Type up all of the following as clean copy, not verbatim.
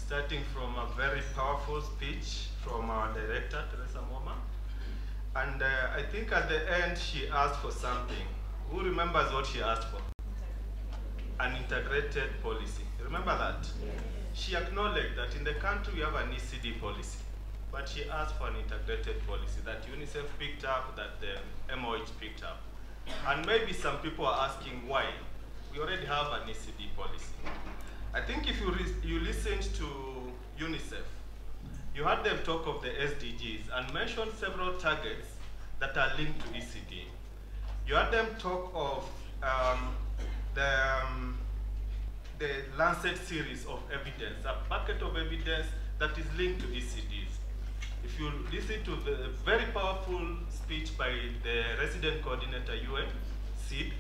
starting from a very powerful speech from our director, Teresa Moma. And I think at the end, she asked for something. Who remembers what she asked for? An integrated policy. Remember that? Yes. She acknowledged that in the country we have an ECD policy, but she asked for an integrated policy that UNICEF picked up, that the MOH picked up. And maybe some people are asking why. We already have an ECD policy. I think if you listened to UNICEF, you heard them talk of the SDGs and mention several targets that are linked to ECD. You heard them talk of the Lancet series of evidence, a bucket of evidence that is linked to ECDs. If you listen to the very powerful speech by the resident coordinator UN, Sid,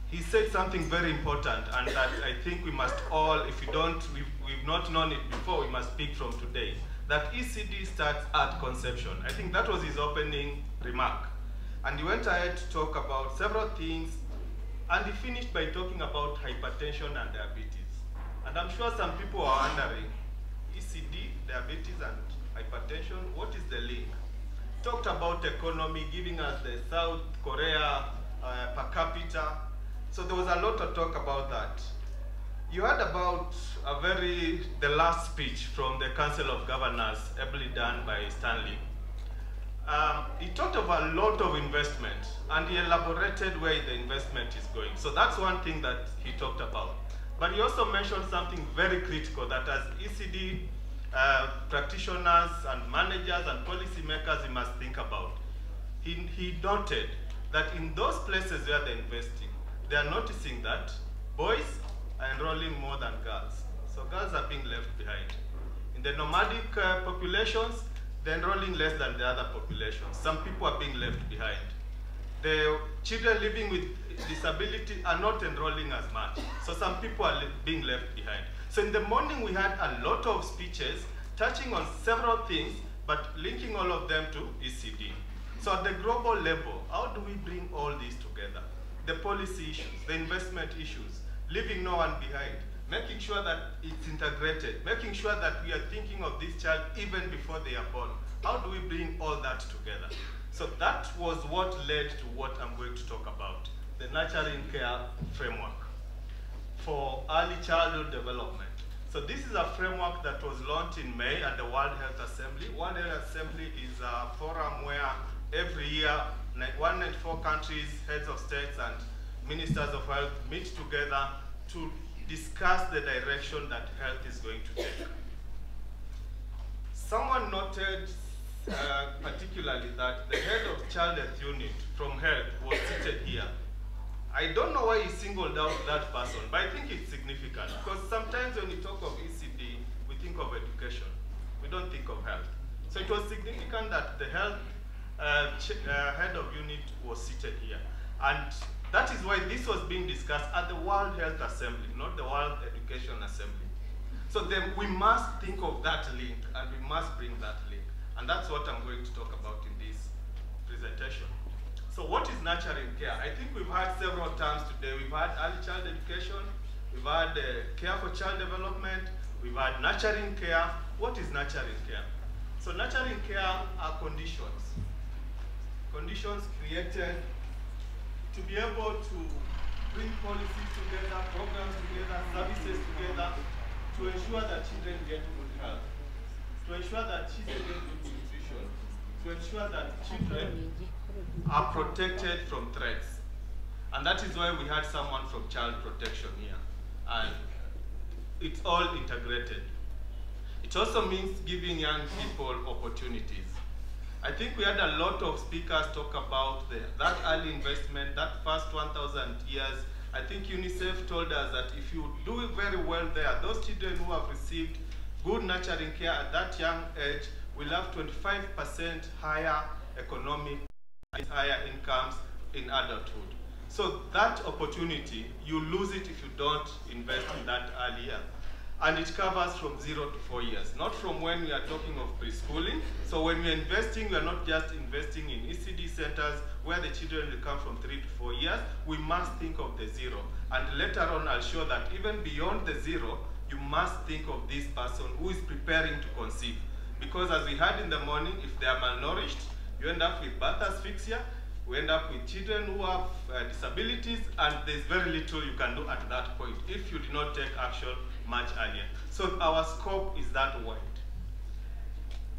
he said something very important, and that I think we must all, if we've not known it before, we must speak from today, that ECD starts at conception. I think that was his opening remark. And he went ahead to talk about several things, and he finished by talking about hypertension and diabetes. And I'm sure some people are wondering, ECD, diabetes and hypertension, what is the link? Talked about economy, giving us the South Korea per capita. So there was a lot of talk about that. You heard about the last speech from the Council of Governors, ably done by Stanley. He talked about a lot of investment, and he elaborated where the investment is going. So that's one thing that he talked about. But he also mentioned something very critical that as ECD practitioners and managers and policymakers we must think about. He noted that in those places where they're investing, they are noticing that boys are enrolling more than girls. So girls are being left behind. In the nomadic populations, they're enrolling less than the other populations. Some people are being left behind. The children living with disability are not enrolling as much. So some people are being left behind. So in the morning, we had a lot of speeches touching on several things, but linking all of them to ECD. So at the global level, how do we bring all these together? The policy issues, the investment issues, leaving no one behind, making sure that it's integrated, making sure that we are thinking of this child even before they are born. How do we bring all that together? So that was what led to what I'm going to talk about, the Nurturing Care Framework for Early Childhood Development. So this is a framework that was launched in May at the World Health Assembly. World Health Assembly is a forum where every year 194 countries, heads of states and ministers of health meet together to discuss the direction that health is going to take. Someone noted particularly that the head of child health unit from health was seated here. I don't know why he singled out that person, but I think it's significant because sometimes when we talk of ECD, we think of education. We don't think of health. So it was significant that the health head of unit was seated here. And that is why this was being discussed at the World Health Assembly, not the World Education Assembly. So then we must think of that link, and we must bring that link. And that's what I'm going to talk about in this presentation. So what is nurturing care? I think we've had several terms today. We've had early child education, we've had care for child development, we've had nurturing care. What is nurturing care? So nurturing care are conditions created to be able to bring policies together, programs together, services together, to ensure that children get good health, to ensure that children get good nutrition, to ensure that children are protected from threats. And that is why we had someone from child protection here. And it's all integrated. It also means giving young people opportunities. I think we had a lot of speakers talk about that early investment, that first 1,000 years. I think UNICEF told us that if you do it very well there, those children who have received good nurturing care at that young age will have 25% higher economic and higher incomes in adulthood. So that opportunity, you lose it if you don't invest in that earlier. And it covers from 0 to 4 years, not from when we are talking of preschooling. So when we're investing, we're not just investing in ECD centers where the children will come from 3 to 4 years. We must think of the 0. And later on, I'll show that even beyond the 0, you must think of this person who is preparing to conceive. Because as we heard in the morning, if they are malnourished, you end up with birth asphyxia, we end up with children who have disabilities, and there's very little you can do at that point if you do not take action much earlier. So our scope is that wide.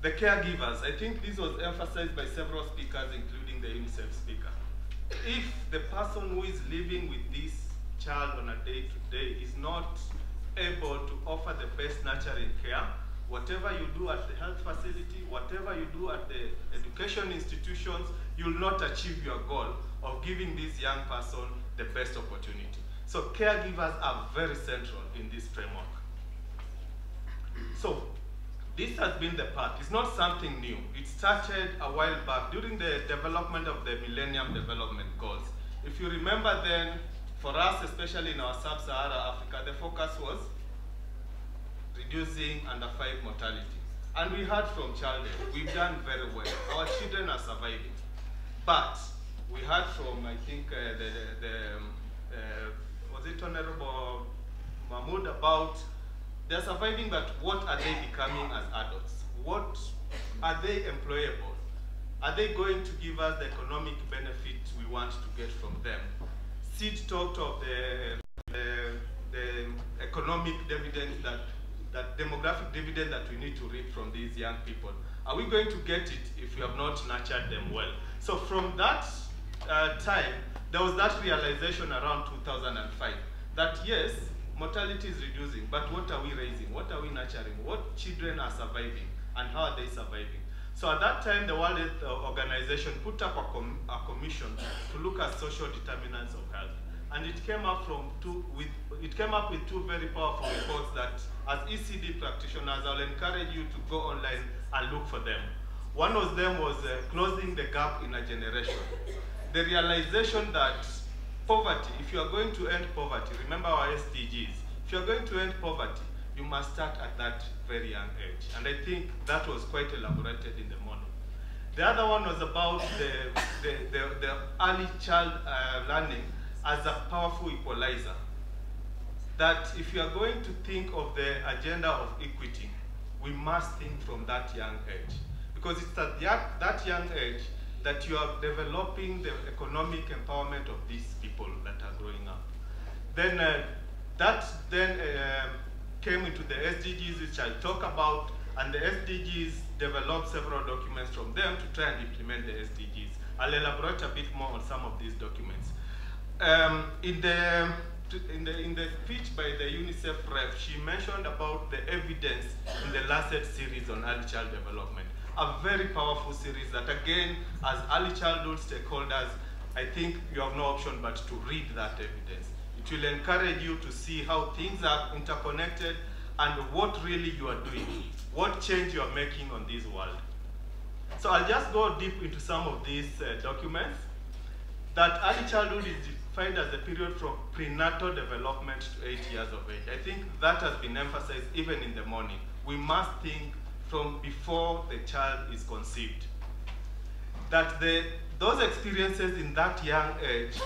The caregivers, I think this was emphasized by several speakers, including the UNICEF speaker. If the person who is living with this child on a day-to-day is not able to offer the best nurturing care, whatever you do at the health facility, whatever you do at the education institutions, you will not achieve your goal of giving this young person the best opportunity. So caregivers are very central in this framework. So this has been the path. It's not something new. It started a while back during the development of the Millennium Development Goals. If you remember then, for us, especially in our sub-Saharan Africa, the focus was reducing under-5 mortality. And we heard from children, we've done very well. Our children are surviving. But we heard from, I think, was it Honorable Mahmoud, about they're surviving, but what are they becoming as adults? What are they employable? Are they going to give us the economic benefit we want to get from them? Sid talked of the economic dividend, that demographic dividend that we need to reap from these young people. Are we going to get it if we have not nurtured them well? So from that time, there was that realization around 2005 that yes, mortality is reducing, but what are we raising? What are we nurturing? What children are surviving, and how are they surviving? So at that time, the World Health Organization put up a commission to look at social determinants of health, and it came up with two very powerful reports that, as ECD practitioners, I'll encourage you to go online and look for them. One of them was closing the gap in a generation. The realization that poverty, if you are going to end poverty, remember our SDGs, if you are going to end poverty, you must start at that very young age. And I think that was quite elaborated in the model. The other one was about the early child learning as a powerful equalizer. That if you are going to think of the agenda of equity, we must think from that young age. Because it's at that young age that you are developing the economic empowerment of these people that are growing up. Then that came into the SDGs, which I'll talk about, and the SDGs developed several documents from them to try and implement the SDGs. I'll elaborate a bit more on some of these documents. In the speech by the UNICEF rep, she mentioned about the evidence in the Lancet series on early child development. A very powerful series that, again, as early childhood stakeholders, I think you have no option but to read that evidence. It will encourage you to see how things are interconnected and what really you are doing, what change you are making on this world. So I'll just go deep into some of these documents. That early childhood is defined as a period from prenatal development to 8 years of age. I think that has been emphasized even in the morning. We must think from before the child is conceived. That those experiences in that young age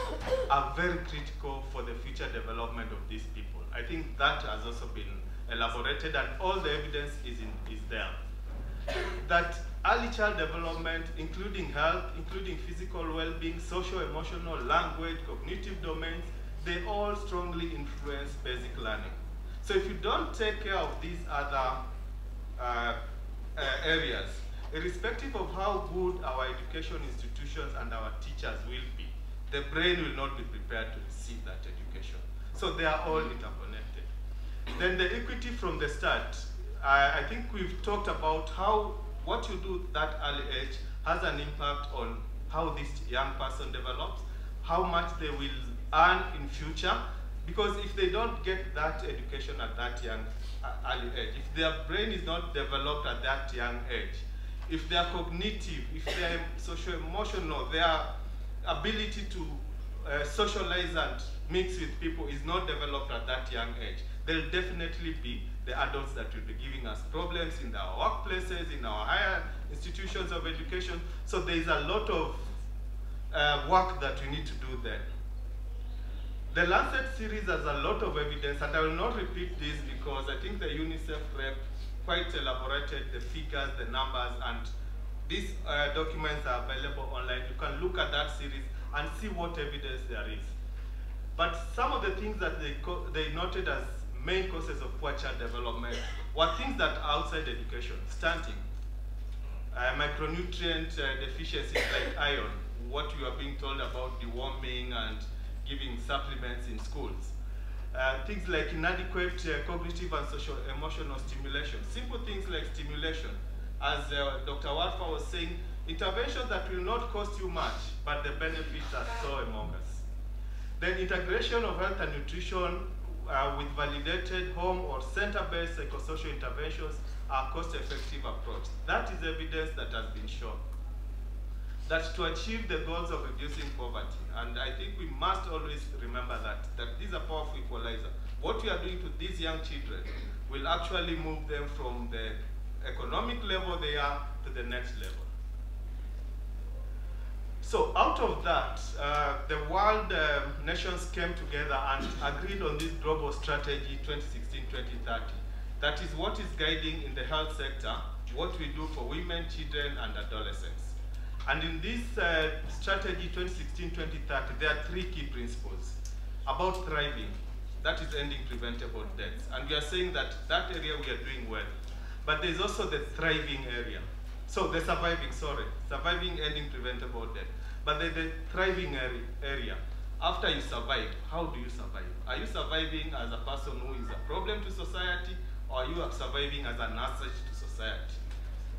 are very critical for the future development of these people. I think that has also been elaborated, and all the evidence is there. That early child development, including health, including physical well-being, social-emotional, language, cognitive domains, they all strongly influence basic learning. So if you don't take care of these other areas, irrespective of how good our education institutions and our teachers will be, the brain will not be prepared to receive that education. So they are all interconnected. Then the equity from the start, I think we've talked about how what you do at that early age has an impact on how this young person develops, how much they will earn in future, because if they don't get that education at that young early age, if their brain is not developed at that young age, if they are cognitive, if they are socio-emotional, their ability to socialize and mix with people is not developed at that young age, they'll definitely be the adults that will be giving us problems in our workplaces, in our higher institutions of education. So there is a lot of work that we need to do there. The Lancet series has a lot of evidence, and I will not repeat this because I think the UNICEF rep quite elaborated the figures, the numbers, and these documents are available online. You can look at that series and see what evidence there is. But some of the things that they noted as main causes of poor child development were things that are outside education: stunting, micronutrient deficiencies like iron, what you are being told about deworming and giving supplements in schools. Things like inadequate cognitive and social emotional stimulation. Simple things like stimulation. As Dr. Warfa was saying, interventions that will not cost you much, but the benefits are so enormous. Then integration of health and nutrition with validated home or center-based psychosocial interventions are cost-effective approach. That is evidence that has been shown. That to achieve the goals of reducing poverty, and I think we must always remember that these are powerful equalizer. What we are doing to these young children will actually move them from the economic level they are to the next level. So out of that, the world nations came together and agreed on this global strategy 2016-2030. That is what is guiding in the health sector, what we do for women, children, and adolescents. And in this strategy 2016-2030, there are three key principles about thriving. That is ending preventable deaths. And we are saying that that area we are doing well. But there's also the thriving area. So the surviving, ending preventable death. But the thriving area. After you survive, how do you survive? Are you surviving as a person who is a problem to society, or are you surviving as an asset to society?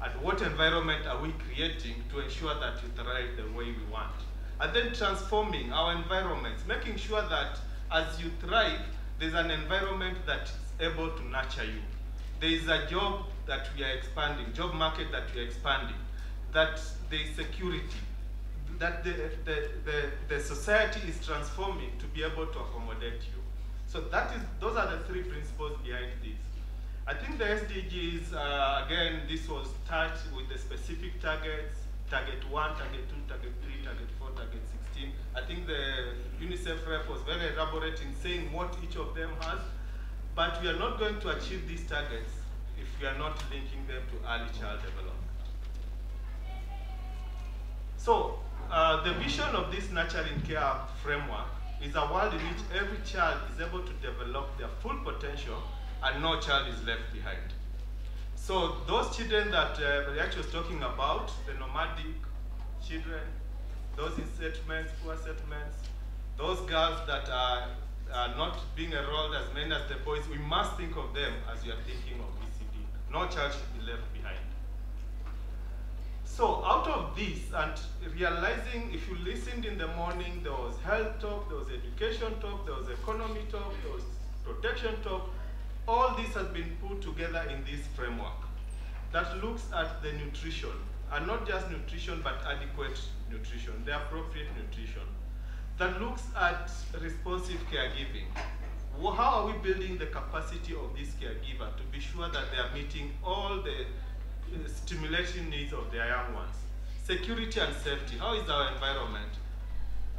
And what environment are we creating to ensure that you thrive the way we want? And then transforming our environments, making sure that as you thrive, there's an environment that is able to nurture you. There is a job that we are expanding, job market that we are expanding, that there is security, that the society is transforming to be able to accommodate you. So those are the three principles behind this. I think the SDGs, again, this was touched with the specific targets, target 1, target 2, target 3, target 4, target 16. I think the UNICEF rep was very elaborate in saying what each of them has, but we are not going to achieve these targets if we are not linking them to early child development. So, the vision of this nurturing care framework is a world in which every child is able to develop their full potential and no child is left behind. So those children that Riachi was talking about, the nomadic children, those in settlements, poor settlements, those girls that are not being enrolled as many as the boys, we must think of them as we are thinking of ECD. No child should be left behind. So out of this, and realizing, if you listened in the morning, there was health talk, there was education talk, there was economy talk, there was protection talk. All this has been put together in this framework that looks at the nutrition, and not just nutrition, but adequate nutrition, the appropriate nutrition, that looks at responsive caregiving. How are we building the capacity of this caregiver to be sure that they are meeting all the stimulation needs of their young ones? Security and safety. How is our environment?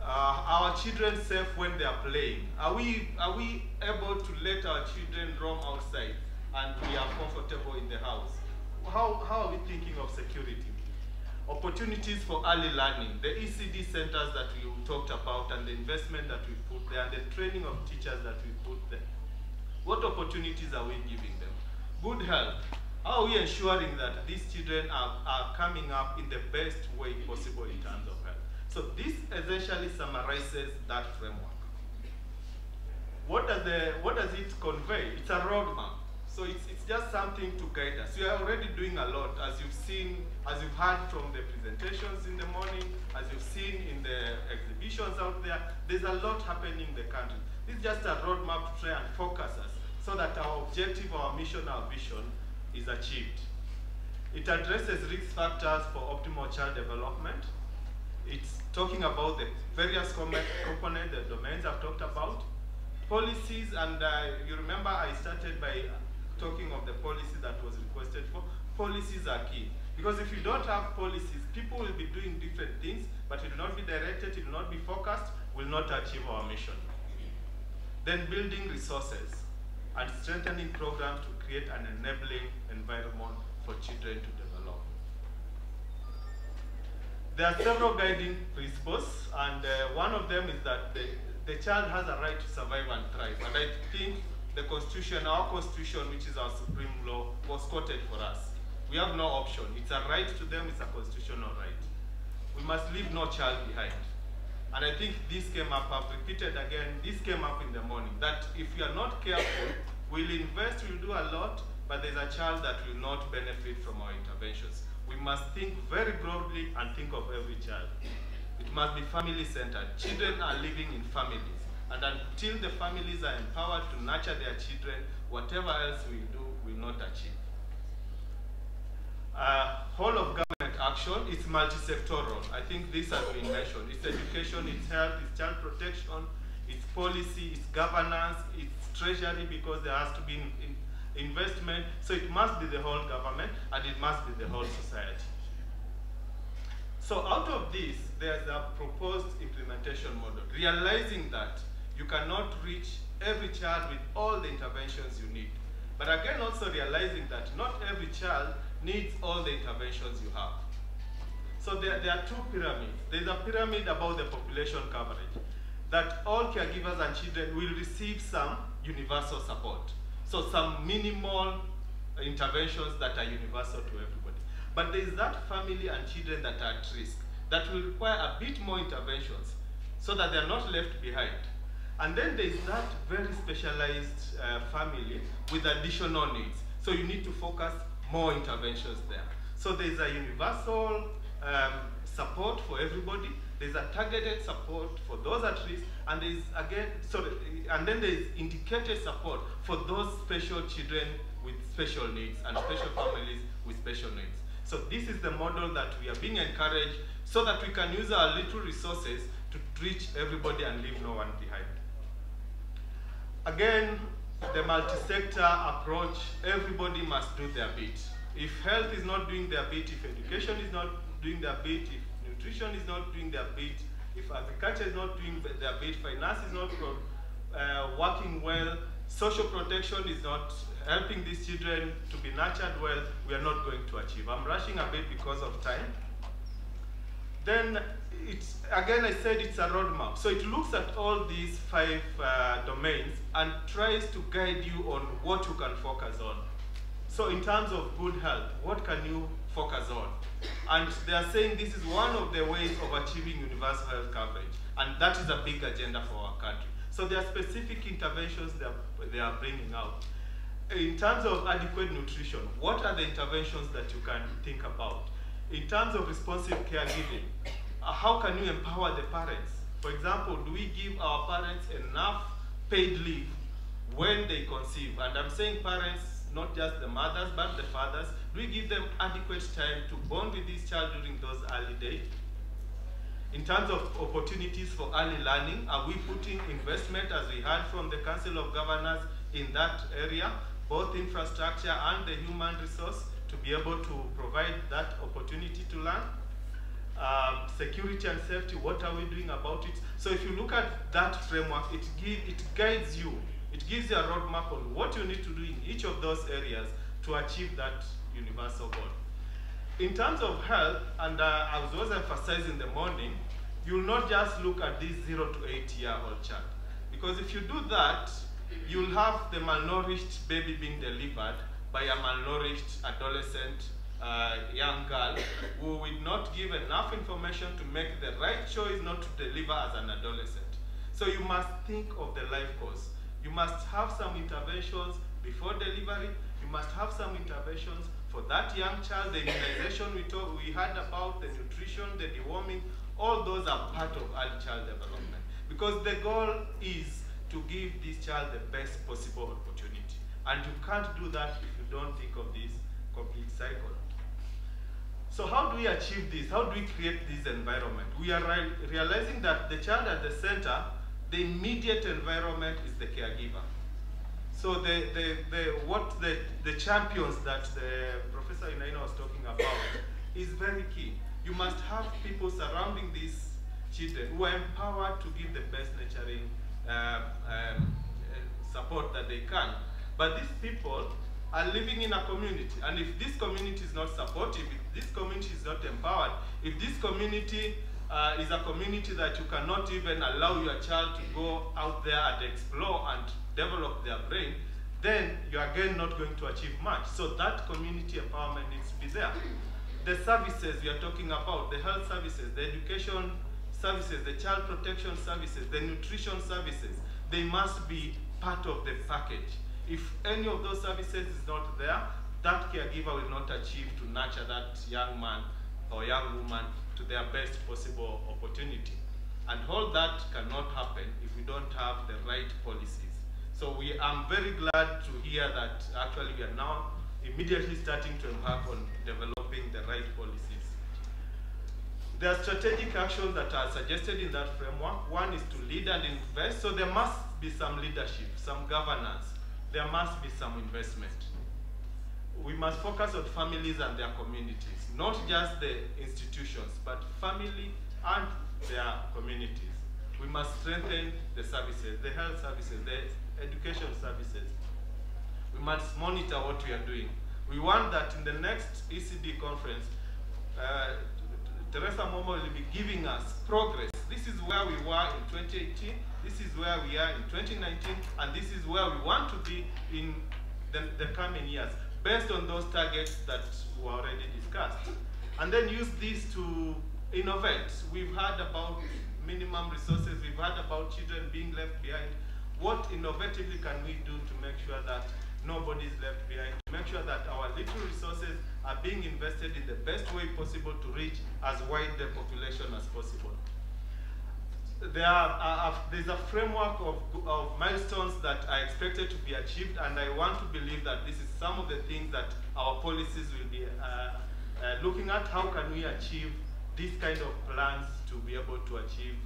Our children safe when they are playing? Are we able to let our children roam outside and we are comfortable in the house? How are we thinking of security? Opportunities for early learning, the ECD centers that we talked about and the investment that we put there and the training of teachers that we put there. What opportunities are we giving them? Good health. How are we ensuring that these children are coming up in the best way possible in terms of health? So this essentially summarizes that framework. What does it convey? It's a roadmap. So it's just something to guide us. We are already doing a lot, as you've seen, as you've heard from the presentations in the morning, as you've seen in the exhibitions out there. There's a lot happening in the country. This is just a roadmap to try and focus us so that our objective, our mission, our vision is achieved. It addresses risk factors for optimal child development. It's talking about the various components, the domains I've talked about. Policies, and you remember I started by talking of the policy that was requested for. Policies are key. Because if you don't have policies, people will be doing different things, but it will not be directed, it will not be focused, will not achieve our mission. Then building resources and strengthening programs to create an enabling environment for children to develop. There are several guiding principles, and one of them is that the child has a right to survive and thrive. And I think the Constitution, our Constitution, which is our supreme law, was quoted for us. We have no option. It's a right to them, it's a constitutional right. We must leave no child behind. And I think this came up, I've repeated again, this came up in the morning, that if we are not careful, we'll invest, we'll do a lot, but there's a child that will not benefit from our interventions. We must think very broadly and think of every child. It must be family-centered. Children are living in families, and until the families are empowered to nurture their children, whatever else we do will not achieve. Whole of government action is multi-sectoral. I think this has been mentioned. It's education, it's health, it's child protection, it's policy, it's governance, it's treasury, because there has to be investment. So it must be the whole government, and it must be the whole society. So out of this, there's a proposed implementation model, realizing that you cannot reach every child with all the interventions you need. But again, also realizing that not every child needs all the interventions you have. So there are two pyramids. There's a pyramid about the population coverage, that all caregivers and children will receive some universal support. So some minimal interventions that are universal to everybody. But there is that family and children that are at risk, that will require a bit more interventions so that they're not left behind. And then there is that very specialized family with additional needs. So you need to focus more interventions there. So there's a universal support for everybody. There's a targeted support for those at risk, and there's and then there's indicated support for those special children with special needs and special families with special needs. So this is the model that we are being encouraged, so that we can use our little resources to reach everybody and leave no one behind. Again, the multi-sector approach, everybody must do their bit. If health is not doing their bit, if education is not doing their bit, if nutrition is not doing their bit, if agriculture is not doing their bit, finance is not working well, social protection is not helping these children to be nurtured well, we are not going to achieve. I'm rushing a bit because of time. Then, again, I said it's a roadmap. So it looks at all these 5 domains and tries to guide you on what you can focus on. So in terms of good health, what can you focus on? And they are saying this is one of the ways of achieving universal health coverage. And that is a big agenda for our country. So there are specific interventions they are bringing out. In terms of adequate nutrition, what are the interventions that you can think about? In terms of responsive caregiving, how can you empower the parents? For example, do we give our parents enough paid leave when they conceive? And I'm saying parents, not just the mothers, but the fathers. Do we give them adequate time to bond with this child during those early days? In terms of opportunities for early learning, are we putting investment, as we heard from the Council of Governors, in that area, both infrastructure and the human resource, to be able to provide that opportunity to learn? Security and safety, what are we doing about it? So if you look at that framework, it guides you. It gives you a roadmap on what you need to do in each of those areas to achieve that universal goal. In terms of health, and I was always emphasizing in the morning, you'll not just look at this 0 to 8-year-old child. Because if you do that, you'll have the malnourished baby being delivered by a malnourished adolescent young girl who will not give enough information to make the right choice not to deliver as an adolescent. So you must think of the life course. You must have some interventions before delivery. You must have some interventions for that young child. The immunization we heard about, the nutrition, the deworming, all those are part of early child development. Because the goal is to give this child the best possible opportunity. And you can't do that if you don't think of this complete cycle. So how do we achieve this? How do we create this environment? We are realizing that the child at the center, the immediate environment is the caregiver. So the champions that Professor Inaina was talking about is very key. You must have people surrounding these children who are empowered to give the best nurturing support that they can. But these people are living in a community, and if this community is not supportive, if this community is not empowered, if this community is a community that you cannot even allow your child to go out there and explore and develop their brain, then you're again not going to achieve much. So that community empowerment needs to be there. The services we are talking about, the health services, the education services, the child protection services, the nutrition services, they must be part of the package. If any of those services is not there, that caregiver will not achieve to nurture that young man or young woman to their best possible opportunity. And all that cannot happen if we don't have the right policies. So I'm very glad to hear that actually we are now immediately starting to embark on developing the right policies. There are strategic actions that are suggested in that framework. One is to lead and invest. So there must be some leadership, some governance. There must be some investment. We must focus on families and their communities, not just the institutions, but family and their communities. We must strengthen the services, the health services, the education services. We must monitor what we are doing. We want that in the next ECD conference, Teresa Momo will be giving us progress. This is where we were in 2018, this is where we are in 2019, and this is where we want to be in the coming years, based on those targets that were already discussed. And then use these to innovate. We've heard about minimum resources, we've heard about children being left behind. What innovatively can we do to make sure that nobody is left behind, to make sure that our little resources are being invested in the best way possible to reach as wide the population as possible. There's a framework of milestones that are expected to be achieved, and I want to believe that this is some of the things that our policies will be looking at. How can we achieve these kind of plans to be able to achieve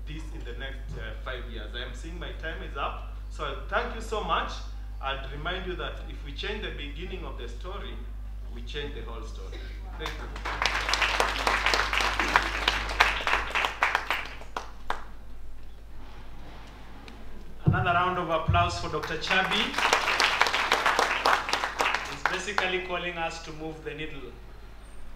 this in the next 5 years? I am seeing my time is up, so I thank you so much. I'd remind you that if we change the beginning of the story, we change the whole story. Thank you. Another round of applause for Dr. Chabi. He's basically calling us to move the needle.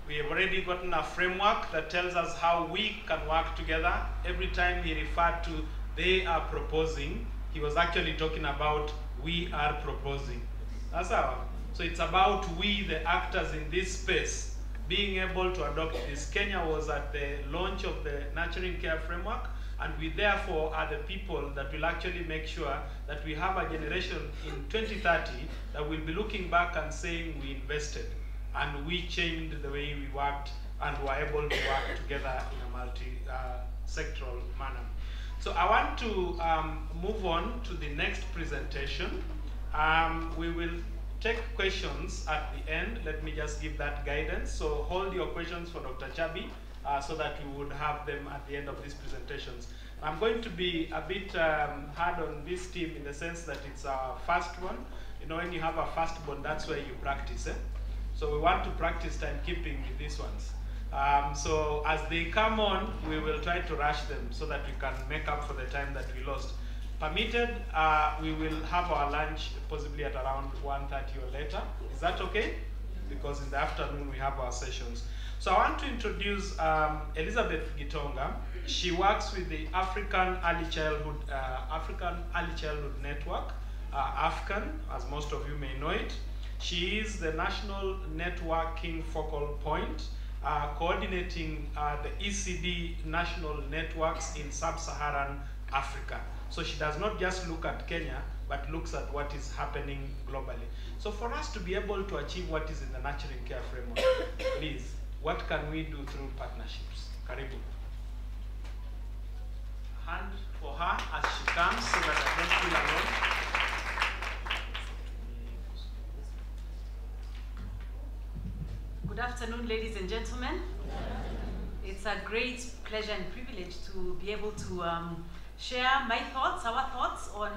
We have already gotten a framework that tells us how we can work together. Every time he referred to they are proposing, he was actually talking about we are proposing. That's how. So it's about we, the actors in this space, being able to adopt this. Kenya was at the launch of the Nurturing Care Framework, and we therefore are the people that will actually make sure that we have a generation in 2030 that will be looking back and saying we invested and we changed the way we worked and were able to work together in a multi-sectoral manner. So I want to move on to the next presentation. We will take questions at the end. Let me just give that guidance. So hold your questions for Dr. Chabi so that we would have them at the end of these presentations. I'm going to be a bit hard on this team in the sense that it's our first one. You know, when you have a firstborn, that's where you practice. So we want to practice timekeeping with these ones. So as they come on, we will try to rush them so that we can make up for the time that we lost. Permitted, we will have our lunch possibly at around 1:30 or later. Is that okay? Because in the afternoon we have our sessions. So I want to introduce Elizabeth Gitonga. She works with the African Early Childhood Network, AFCAN, as most of you may know it. She is the national networking focal point, coordinating the ECD national networks in sub-Saharan Africa. So she does not just look at Kenya, but looks at what is happening globally. So for us to be able to achieve what is in the Nurturing Care Framework, please, what can we do through partnerships? Karibu. Hand for her as she comes so that I don't feel alone. Good afternoon, ladies and gentlemen. It's a great pleasure and privilege to be able to share my thoughts, our thoughts on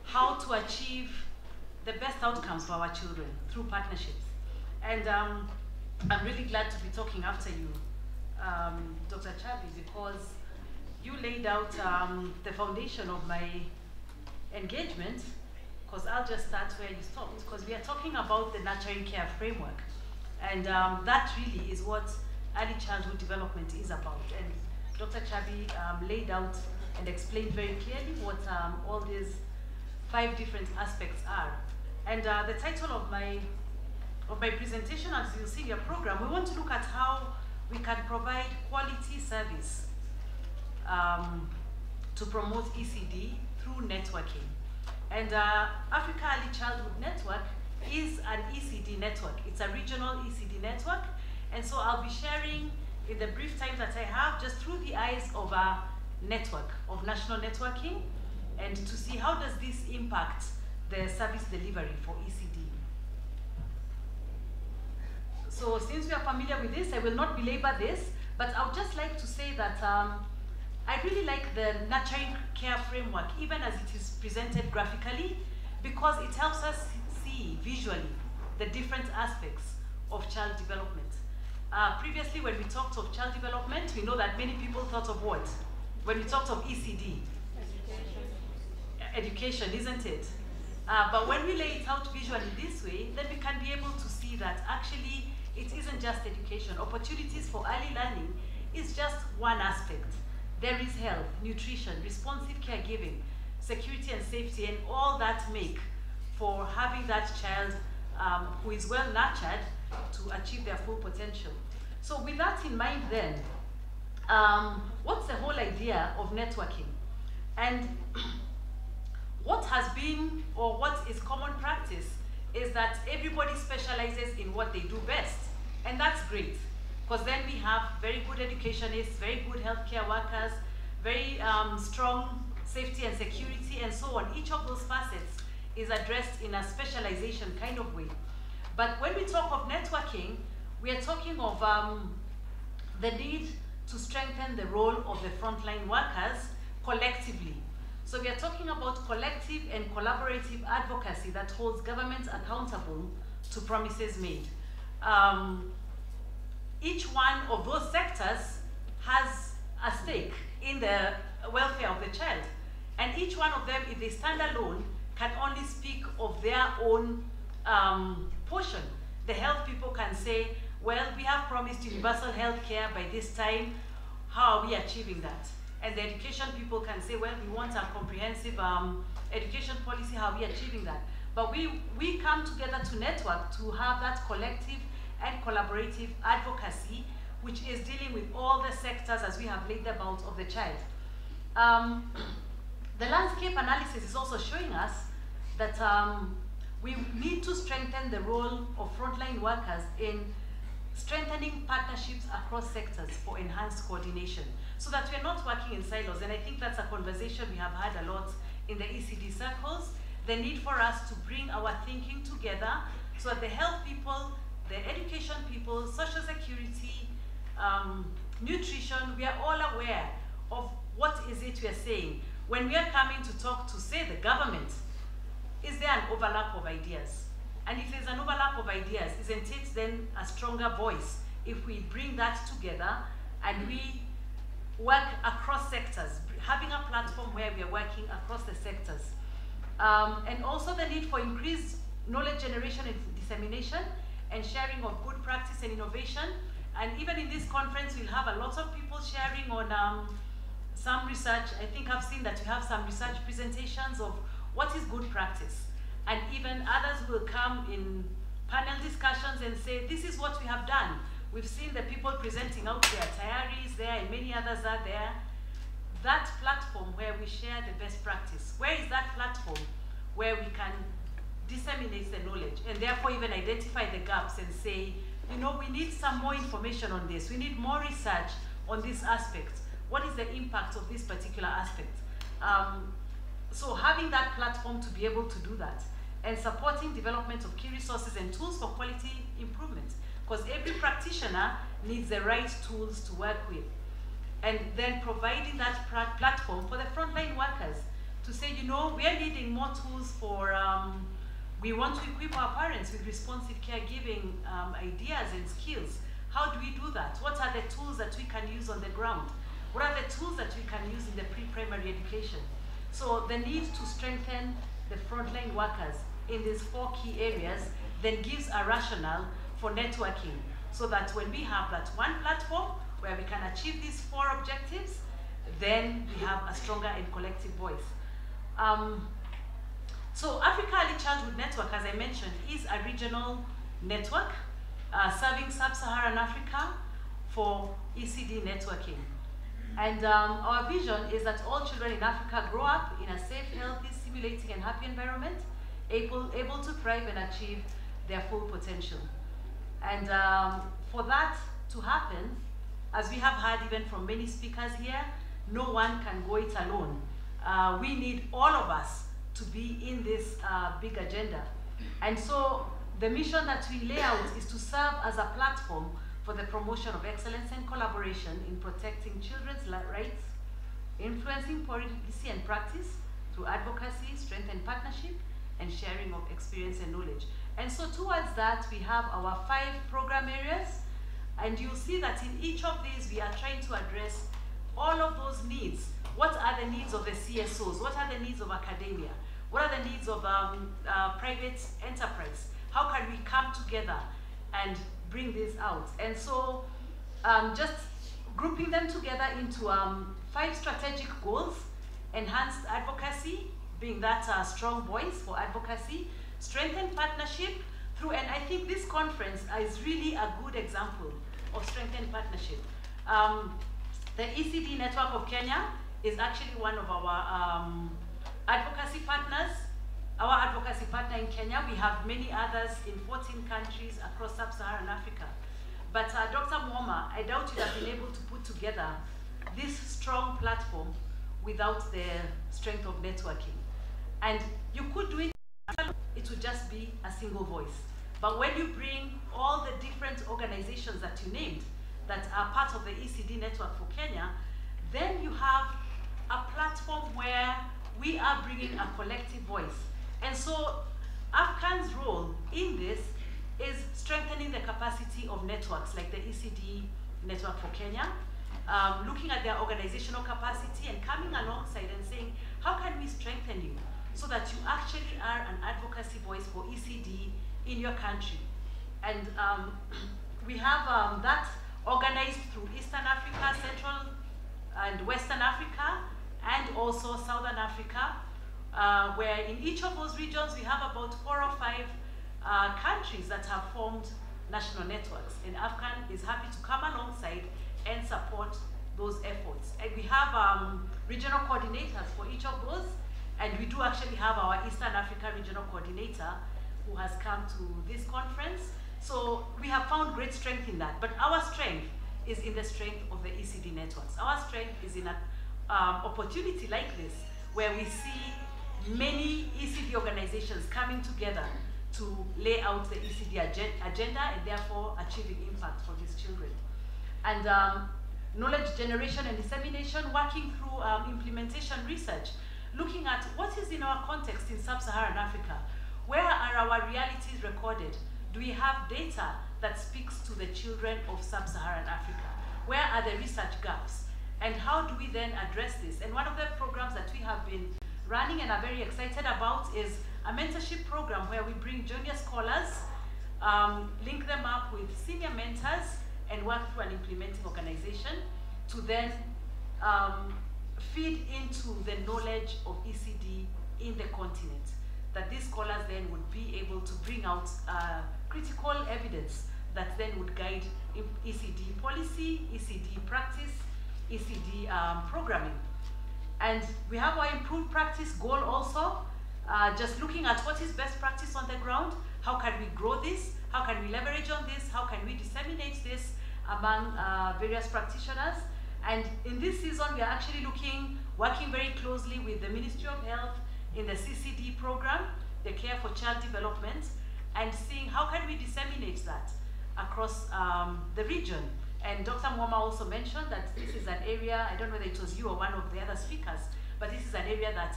how to achieve the best outcomes for our children through partnerships. And I'm really glad to be talking after you, Dr. Chabi, because you laid out the foundation of my engagement, because I'll just start where you stopped, because we are talking about the nurturing care framework. And that really is what early childhood development is about. And Dr. Chabi laid out and explained very clearly what all these 5 different aspects are. And the title of my presentation, as you'll see in your program, we want to look at how we can provide quality service to promote ECD through networking. And Africa Early Childhood Network is an ECD network. It's a regional ECD network. And so I'll be sharing in the brief time that I have just through the eyes of a network, of national networking, and to see how does this impact the service delivery for ECD. So since we are familiar with this, I will not belabor this, but I would just like to say that I really like the nurturing care framework, even as it is presented graphically, because it helps us see visually the different aspects of child development. Previously, when we talked of child development, we know that many people thought of what? When we talked of ECD? Education, isn't it? But when we lay it out visually this way, then we can be able to see that actually it isn't just education. Opportunities for early learning is just one aspect. There is health, nutrition, responsive caregiving, security and safety, and all that make for having that child who is well nurtured to achieve their full potential. So with that in mind then, what's the whole idea of networking? And what has been, or what is common practice, is that everybody specializes in what they do best. And that's great, because then we have very good educationists, very good healthcare workers, very strong safety and security, and so on. Each of those facets is addressed in a specialization kind of way. But when we talk of networking, we are talking of the need to strengthen the role of the frontline workers collectively. So we are talking about collective and collaborative advocacy that holds governments accountable to promises made. Each one of those sectors has a stake in the welfare of the child. And each one of them, if they stand alone, can only speak of their own portion. The health people can say, well, we have promised universal health care by this time. How are we achieving that? And the education people can say, well, we want a comprehensive education policy. How are we achieving that? But we come together to network to have that collective and collaborative advocacy, which is dealing with all the sectors as we have laid them out of the child. The landscape analysis is also showing us that we need to strengthen the role of frontline workers in strengthening partnerships across sectors for enhanced coordination, so that we're not working in silos. And I think that's a conversation we have had a lot in the ECD circles, the need for us to bring our thinking together so that the health people, the education people, social security, nutrition, we are all aware of what is it we are saying. When we are coming to talk to, say, the government, is there an overlap of ideas? And if there's an overlap of ideas, isn't it then a stronger voice if we bring that together and we work across sectors, having a platform where we are working across the sectors? And also the need for increased knowledge generation and dissemination and sharing of good practice and innovation. And even in this conference, we'll have a lot of people sharing on some research. I think I've seen that we have some research presentations of what is good practice. And even others will come in panel discussions and say, this is what we have done. We've seen the people presenting out there, Tayari's there, and many others are there. That platform where we share the best practice, where is that platform where we can disseminate the knowledge and therefore even identify the gaps and say, you know, we need some more information on this. We need more research on this aspect. What is the impact of this particular aspect? So having that platform to be able to do that and supporting development of key resources and tools for quality improvement, because every practitioner needs the right tools to work with. And then providing that platform for the frontline workers to say, you know, we are needing more tools for, we want to equip our parents with responsive caregiving ideas and skills. How do we do that? What are the tools that we can use on the ground? What are the tools that we can use in the pre-primary education? So the need to strengthen the frontline workers in these 4 key areas then gives a rationale for networking, so that when we have that one platform where we can achieve these 4 objectives, then we have a stronger and collective voice. So Africa Early Childhood Network, as I mentioned, is a regional network serving sub-Saharan Africa for ECD networking. And our vision is that all children in Africa grow up in a safe, healthy, stimulating, and happy environment, able to thrive and achieve their full potential. And for that to happen, as we have heard even from many speakers here, no one can go it alone. We need all of us to be in this big agenda. And so the mission that we lay out is to serve as a platform for the promotion of excellence and collaboration in protecting children's rights, influencing policy and practice through advocacy, strength and partnership, and sharing of experience and knowledge. And so towards that, we have our 5 program areas, and you'll see that in each of these, we are trying to address all of those needs. What are the needs of the CSOs? What are the needs of academia? What are the needs of private enterprise? How can we come together and bring this out? And so just grouping them together into 5 strategic goals: enhanced advocacy, being that strong voice for advocacy, strengthen partnership through, and I think this conference is really a good example of strengthened partnership. The ECD Network of Kenya is actually one of our advocacy partners. Our advocacy partner in Kenya. We have many others in 14 countries across sub-Saharan Africa. But Dr. Mwoma, I doubt you'd have been able to put together this strong platform without the strength of networking. And you could do it alone. It would just be a single voice. But when you bring all the different organizations that you named that are part of the ECD network for Kenya, then you have a platform where we are bringing a collective voice. And so AFCAN's role in this is strengthening the capacity of networks like the ECD network for Kenya, looking at their organizational capacity and coming alongside and saying, how can we strengthen you so that you actually are an advocacy voice for ECD in your country? And we have that organized through Eastern Africa, Central and Western Africa, and also Southern Africa, where in each of those regions we have about 4 or 5 countries that have formed national networks. And AFCAN is happy to come alongside and support those efforts. And we have regional coordinators for each of those, and we do actually have our Eastern Africa regional coordinator who has come to this conference. So we have found great strength in that, but our strength is in the strength of the ECD networks. Our strength is in an opportunity like this, where we see many ECD organizations coming together to lay out the ECD agenda and therefore achieving impact for these children. And knowledge generation and dissemination, working through implementation research, looking at what is in our context in sub-Saharan Africa. Where are our realities recorded? Do we have data that speaks to the children of sub-Saharan Africa? Where are the research gaps? And how do we then address this? And one of the programs that we have been running and are very excited about is a mentorship program where we bring junior scholars, link them up with senior mentors, and work through an implementing organization to then feed into the knowledge of ECD in the continent. That these scholars then would be able to bring out critical evidence that then would guide ECD policy, ECD practice, ECD programming. And we have our improved practice goal also, just looking at what is best practice on the ground, how can we grow this, how can we leverage on this, how can we disseminate this among various practitioners. And in this season, we are actually working very closely with the Ministry of Health in the CCD program, the Care for Child Development, and seeing how can we disseminate that across the region. And Dr. Mwoma also mentioned that this is an area, I don't know whether it was you or one of the other speakers, but this is an area that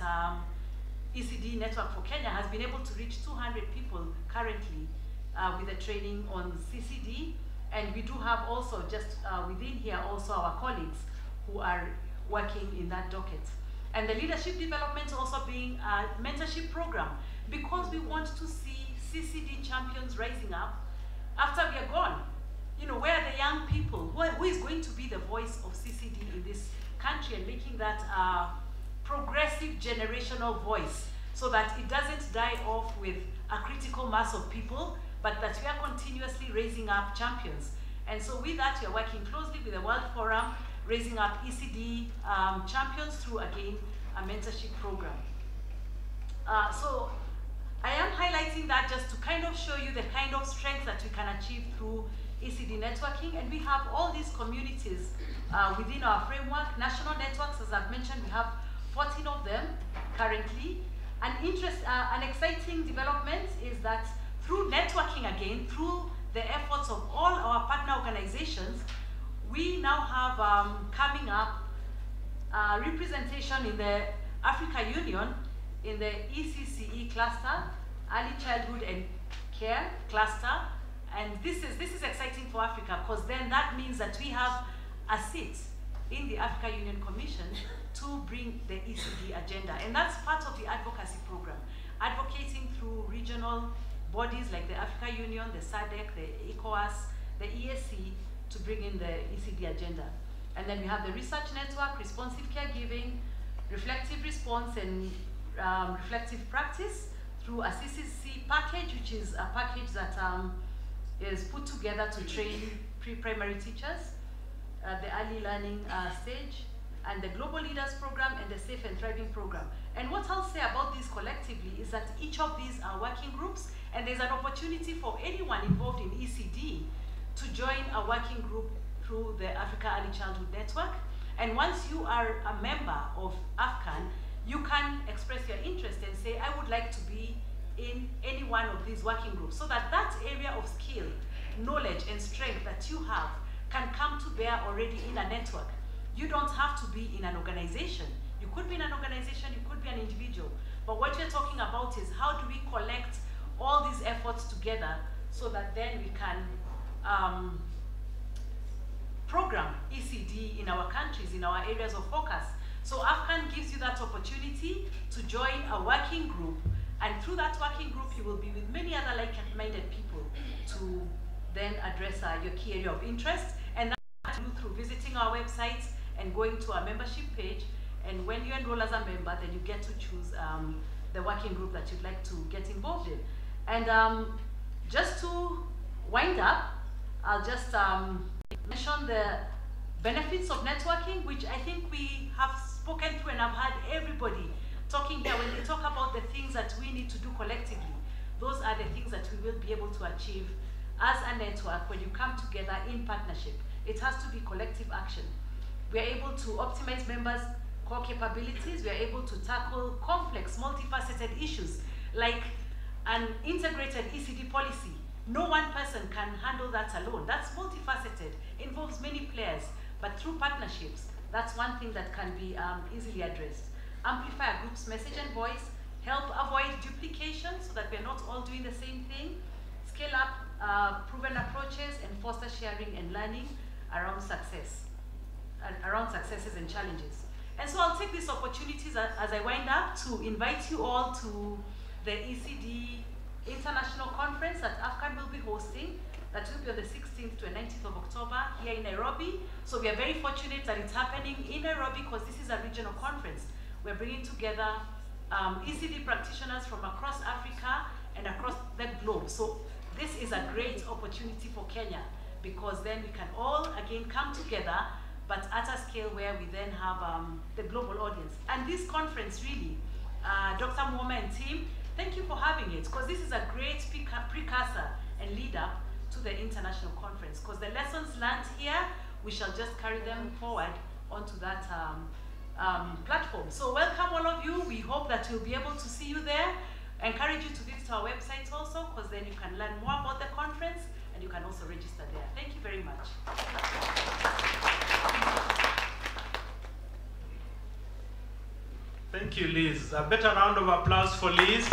ECD Network for Kenya has been able to reach 200 people currently with the training on CCD. And we do have also just within here also our colleagues who are working in that docket. And the leadership development also being a mentorship program, because we want to see CCD champions rising up after we are gone. You know, where are the young people? Who is going to be the voice of CCD in this country and making that progressive generational voice, so that it doesn't die off with a critical mass of people, but that we are continuously raising up champions. And so with that, we are working closely with the World Forum, raising up ECD champions through, again, a mentorship program. So I am highlighting that just to kind of show you the kind of strength that we can achieve through ECD networking. And we have all these communities within our framework, national networks. As I've mentioned, we have 14 of them currently. An exciting development is that through networking again, through the efforts of all our partner organizations, we now have coming up representation in the Africa Union in the ECCE cluster, Early Childhood and Care cluster. And this is exciting for Africa, because then that means that we have a seat in the Africa Union Commission to bring the ECD agenda. And that's part of the advocacy program, advocating through regional bodies like the Africa Union, the SADC, the ECOWAS, the ESC, to bring in the ECD agenda. And then we have the research network, responsive caregiving, reflective response, and reflective practice through a CCC package, which is a package that is put together to train pre-primary teachers, the early learning stage, and the Global Leaders Program and the Safe and Thriving Program. And what I'll say about these collectively is that each of these are working groups, and there's an opportunity for anyone involved in ECD to join a working group through the Africa Early Childhood Network. And once you are a member of AFCAN, you can express your interest and say, I would like to be in any one of these working groups, so that that area of skill, knowledge, and strength that you have can come to bear already in a network. You don't have to be in an organization. You could be in an organization, you could be an individual. But what we're talking about is how do we collect all these efforts together so that then we can program ECD in our countries, in our areas of focus. So AFCAN gives you that opportunity to join a working group, and through that working group you will be with many other like-minded people to then address your key area of interest. And that you do through visiting our websites and going to our membership page. And when you enroll as a member, then you get to choose the working group that you'd like to get involved in. And just to wind up, I'll just mention the benefits of networking, which I think we have spoken through, and I've had everybody talking here. When they talk about the things that we need to do collectively, those are the things that we will be able to achieve as a network when you come together in partnership. It has to be collective action. We are able to optimize members' core capabilities. We are able to tackle complex, multifaceted issues like an integrated ECD policy. No one person can handle that alone. That's multifaceted, involves many players, but through partnerships, that's one thing that can be easily addressed. Amplify a group's message and voice, help avoid duplication so that we're not all doing the same thing, scale up proven approaches, and foster sharing and learning around success, around successes and challenges. And so I'll take this opportunity as I wind up to invite you all to the ECD International Conference that AFCAN will be hosting. That will be on the 16th to the 19th of October here in Nairobi. So we are very fortunate that it's happening in Nairobi because this is a regional conference. We're bringing together ECD practitioners from across Africa and across the globe. So this is a great opportunity for Kenya, because then we can all again come together, but at a scale where we then have the global audience. And this conference really, Dr. Mwoma and team, thank you for having it, because this is a great precursor and lead up to the international conference, because the lessons learned here, we shall just carry them forward onto that platform. So welcome all of you. We hope that we'll be able to see you there. I encourage you to visit our website also, because then you can learn more about the conference and you can also register there. Thank you very much. Thank you, Liz. A better round of applause for Liz.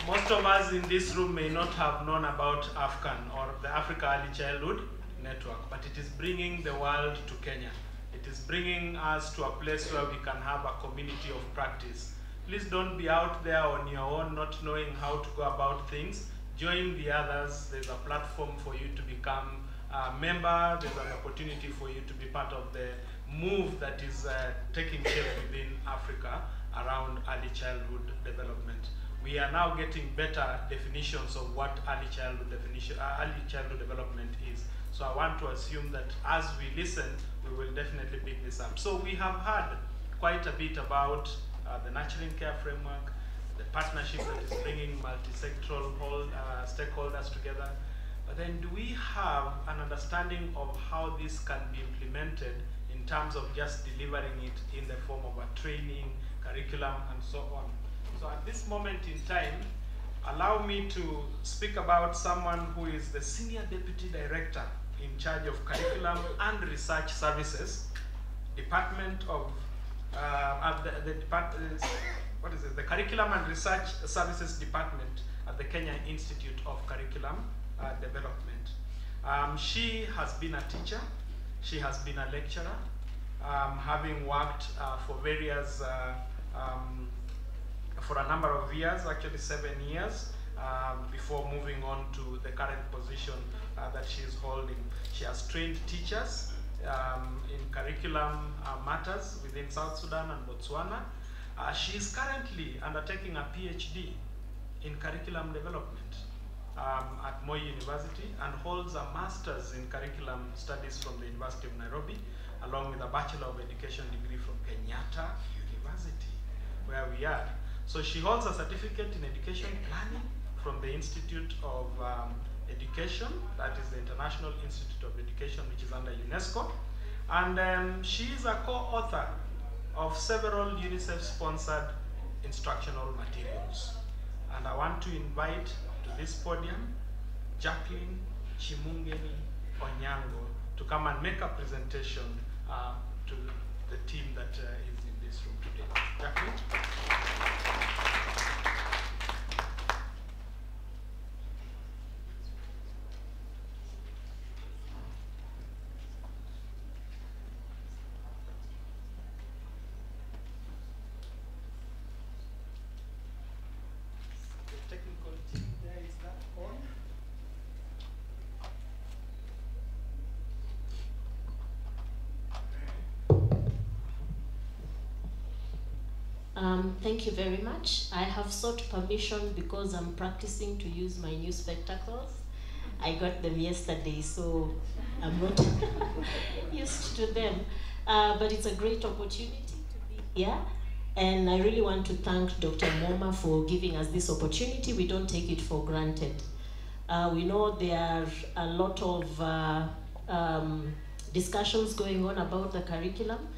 Most of us in this room may not have known about AFCAN or the Africa Early Childhood Network, but it is bringing the world to Kenya. It is bringing us to a place where we can have a community of practice. Please don't be out there on your own, not knowing how to go about things. Join the others. There's a platform for you to become a member. There's an opportunity for you to be part of the move that is taking shape within Africa around early childhood development. We are now getting better definitions of what early childhood development is. So I want to assume that as we listen, we will definitely pick this up. So we have heard quite a bit about the nurturing care framework, the partnership that is bringing multi-sectoral stakeholders together. But then do we have an understanding of how this can be implemented in terms of just delivering it in the form of a training, curriculum, and so on? So at this moment in time, allow me to speak about someone who is the Senior Deputy Director in charge of Curriculum and Research Services, Department of, the Curriculum and Research Services Department at the Kenya Institute of Curriculum Development. She has been a teacher, she has been a lecturer, having worked for various for a number of years, actually 7 years, before moving on to the current position that she is holding. She has trained teachers in curriculum matters within South Sudan and Botswana. She is currently undertaking a PhD in curriculum development at Moi University and holds a master's in curriculum studies from the University of Nairobi, along with a Bachelor of Education degree from Kenyatta University, where we are. So she holds a certificate in education planning from the Institute of Education, that is the International Institute of Education, which is under UNESCO. And she is a co-author of several UNICEF-sponsored instructional materials. And I want to invite to this podium Jacqueline Chimungeni Onyango to come and make a presentation to the team that is in this room today. Jacqueline? Thank you very much. I have sought permission because I'm practicing to use my new spectacles. I got them yesterday, so I'm not used to them. But it's a great opportunity to be here. And I really want to thank Dr. Moma for giving us this opportunity. We don't take it for granted. We know there are a lot of discussions going on about the curriculum,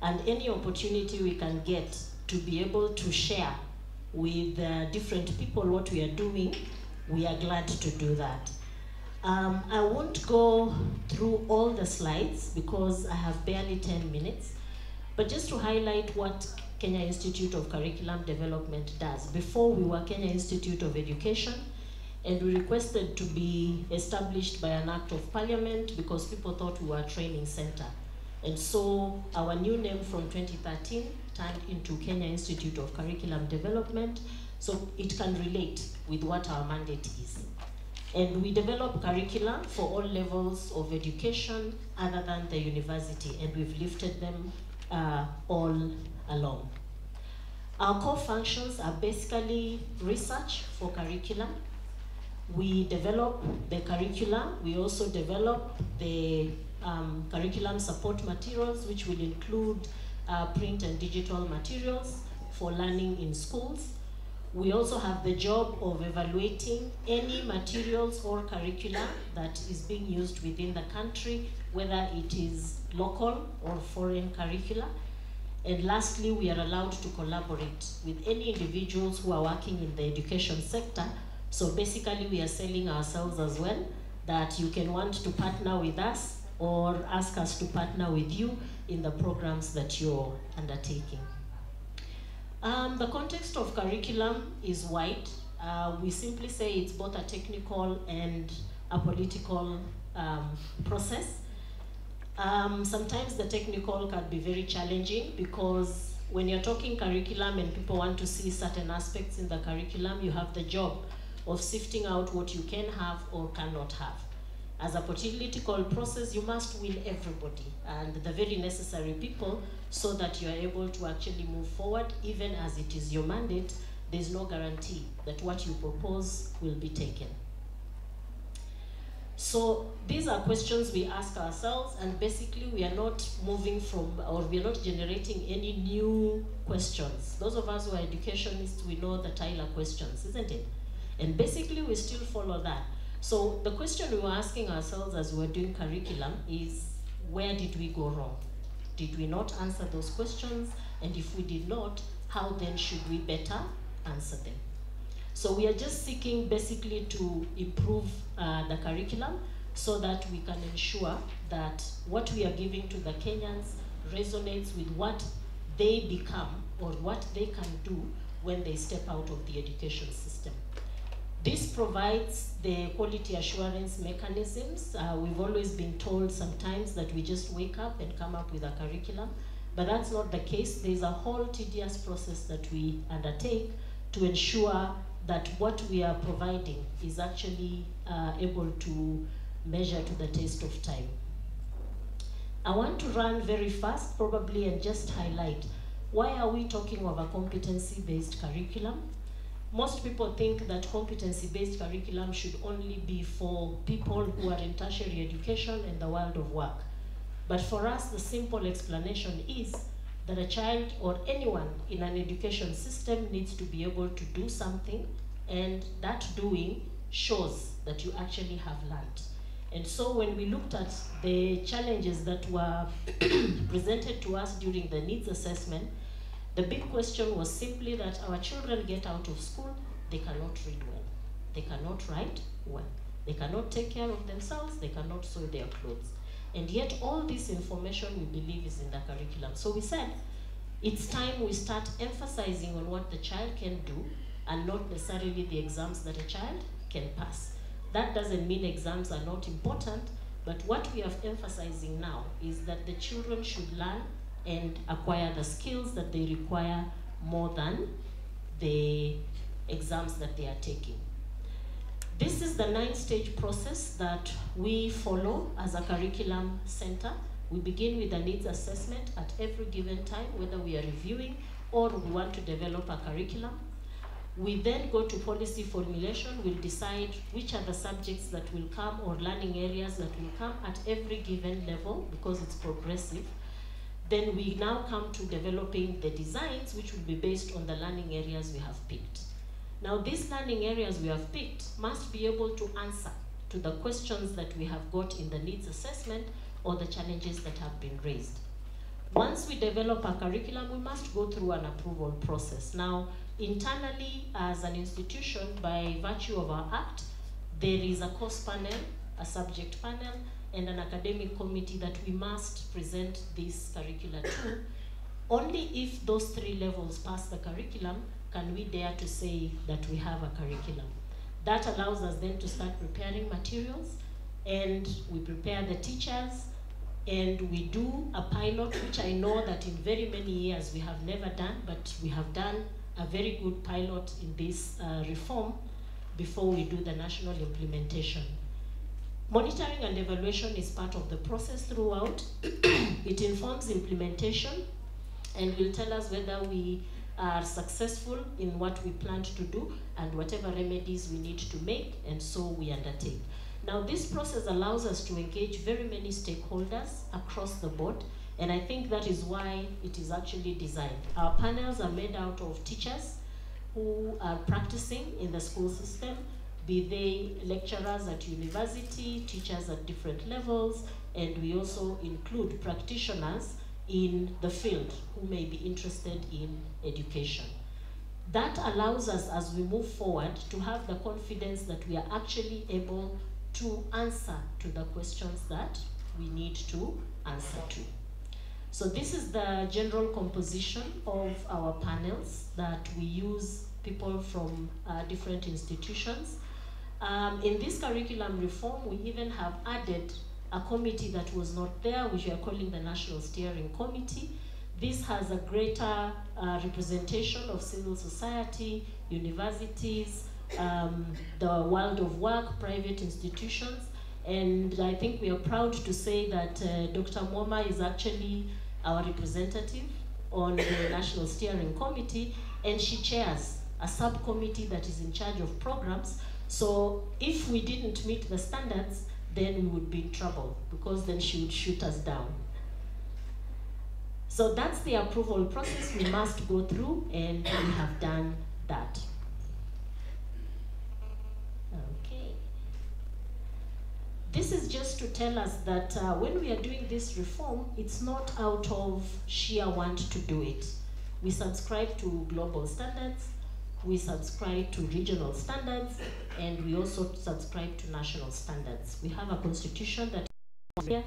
and any opportunity we can get to be able to share with different people what we are doing, we are glad to do that. I won't go through all the slides because I have barely 10 minutes, but just to highlight what Kenya Institute of Curriculum Development does. Before, we were Kenya Institute of Education, and we requested to be established by an act of parliament because people thought we were a training center. And so our new name from 2013 turned into Kenya Institute of Curriculum Development, so it can relate with what our mandate is. And we develop curricula for all levels of education other than the university, and we've lifted them all along. Our core functions are basically research for curriculum. We develop the curricula. We also develop the curriculum support materials, which will include print and digital materials for learning in schools. We also have the job of evaluating any materials or curricula that is being used within the country, whether it is local or foreign curricula. And lastly, we are allowed to collaborate with any individuals who are working in the education sector. So basically, we are selling ourselves as well, that you can want to partner with us or ask us to partner with you in the programs that you're undertaking. The context of curriculum is wide. We simply say it's both a technical and a political process. Sometimes the technical can be very challenging because when you're talking curriculum and people want to see certain aspects in the curriculum, you have the job of sifting out what you can have or cannot have. As a political process, you must win everybody and the very necessary people so that you are able to actually move forward. Even as it is your mandate, there's no guarantee that what you propose will be taken. So these are questions we ask ourselves, and basically we are not moving from, or we are not generating any new questions. Those of us who are educationists, we know the Tyler questions, isn't it? And basically we still follow that. So the question we were asking ourselves as we were doing curriculum is, where did we go wrong? Did we not answer those questions? And if we did not, how then should we better answer them? So we are just seeking basically to improve the curriculum so that we can ensure that what we are giving to the Kenyans resonates with what they become or what they can do when they step out of the education system. This provides the quality assurance mechanisms. We've always been told sometimes that we just wake up and come up with a curriculum, but that's not the case. There's a whole tedious process that we undertake to ensure that what we are providing is actually able to measure to the test of time. I want to run very fast probably and just highlight, why are we talking of a competency-based curriculum? Most people think that competency-based curriculum should only be for people who are in tertiary education and the world of work. But for us, the simple explanation is that a child or anyone in an education system needs to be able to do something, and that doing shows that you actually have learned. And so when we looked at the challenges that were presented to us during the needs assessment, the big question was simply that our children get out of school, they cannot read well, they cannot write well, they cannot take care of themselves, they cannot sew their clothes. And yet all this information we believe is in the curriculum. So we said, it's time we start emphasizing on what the child can do and not necessarily the exams that a child can pass. That doesn't mean exams are not important, but what we are emphasizing now is that the children should learn and acquire the skills that they require more than the exams that they are taking. This is the 9-stage process that we follow as a curriculum center. We begin with a needs assessment at every given time, whether we are reviewing or we want to develop a curriculum. We then go to policy formulation. We'll decide which are the subjects that will come or learning areas that will come at every given level because it's progressive. Then we now come to developing the designs, which will be based on the learning areas we have picked. Now, these learning areas we have picked must be able to answer to the questions that we have got in the needs assessment or the challenges that have been raised. Once we develop a curriculum, we must go through an approval process. Now, internally as an institution, by virtue of our act, there is a course panel, a subject panel, and an academic committee that we must present this curricula to. Only if those 3 levels pass the curriculum can we dare to say that we have a curriculum. That allows us then to start preparing materials, and we prepare the teachers, and we do a pilot, which I know that in very many years we have never done, but we have done a very good pilot in this reform before we do the national implementation. Monitoring and evaluation is part of the process throughout. It informs implementation and will tell us whether we are successful in what we planned to do and whatever remedies we need to make, and so we undertake. Now, this process allows us to engage very many stakeholders across the board, and I think that is why it is actually designed. Our panels are made out of teachers who are practicing in the school system, be they lecturers at university, teachers at different levels, and we also include practitioners in the field who may be interested in education. That allows us, as we move forward, to have the confidence that we are actually able to answer to the questions that we need to answer to. So this is the general composition of our panels that we use people from different institutions. In this curriculum reform, we even have added a committee that was not there, which we are calling the National Steering Committee. This has a greater representation of civil society, universities, the world of work, private institutions, and I think we are proud to say that Dr. Mwoma is actually our representative on the National Steering Committee, and she chairs a subcommittee that is in charge of programs. So if we didn't meet the standards, then we would be in trouble, because then she would shoot us down. So that's the approval process we must go through, and we have done that. Okay. This is just to tell us that when we are doing this reform, it's not out of sheer want to do it. We subscribe to global standards, we subscribe to regional standards, and we also subscribe to national standards. We have a constitution that is clear.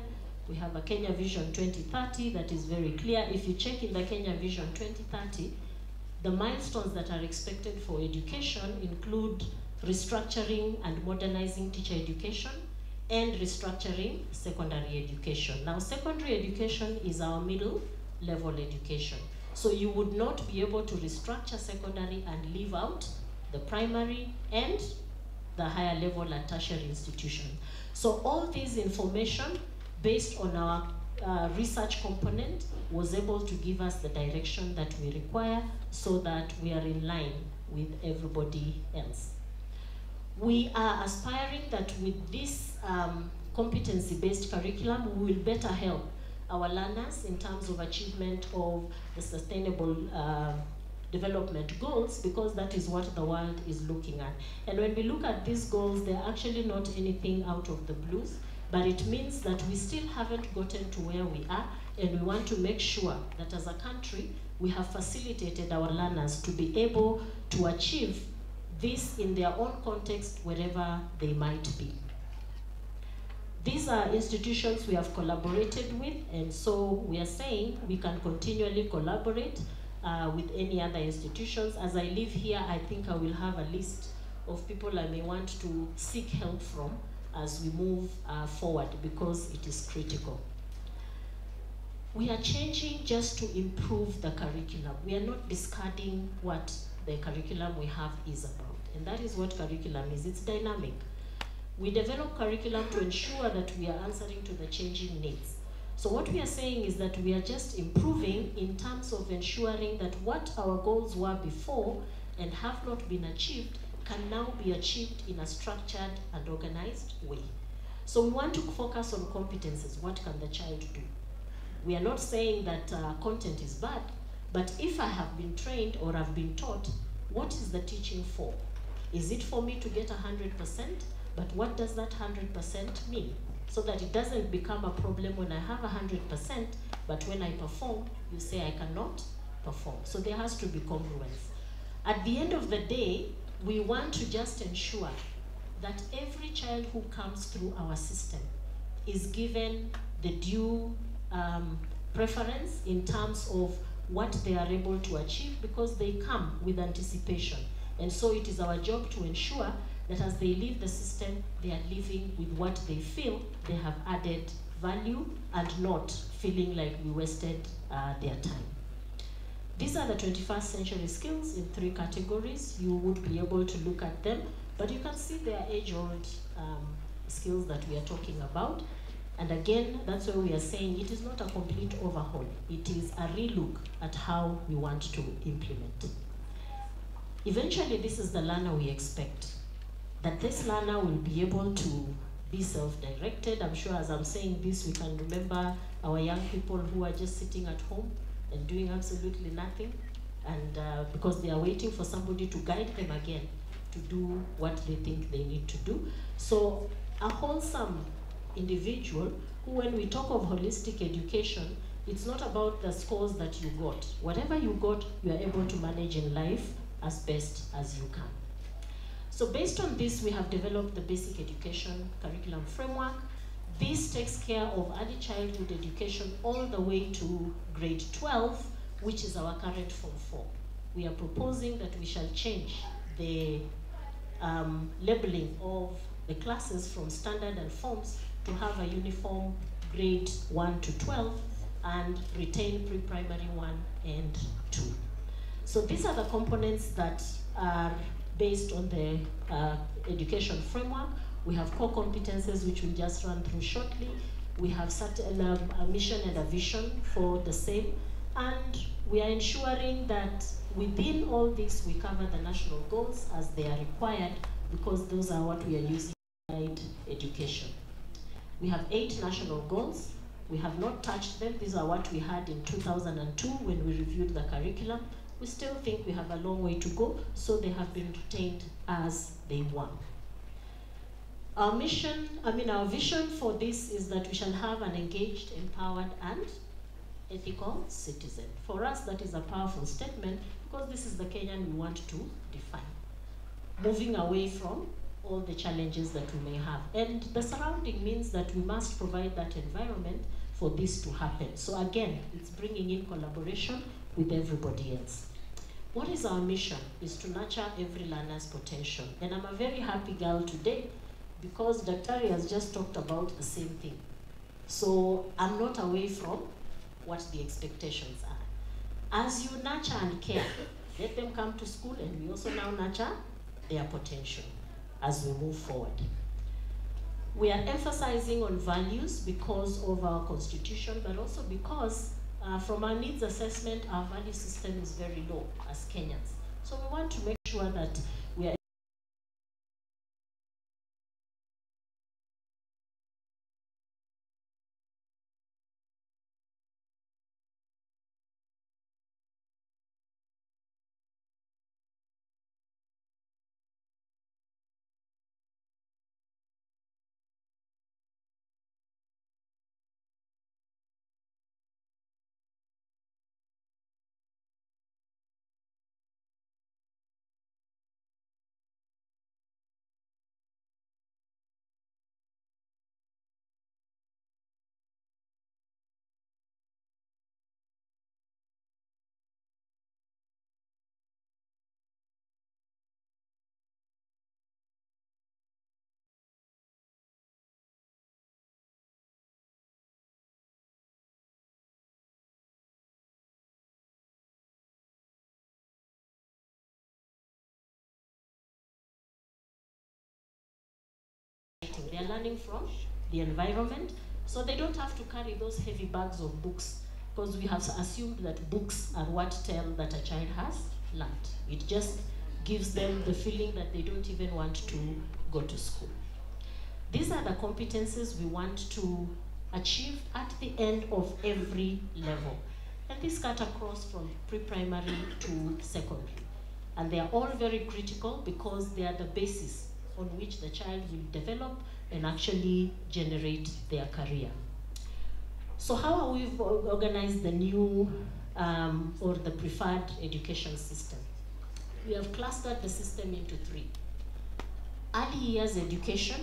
We have a Kenya Vision 2030 that is very clear. If you check in the Kenya Vision 2030, the milestones that are expected for education include restructuring and modernizing teacher education and restructuring secondary education. Now, secondary education is our middle level education. So you would not be able to restructure secondary and leave out the primary and the higher level at tertiary institution. So all this information based on our research component was able to give us the direction that we require so that we are in line with everybody else. We are aspiring that with this competency-based curriculum, we will better help our learners in terms of achievement of the sustainable development goals, because that is what the world is looking at. And when we look at these goals, they're actually not anything out of the blues, but it means that we still haven't gotten to where we are, and we want to make sure that as a country, we have facilitated our learners to be able to achieve this in their own context, wherever they might be. These are institutions we have collaborated with, and so we are saying we can continually collaborate with any other institutions. As I live here, I think I will have a list of people I may want to seek help from as we move forward, because it is critical. We are changing just to improve the curriculum. We are not discarding what the curriculum we have is about, and that is what curriculum is. It's dynamic. We develop curriculum to ensure that we are answering to the changing needs. So what we are saying is that we are just improving in terms of ensuring that what our goals were before and have not been achieved can now be achieved in a structured and organized way. So we want to focus on competences. What can the child do? We are not saying that content is bad, but if I have been trained or I've been taught, what is the teaching for? Is it for me to get 100%? But what does that 100% mean? So that it doesn't become a problem when I have 100%, but when I perform, you say I cannot perform. So there has to be congruence. At the end of the day, we want to just ensure that every child who comes through our system is given the due preference in terms of what they are able to achieve, because they come with anticipation. And so it is our job to ensure that as they leave the system, they are living with what they feel they have added value and not feeling like we wasted their time. These are the 21st century skills in 3 categories. You would be able to look at them, but you can see they are age-old skills that we are talking about. And again, that's why we are saying it is not a complete overhaul. It is a relook at how we want to implement. Eventually, this is the learner we expect. That this learner will be able to be self-directed. I'm sure as I'm saying this, we can remember our young people who are just sitting at home and doing absolutely nothing, and because they are waiting for somebody to guide them again to do what they think they need to do. So a wholesome individual who, when we talk of holistic education, it's not about the scores that you got. Whatever you got, you are able to manage in life as best as you can. So based on this, we have developed the basic education curriculum framework. This takes care of early childhood education all the way to grade 12, which is our current Form 4. We are proposing that we shall change the labeling of the classes from standard and forms to have a uniform grade 1 to 12 and retain pre-primary 1 and 2. So these are the components that are based on the education framework. We have core competences, which we'll just run through shortly. We have a mission and a vision for the same. And we are ensuring that within all this, we cover the national goals as they are required, because those are what we are using to guide education. We have 8 national goals. We have not touched them. These are what we had in 2002 when we reviewed the curriculum. We still think we have a long way to go, so they have been retained as they were. Our vision for this is that we shall have an engaged, empowered, and ethical citizen. For us, that is a powerful statement, because this is the Kenyan we want to define, moving away from all the challenges that we may have. And the surrounding means that we must provide that environment for this to happen. So again, it's bringing in collaboration with everybody else. What is our mission? Is to nurture every learner's potential. And I'm a very happy girl today, because Daktari has just talked about the same thing. So I'm not away from what the expectations are. As you nurture and care, let them come to school, and we also now nurture their potential as we move forward. We are emphasizing on values because of our constitution, but also because from our needs assessment, our value system is very low as Kenyans. So we want to make sure that we are they are learning from the environment, so they don't have to carry those heavy bags of books, because we have assumed that books are what tell that a child has learned. It just gives them the feeling that they don't even want to go to school. These are the competencies we want to achieve at the end of every level. And this cut across from pre-primary to secondary. And they are all very critical, because they are the basis on which the child will develop and actually generate their career. So how have we organized the new or the preferred education system? We have clustered the system into 3. Early years education,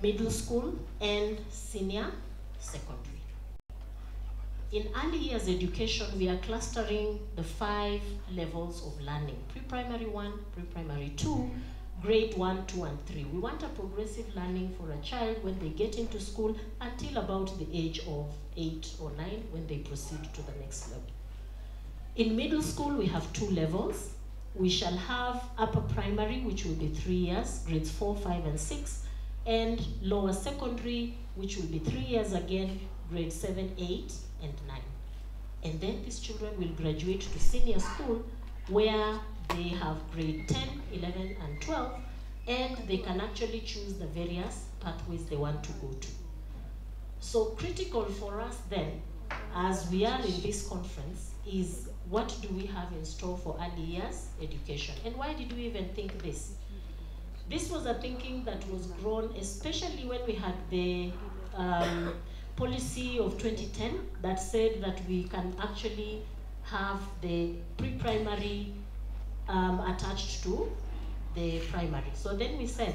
middle school, and senior secondary. In early years education, we are clustering the 5 levels of learning: pre-primary 1, pre-primary 2, grade 1, 2, and 3. We want a progressive learning for a child when they get into school until about the age of 8 or 9, when they proceed to the next level. In middle school, we have 2 levels. We shall have upper primary, which will be 3 years, grades 4, 5, and 6, and lower secondary, which will be 3 years again, grades 7, 8, and 9. And then these children will graduate to senior school, where they have grade 10, 11, and 12, and they can actually choose the various pathways they want to go to. So critical for us then, as we are in this conference, is what do we have in store for early years education? And why did we even think this? This was a thinking that was grown, especially when we had the policy of 2010 that said that we can actually have the pre-primary attached to the primary. So then we said,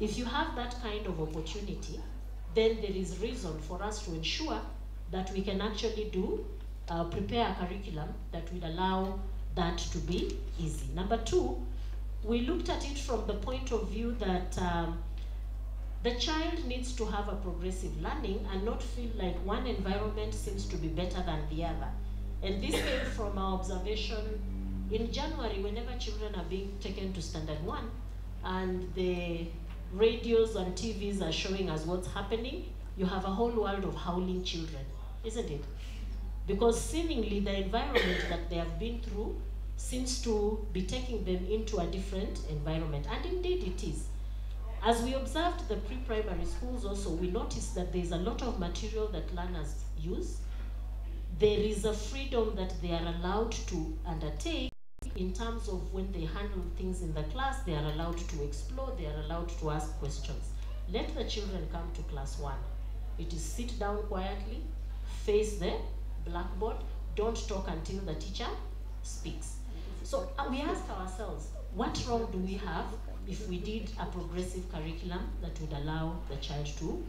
if you have that kind of opportunity, then there is reason for us to ensure that we can actually prepare a curriculum that will allow that to be easy. Number 2, we looked at it from the point of view that The child needs to have a progressive learning and not feel like one environment seems to be better than the other. And this came from our observation in January, whenever children are being taken to Standard 1 and the radios and TVs are showing us what's happening, you have a whole world of howling children, isn't it? Because seemingly the environment that they have been through seems to be taking them into a different environment, and indeed it is. As we observed the pre-primary schools also, we noticed that there's a lot of material that learners use. There is a freedom that they are allowed to undertake in terms of when they handle things in the class. They are allowed to explore, they are allowed to ask questions. Let the children come to class 1. It is sit down quietly, face the blackboard, don't talk until the teacher speaks. So we ask ourselves, what wrong do we have if we did a progressive curriculum that would allow the child to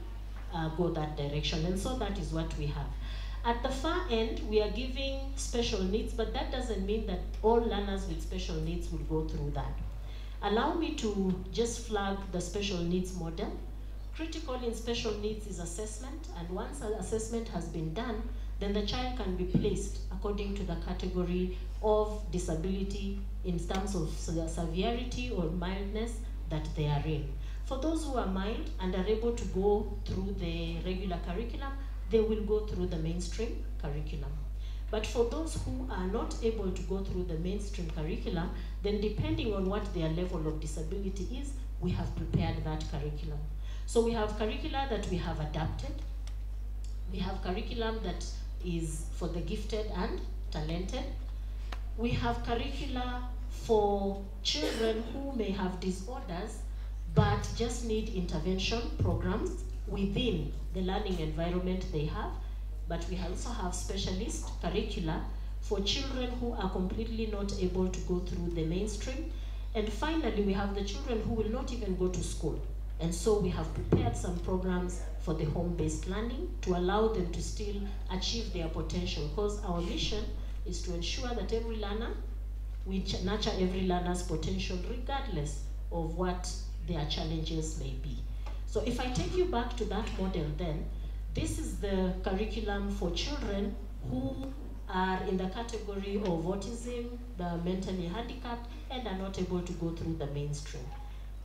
go that direction? And so that is what we have. At the far end, we are giving special needs, but that doesn't mean that all learners with special needs will go through that. Allow me to just flag the special needs model. Critical in special needs is assessment, and once an assessment has been done, then the child can be placed according to the category of disability in terms of the severity or mildness that they are in. For those who are mild and are able to go through the regular curriculum, they will go through the mainstream curriculum. But for those who are not able to go through the mainstream curriculum, then depending on what their level of disability is, we have prepared that curriculum. So we have curricula that we have adapted. We have curriculum that is for the gifted and talented. We have curricula for children who may have disorders but just need intervention programs within the learning environment they have. But we also have specialist curricula for children who are completely not able to go through the mainstream. And finally, we have the children who will not even go to school. And so we have prepared some programs for the home-based learning to allow them to still achieve their potential, because our mission is to ensure that every learner, we nurture every learner's potential regardless of what their challenges may be. So if I take you back to that model then, this is the curriculum for children who are in the category of autism, the mentally handicapped, and are not able to go through the mainstream.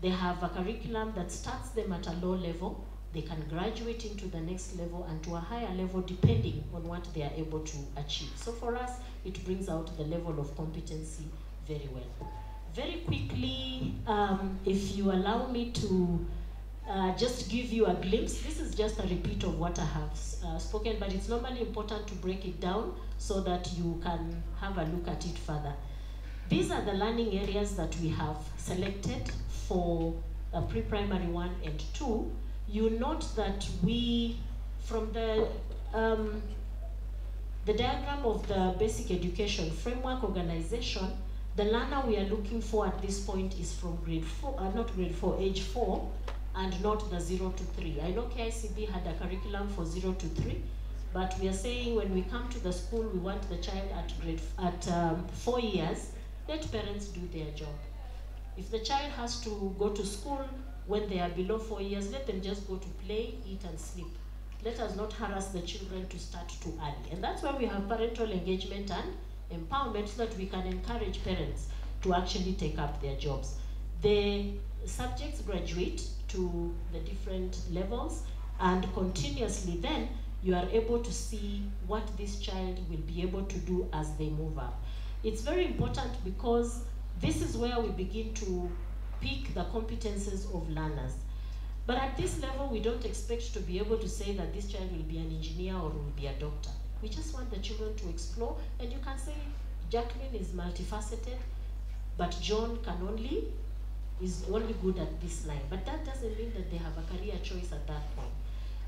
They have a curriculum that starts them at a low level. They can graduate into the next level and to a higher level depending on what they are able to achieve. So for us, it brings out the level of competency very well. Very quickly, if you allow me to just give you a glimpse, this is just a repeat of what I have spoken, but it's normally important to break it down so that you can have a look at it further. These are the learning areas that we have selected for pre-primary 1 and 2. You note that we, from the diagram of the basic education framework organization, the learner we are looking for at this point is from grade 4, not grade 4, age 4, and not the 0 to 3. I know KICD had a curriculum for 0 to 3, but we are saying when we come to the school, we want the child at 4 years, let parents do their job. If the child has to go to school when they are below 4 years, let them just go to play, eat and sleep. Let us not harass the children to start too early. And that's why we have parental engagement and empowerment, so that we can encourage parents to actually take up their jobs. The subjects graduate to the different levels, and continuously then you are able to see what this child will be able to do as they move up. It's very important because this is where we begin to pick the competences of learners. But at this level, we don't expect to be able to say that this child will be an engineer or will be a doctor. We just want the children to explore, and you can say Jacqueline is multifaceted, but John is only good at this line. But that doesn't mean that they have a career choice at that point.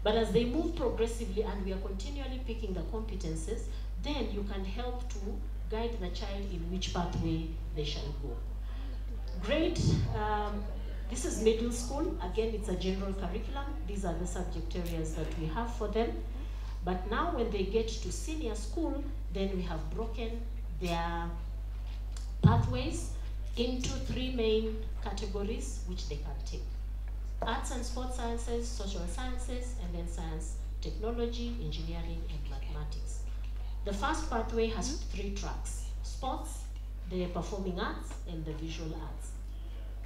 But as they move progressively and we are continually picking the competences, then you can help to guide the child in which pathway they shall go. Grade, this is middle school. Again, it's a general curriculum. These are the subject areas that we have for them. But now when they get to senior school, then we have broken their pathways into 3 main categories which they can take. arts and sports sciences, social sciences, and then science, technology, engineering, and mathematics. The first pathway has 3 tracks: sports, the performing arts, and the visual arts.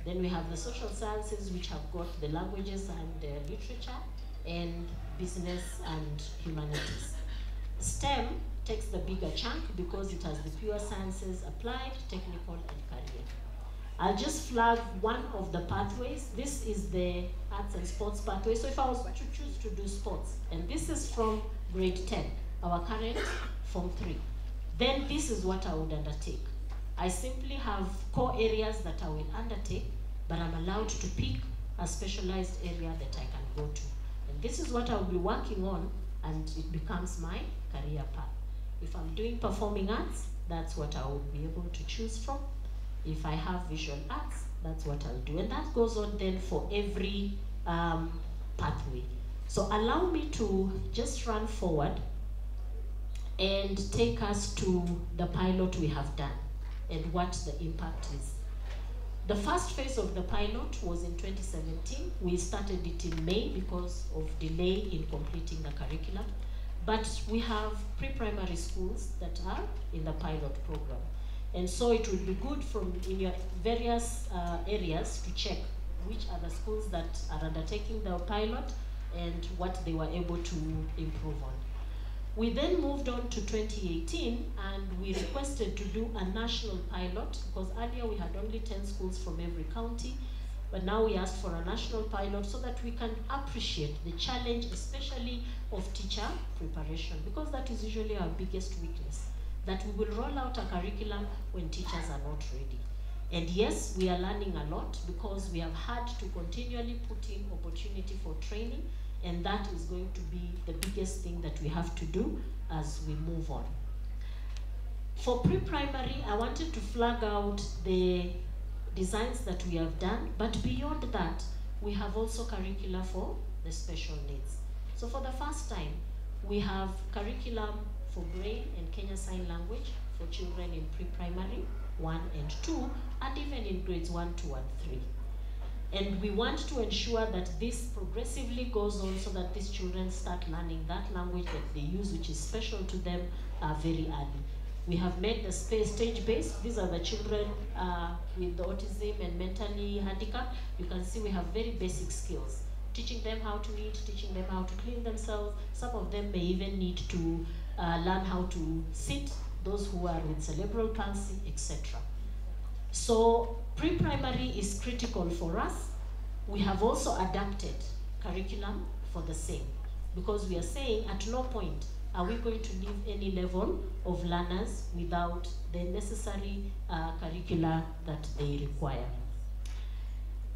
Then we have the social sciences, which have got the languages and literature, and business and humanities. STEM takes the bigger chunk because it has the pure sciences, applied, technical, and career. I'll just flag one of the pathways. This is the arts and sports pathway. So if I was to choose to do sports, and this is from grade 10, our current Form 3, then this is what I would undertake. I simply have core areas that I will undertake, but I'm allowed to pick a specialized area that I can go to. And this is what I'll be working on, and it becomes my career path. If I'm doing performing arts, that's what I will be able to choose from. If I have visual arts, that's what I'll do. And that goes on then for every pathway. So allow me to just run forward and take us to the pilot we have done and what the impact is. The first phase of the pilot was in 2017. We started it in May because of delay in completing the curriculum. But we have pre-primary schools that are in the pilot program. And so it would be good in your various areas to check which are the schools that are undertaking the pilot and what they were able to improve on. We then moved on to 2018 and we requested to do a national pilot because earlier we had only 10 schools from every county, but now we asked for a national pilot so that we can appreciate the challenge, especially of teacher preparation, because that is usually our biggest weakness, that we will roll out a curriculum when teachers are not ready. And yes, we are learning a lot because we have had to continually put in opportunity for training, and that is going to be the biggest thing that we have to do as we move on. For pre-primary, I wanted to flag out the designs that we have done, but beyond that, we have also curricula for the special needs. So for the first time, we have curriculum for Braille and Kenya Sign Language for children in pre-primary 1 and 2, and even in grades 1, 2, and 3. And we want to ensure that this progressively goes on so that these children start learning that language that they use, which is special to them, very early. We have made the space stage-based. These are the children with the autism and mentally handicapped. You can see we have very basic skills. Teaching them how to eat, teaching them how to clean themselves. Some of them may even need to learn how to sit, those who are with cerebral palsy, etc. So pre-primary is critical for us. We have also adapted curriculum for the same, because we are saying at no point are we going to leave any level of learners without the necessary curricula that they require.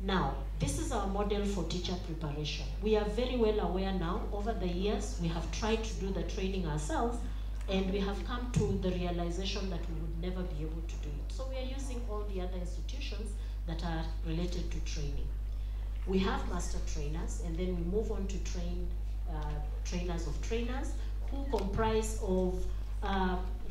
Now, this is our model for teacher preparation. We are very well aware now, over the years, we have tried to do the training ourselves, and we have come to the realization that we would never be able to do it. So we are using all the other institutions that are related to training. We have master trainers, and then we move on to train trainers of trainers, who comprise of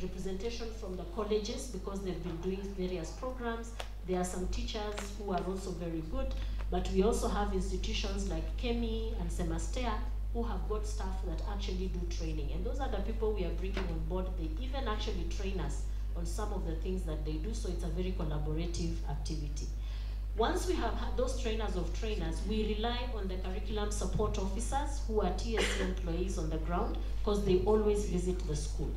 representation from the colleges because they've been doing various programs. There are some teachers who are also very good, but we also have institutions like Kemi and Semastea who have got staff that actually do training. And those are the people we are bringing on board. They even actually train us on some of the things that they do, so it's a very collaborative activity. Once we have had those trainers of trainers, we rely on the curriculum support officers who are TSC employees on the ground because they always visit the school.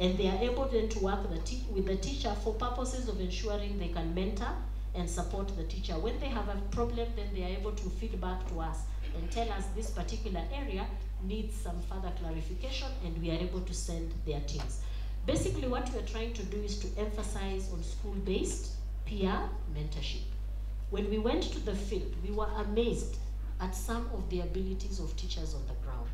And they are able then to work with the teacher for purposes of ensuring they can mentor and support the teacher. When they have a problem, then they are able to feed back to us and tell us this particular area needs some further clarification, and we are able to send their teams. Basically, what we are trying to do is to emphasize on school-based peer mentorship. When we went to the field, we were amazed at some of the abilities of teachers on the ground.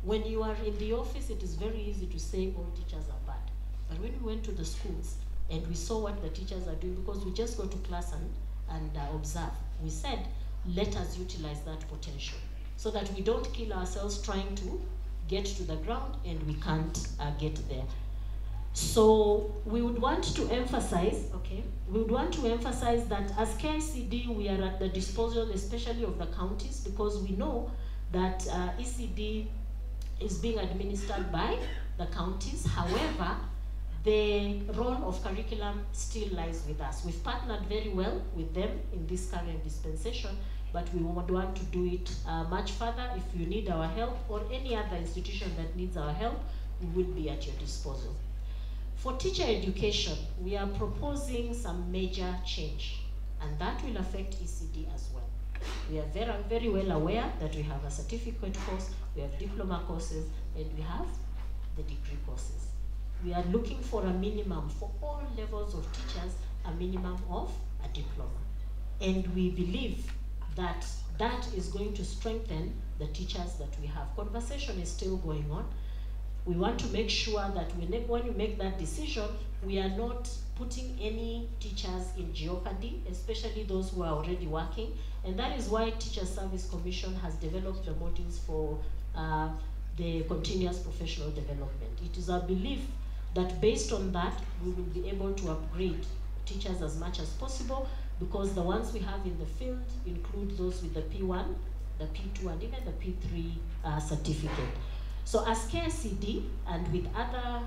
When you are in the office, it is very easy to say all teachers are bad. But when we went to the schools and we saw what the teachers are doing, because we just go to class and observe, we said, let us utilize that potential so that we don't kill ourselves trying to get to the ground and we can't get there. So we would want to emphasize, that as KICD, we are at the disposal, especially of the counties, because we know that ECD is being administered by the counties. However, the role of curriculum still lies with us. We've partnered very well with them in this current dispensation, but we would want to do it much further. If you need our help, or any other institution that needs our help, we will be at your disposal. For teacher education, we are proposing some major change, and that will affect ECD as well. We are very, very well aware that we have a certificate course, we have diploma courses, and we have the degree courses. We are looking for a minimum for all levels of teachers, a minimum of a diploma. And we believe that that is going to strengthen the teachers that we have. Conversation is still going on. We want to make sure that when we make that decision, we are not putting any teachers in jeopardy, especially those who are already working. And that is why Teacher Service Commission has developed the modules for the continuous professional development. It is our belief that based on that, we will be able to upgrade teachers as much as possible, because the ones we have in the field include those with the P1, the P2, and even the P3 certificate. So as KICD and with other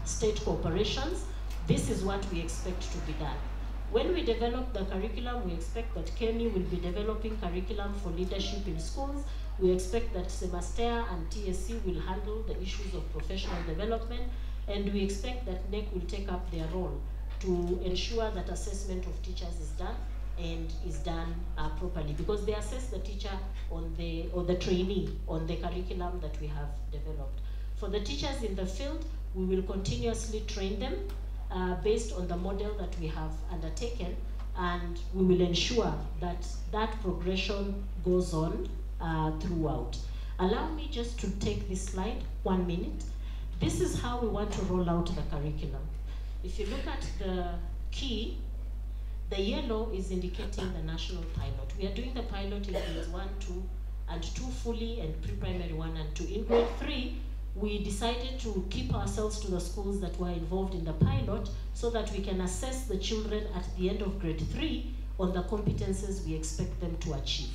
state corporations, this is what we expect to be done. When we develop the curriculum, we expect that KEMI will be developing curriculum for leadership in schools. We expect that Semastea and TSC will handle the issues of professional development, and we expect that NEC will take up their role to ensure that assessment of teachers is done, and is done properly, because they assess the teacher on the trainee on the curriculum that we have developed. For the teachers in the field, we will continuously train them based on the model that we have undertaken, and we will ensure that that progression goes on throughout. Allow me just to take this slide, 1 minute. This is how we want to roll out the curriculum. If you look at the key, the yellow is indicating the national pilot. We are doing the pilot in grades 1, 2, and 2 fully, and pre-primary 1 and 2. In grade 3, we decided to keep ourselves to the schools that were involved in the pilot, so that we can assess the children at the end of grade 3 on the competences we expect them to achieve.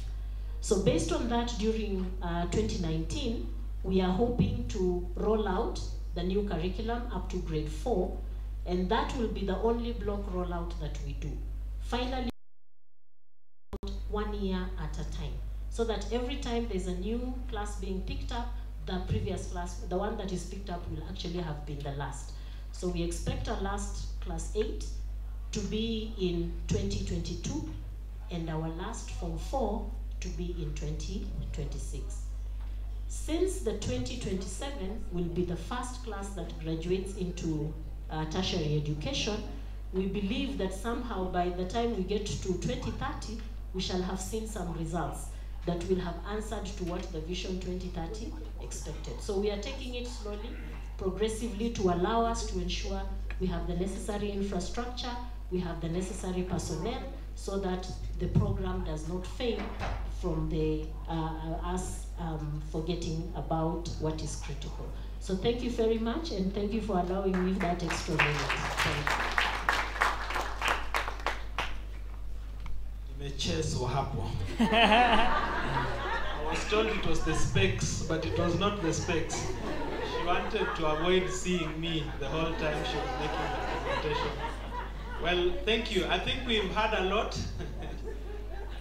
So based on that, during 2019, we are hoping to roll out the new curriculum up to grade 4, and that will be the only block rollout that we do. Finally, 1 year at a time, so that every time there's a new class being picked up, the previous class, the one that is picked up, will actually have been the last. So we expect our last class 8 to be in 2022, and our last Form 4 to be in 2026. Since the 2027 will be the first class that graduates into tertiary education, we believe that somehow by the time we get to 2030, we shall have seen some results that will have answered to what the Vision 2030 expected. So we are taking it slowly, progressively, to allow us to ensure we have the necessary infrastructure, we have the necessary personnel, so that the program does not fail from us forgetting about what is critical. So thank you very much, and thank you for allowing me that extra minute. Thank you. I was told it was the specs, but it was not the specs. She wanted to avoid seeing me the whole time she was making the presentation. Well, thank you. I think we've had a lot.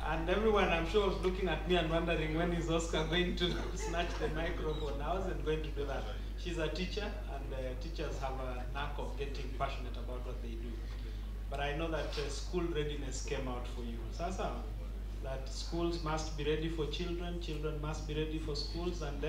And everyone, I'm sure, was looking at me and wondering, when is Oscar going to snatch the microphone? I wasn't going to do that. She's a teacher, and teachers have a knack of getting passionate about what they do. But I know that school readiness came out for you. Sasa, that schools must be ready for children, children must be ready for schools, and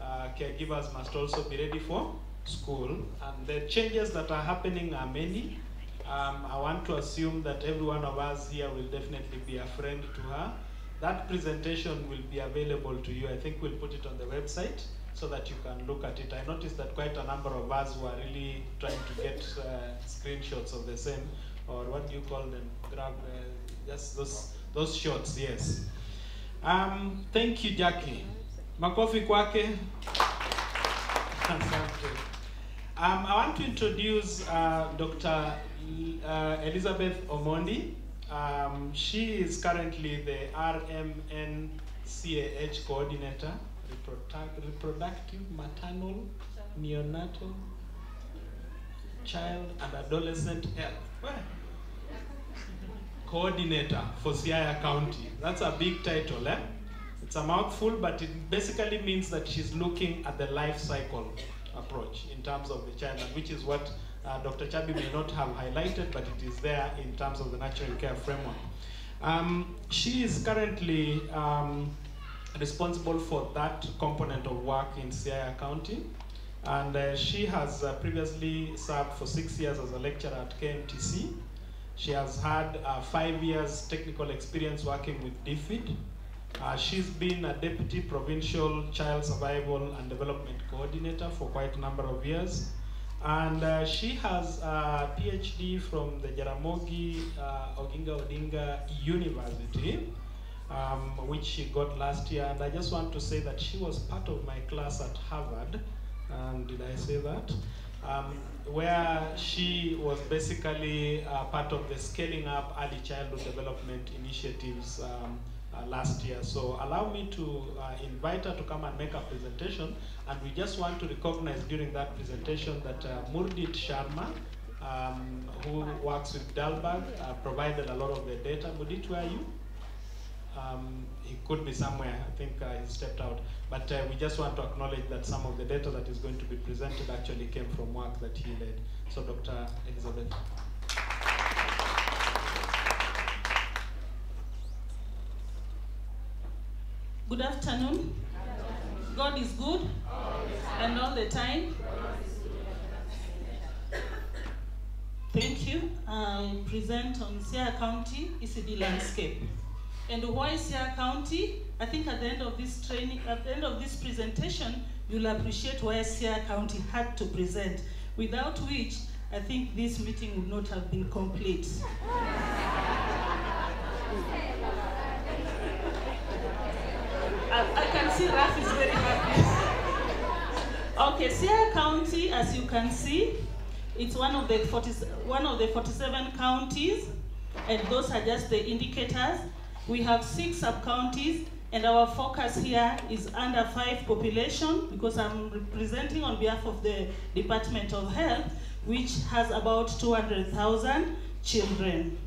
caregivers must also be ready for school. And the changes that are happening are many. I want to assume that every one of us here will definitely be a friend to her. That presentation will be available to you. I think we'll put it on the website so that you can look at it. I noticed that quite a number of us were really trying to get screenshots of the same, or what do you call them? Grab just those shots, yes. Thank you, Jackie. Makofi kwake. I want to introduce Dr. Elizabeth Omondi. She is currently the RMNCAH coordinator, reproductive, maternal, neonatal, child and adolescent health. Coordinator for Siaya County. That's a big title, eh? It's a mouthful, but it basically means that she's looking at the life cycle approach in terms of the child, which is what Dr. Chabi may not have highlighted, but it is there in terms of the natural care framework. She is currently responsible for that component of work in Siaya County, and she has previously served for 6 years as a lecturer at KMTC. She has had 5 years technical experience working with DFID. She's been a Deputy Provincial Child Survival and Development Coordinator for quite a number of years. And she has a PhD from the Jaramogi Oginga Odinga University, which she got last year. And I just want to say that she was part of my class at Harvard. Did I say that? Where she was basically part of the scaling up early childhood development initiatives last year. So allow me to invite her to come and make a presentation. And we just want to recognize during that presentation that Murdit Sharma, who works with Dalberg, provided a lot of the data. Murdit, where are you? He could be somewhere. I think he stepped out. But we just want to acknowledge that some of the data that is going to be presented actually came from work that he led. So Dr. Elizabeth. Good afternoon. God is good and all the time. Thank you. I present on Siaya County ECD landscape. And why Siaya County? I think at the end of this training, at the end of this presentation, you'll appreciate why Siaya County had to present, without which I think this meeting would not have been complete. I can see Raf is very happy. Okay, Siaya County, as you can see, it's one of the 47 counties, and those are just the indicators. We have 6 sub-counties, and our focus here is under 5 population, because I'm representing on behalf of the Department of Health, which has about 200,000 children.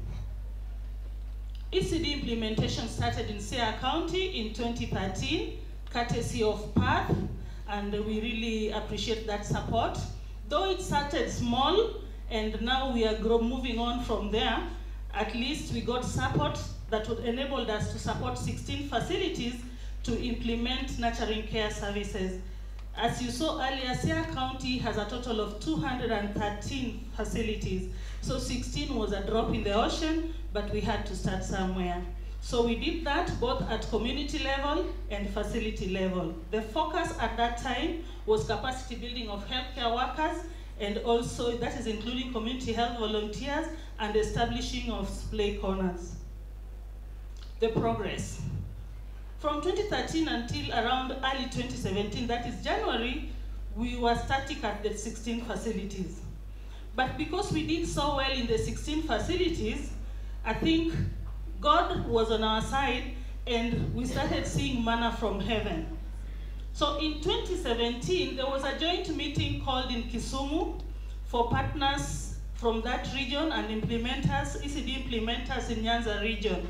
ECD implementation started in Siaya County in 2013, courtesy of PATH, and we really appreciate that support. Though it started small, and now we are moving on from there, at least we got support that would enable us to support 16 facilities to implement nurturing care services. As you saw earlier, Siaya County has a total of 213 facilities. So 16 was a drop in the ocean, but we had to start somewhere. So we did that both at community level and facility level. The focus at that time was capacity building of healthcare workers, and also that is including community health volunteers and establishing of play corners. The progress. From 2013 until around early 2017, that is January, we were static at the 16 facilities. But because we did so well in the 16 facilities, I think God was on our side, and we started seeing manna from heaven. So in 2017, there was a joint meeting called in Kisumu for partners from that region and implementers, ECD implementers in Nyanza region.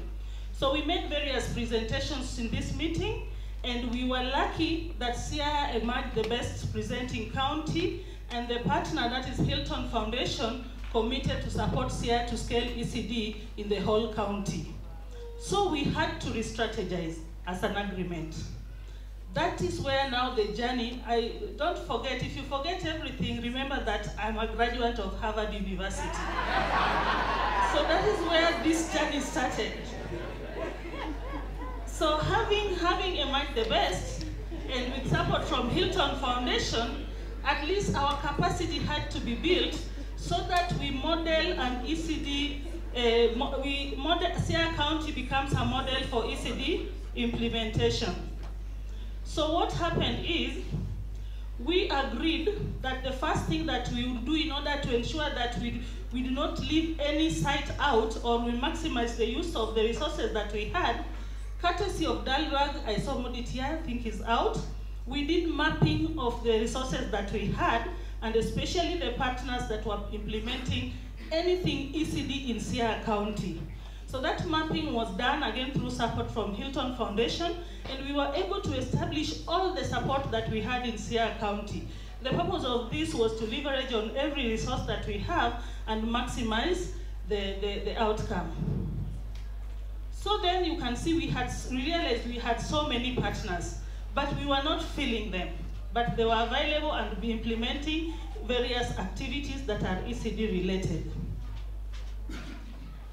So we made various presentations in this meeting, and we were lucky that Siaya emerged the best presenting county, and the partner, that is Hilton Foundation, committed to support Siaya to scale ECD in the whole county. So we had to re-strategize as an agreement. That is where now the journey, don't forget, if you forget everything, remember that I'm a graduate of Harvard University. So that is where this journey started. So having emerged the best, and with support from Hilton Foundation, at least our capacity had to be built so that we model an ECD, Siaya County becomes a model for ECD implementation. So what happened is, we agreed that the first thing that we would do in order to ensure that we do not leave any site out, or we maximize the use of the resources that we had, courtesy of Dalrag, I saw Modit here, I think is out, we did mapping of the resources that we had, and especially the partners that were implementing anything ECD in Sierra County. So that mapping was done again through support from Hilton Foundation, and we were able to establish all the support that we had in Sierra County. The purpose of this was to leverage on every resource that we have and maximize the outcome. So then you can see we realized we had so many partners, but we were not filling them. But they were available and be implementing various activities that are ECD related.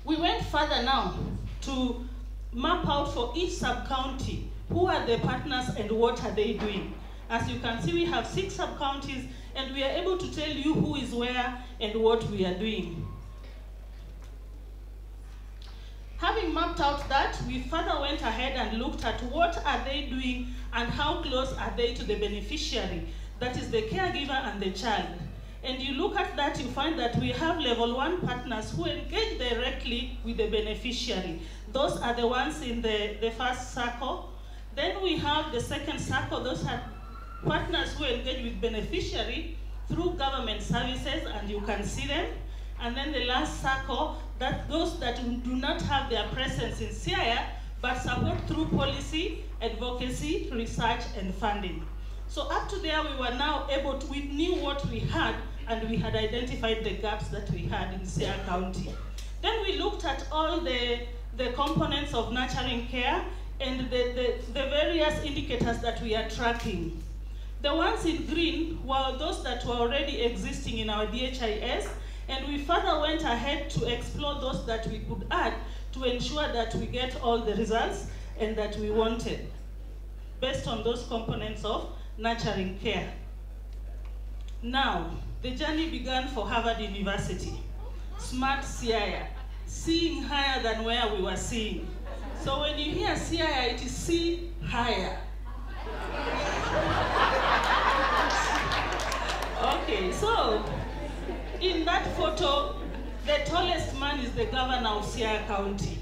We went further now to map out for each sub-county who are the partners and what are they doing. As you can see, we have 6 sub-counties, and we are able to tell you who is where and what we are doing. Having mapped out that, we further went ahead and looked at what are they doing and how close are they to the beneficiary, that is the caregiver and the child. And you look at that, you find that we have level 1 partners who engage directly with the beneficiary. Those are the ones in the first circle. Then we have the second circle, those are partners who engage with beneficiary through government services, and you can see them. And then the last circle, that those that do not have their presence in CIA, but support through policy, advocacy, research, and funding. So up to there, we were now able to, we knew what we had, and we had identified the gaps that we had in Sierra County. Then we looked at all the components of nurturing care and the various indicators that we are tracking. The ones in green were those that were already existing in our DHIS, and we further went ahead to explore those that we could add to ensure that we get all the results and that we wanted, based on those components of nurturing care. Now, the journey began for Harvard University. Smart CIA, seeing higher than where we were seeing. So when you hear CIA, it is see higher. Okay, so in that photo, the tallest man is the governor of Sierra County.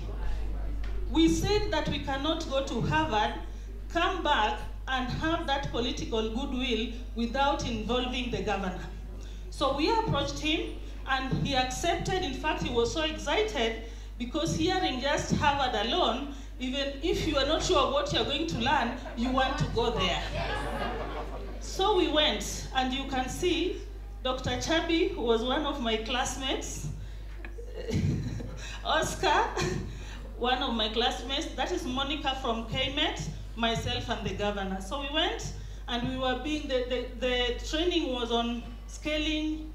We said that we cannot go to Harvard, come back, and have that political goodwill without involving the governor. So we approached him, and he accepted. In fact, he was so excited because hearing just Harvard alone, even if you are not sure what you're going to learn, you want to go there. So we went, and you can see Dr. Chabi, who was one of my classmates, Oscar, one of my classmates, that is Monica from KMET, myself and the governor. So we went, and we were being, the training was on scaling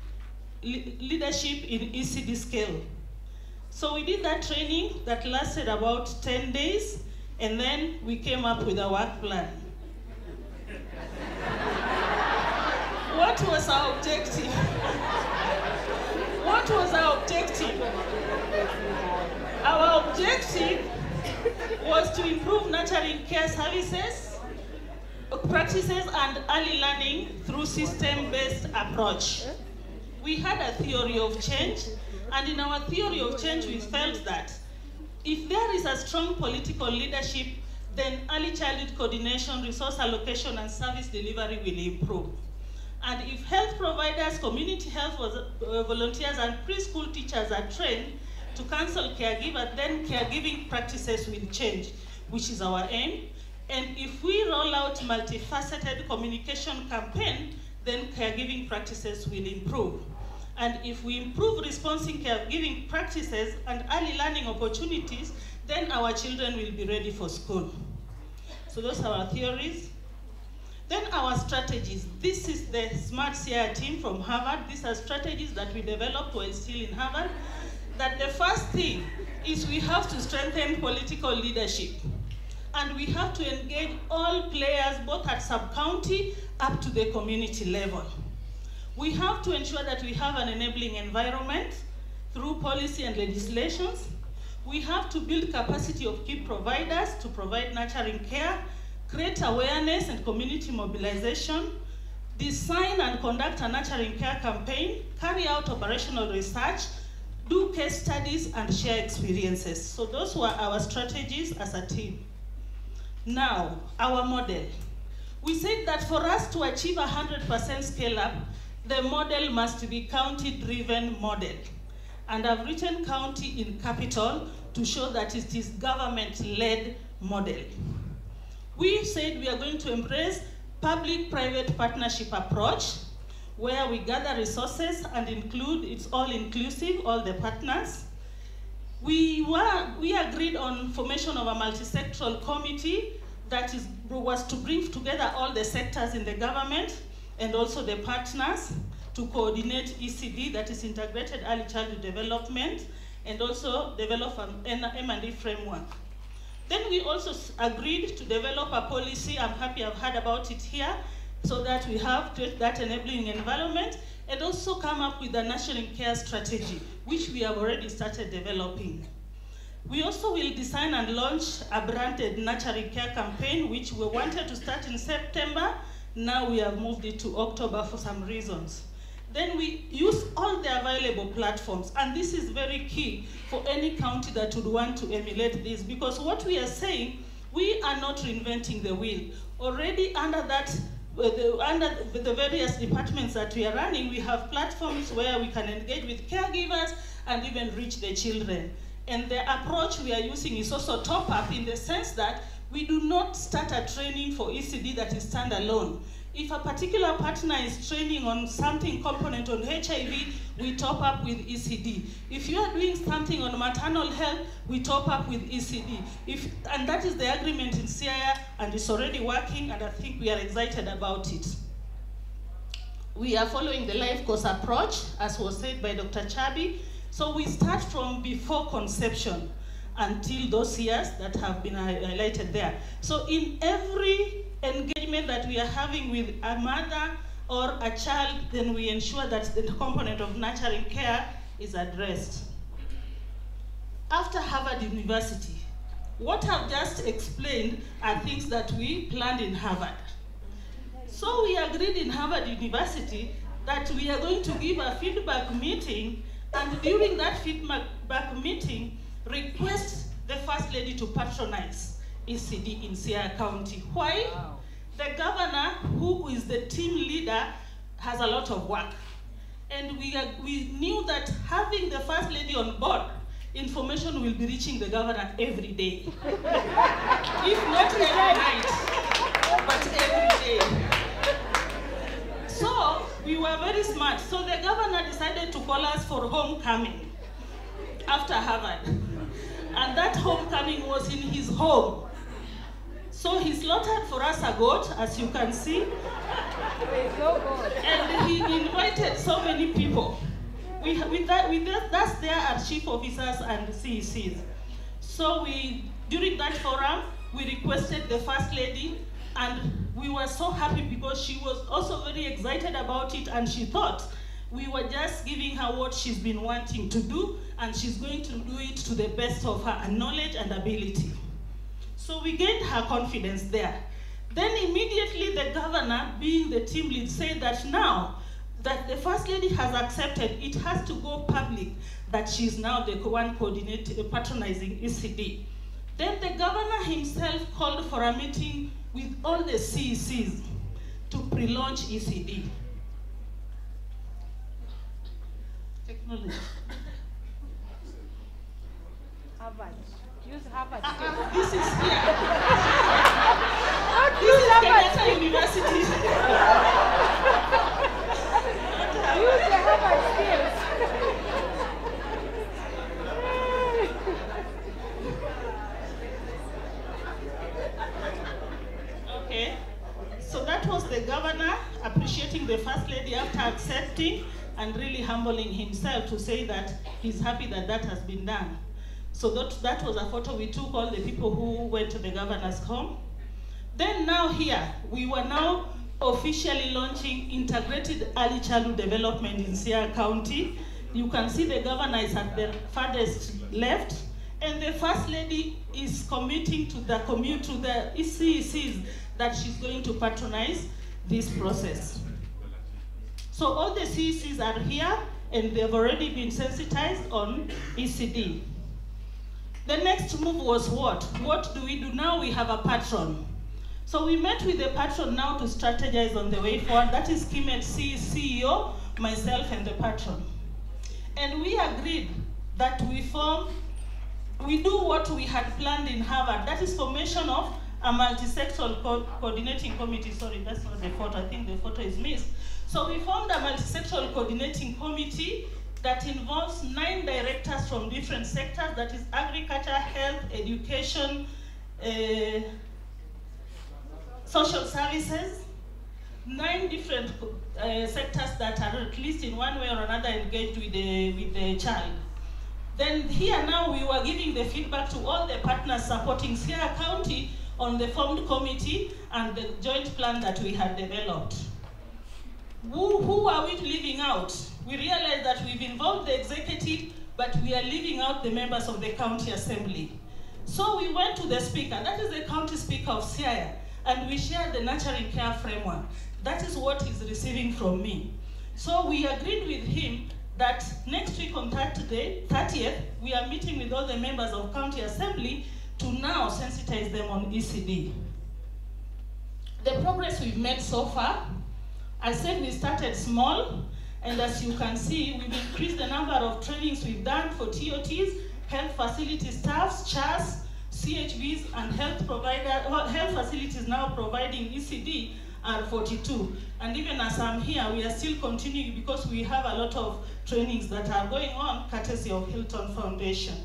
leadership in ECD scale. So we did that training that lasted about 10 days, and then we came up with a work plan. What was our objective? What was our objective? Our objective was to improve nurturing care services, practices, and early learning through system-based approach. We had a theory of change, and in our theory of change, we felt that if there is a strong political leadership, then early childhood coordination, resource allocation, and service delivery will improve. And if health providers, community health volunteers, and preschool teachers are trained to counsel caregivers, then caregiving practices will change, which is our aim. And if we roll out multifaceted communication campaign, then caregiving practices will improve. And if we improve responsive caregiving practices and early learning opportunities, then our children will be ready for school. So those are our theories. Then our strategies. This is the Smart CI team from Harvard. These are strategies that we developed while still in Harvard. That the first thing is we have to strengthen political leadership. And we have to engage all players, both at sub-county up to the community level. We have to ensure that we have an enabling environment through policy and legislations. We have to build capacity of key providers to provide nurturing care, create awareness and community mobilization, design and conduct a nurturing care campaign, carry out operational research, do case studies, and share experiences. So those were our strategies as a team. Now, our model. We said that for us to achieve 100% scale up, the model must be county-driven model. And I've written county in capital to show that it is government-led model. We said we are going to embrace public-private partnership approach, where we gather resources and include, it's all-inclusive, all the partners. We agreed on formation of a multi-sectoral committee that was to bring together all the sectors in the government and also the partners to coordinate ECD, that is Integrated Early Childhood Development, and also develop an M&E framework. Then we also agreed to develop a policy, I'm happy I've heard about it here, so that we have that enabling environment, and also come up with a national care strategy, which we have already started developing. We also will design and launch a branded nurturing care campaign, which we wanted to start in September. Now we have moved it to October for some reasons. Then we use all the available platforms, and this is very key for any county that would want to emulate this, because what we are saying, we are not reinventing the wheel. Already under that, under the various departments that we are running, we have platforms where we can engage with caregivers and even reach the children. And the approach we are using is also top-up in the sense that we do not start a training for ECD that is standalone. If a particular partner is training on something component on HIV, we top up with ECD. If you are doing something on maternal health, we top up with ECD. And that is the agreement in CIA, and it's already working, and I think we are excited about it. We are following the life course approach, as was said by Dr. Chabi. So we start from before conception until those years that have been highlighted there. So in every engagement that we are having with a mother or a child, then we ensure that the component of nurturing care is addressed. After Harvard University, what I've just explained are things that we planned in Harvard. So we agreed in Harvard University that we are going to give a feedback meeting, and during that feedback meeting, request the First Lady to patronize ECD in Sierra County. Why? Wow. The governor, who is the team leader, has a lot of work. And we knew that having the First Lady on board, information will be reaching the governor every day. If not every night, but every day. So we were very smart. So the governor decided to call us for homecoming after Harvard. And that homecoming was in his home. So he slaughtered for us a goat, as you can see. And he invited so many people. That's there are chief officers and CECs. So during that forum, we requested the First Lady, and we were so happy because she was also very excited about it, and she thought we were just giving her what she's been wanting to do, and she's going to do it to the best of her knowledge and ability. So we gained her confidence there. Then immediately the governor, being the team lead, said that now that the First Lady has accepted, it has to go public that she's now the one patronizing ECD. Then the governor himself called for a meeting with all the CECs to pre-launch ECD. Technology. Harvard. Use Harvard. This is here. This is Kenyatta University. Use the Harvard skills. Okay. So that was the governor appreciating the First Lady after accepting and really humbling himself to say that he's happy that that has been done. So that was a photo we took, all the people who went to the governor's home. Then now here, we were now officially launching integrated early childhood development in Sierra County. You can see the governor is at the farthest left, and the First Lady is committing to the CECs that she's going to patronize this process. So all the CECs are here, and they've already been sensitized on ECD. The next move was what? What do we do now? We have a patron. So we met with the patron now to strategize on the way forward. That is Kimet CEO, myself, and the patron. And we agreed that we do what we had planned in Harvard. That is formation of a multi-sectoral coordinating committee. Sorry, that's not the photo. I think the photo is missed. So we formed a multi-sectoral coordinating committee that involves 9 directors from different sectors. That is agriculture, health, education, social services. 9 different sectors that are at least in one way or another engaged with the child. Then here now we were giving the feedback to all the partners supporting Sierra County on the formed committee and the joint plan that we had developed. Who are we leaving out? We realized that we've involved the executive, but we are leaving out the members of the county assembly. So we went to the speaker, that is the county speaker of Sierra, and we shared the nurturing care framework. That is what he's receiving from me. So we agreed with him that next week on Saturday, 30th, we are meeting with all the members of county assembly to now sensitize them on ECD. The progress we've made so far, I said we started small, and as you can see, we've increased the number of trainings we've done for TOTs, health facility staffs, CHAS, CHVs, and health facilities now providing ECD are 42. And even as I'm here, we are still continuing because we have a lot of trainings that are going on courtesy of Hilton Foundation.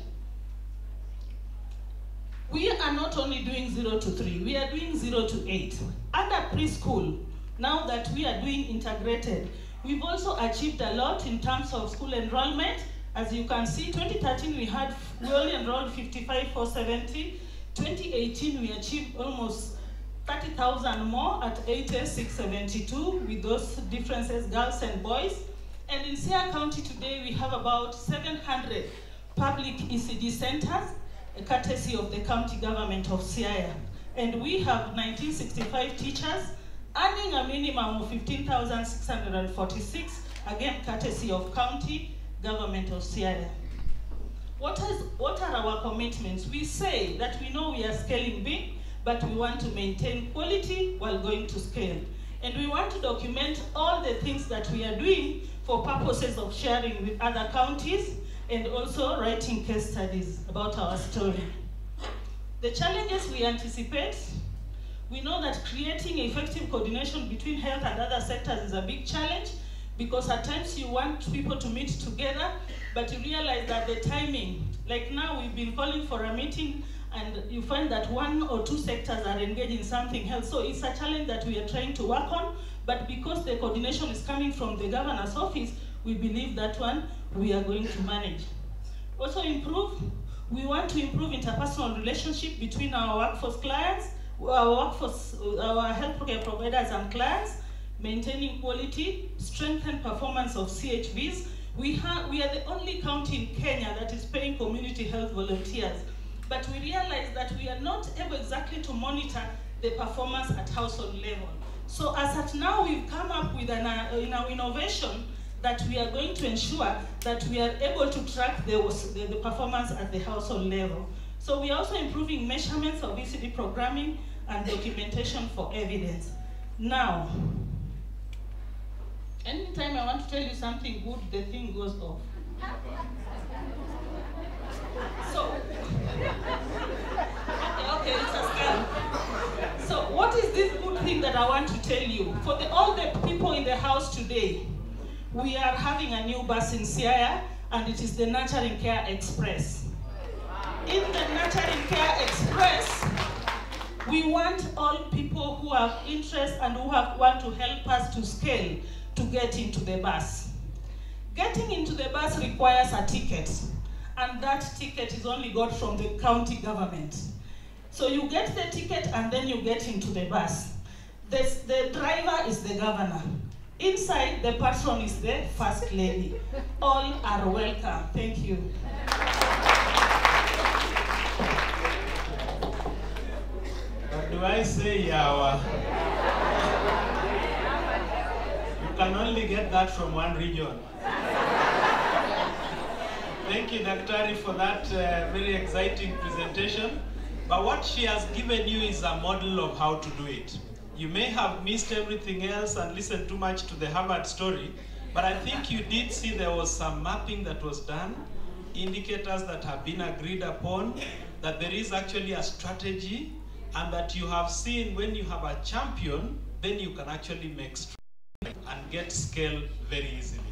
We are not only doing 0 to 3, we are doing 0 to 8. Under preschool, now that we are doing integrated, we've also achieved a lot in terms of school enrollment. As you can see, 2013 we only enrolled 55,470. 2018 we achieved almost 30,000 more at 80,672 with those differences, girls and boys. And in Sierra County today we have about 700 public ECD centers, courtesy of the county government of Sierra. And we have 1965 teachers earning a minimum of 15,646, again courtesy of county government of Sierra. What are our commitments? We say that we know we are scaling big, but we want to maintain quality while going to scale. And we want to document all the things that we are doing for purposes of sharing with other counties and also writing case studies about our story. The challenges we anticipate, we know that creating effective coordination between health and other sectors is a big challenge, because at times you want people to meet together, but you realize that the timing, like now we've been calling for a meeting and you find that 1 or 2 sectors are engaged in something else. So it's a challenge that we are trying to work on, but because the coordination is coming from the governor's office, we believe that one we are going to manage. Also we want to improve interpersonal relationship between our workforce clients, our healthcare providers and clients, maintaining quality, strengthen performance of CHVs. We are the only county in Kenya that is paying community health volunteers. But we realize that we are not able exactly to monitor the performance at household level. So as at now, we've come up with an innovation that we are going to ensure that we are able to track the performance at the household level. So we are also improving measurements of ECD programming and documentation for evidence. Now, anytime I want to tell you something good, the thing goes off. So, okay, it's a scam. So what is this good thing that I want to tell you? For all the people in the house today, we are having a new bus in Sierra, and it is the Nurturing Care Express. In the Nurturing Care Express, we want all people who have interest and who want to help us to scale to get into the bus. Getting into the bus requires a ticket, and that ticket is only got from the county government. So you get the ticket and then you get into the bus. The driver is the governor. Inside, the patron is the first lady. All are welcome. Thank you. What do I say, Yawa? You can only get that from one region. Thank you, Daktari, for that very exciting presentation. But what she has given you is a model of how to do it. You may have missed everything else and listened too much to the Harvard story, but I think you did see there was some mapping that was done, indicators that have been agreed upon, that there is actually a strategy, and that you have seen when you have a champion, then you can actually make strides and get scale very easily.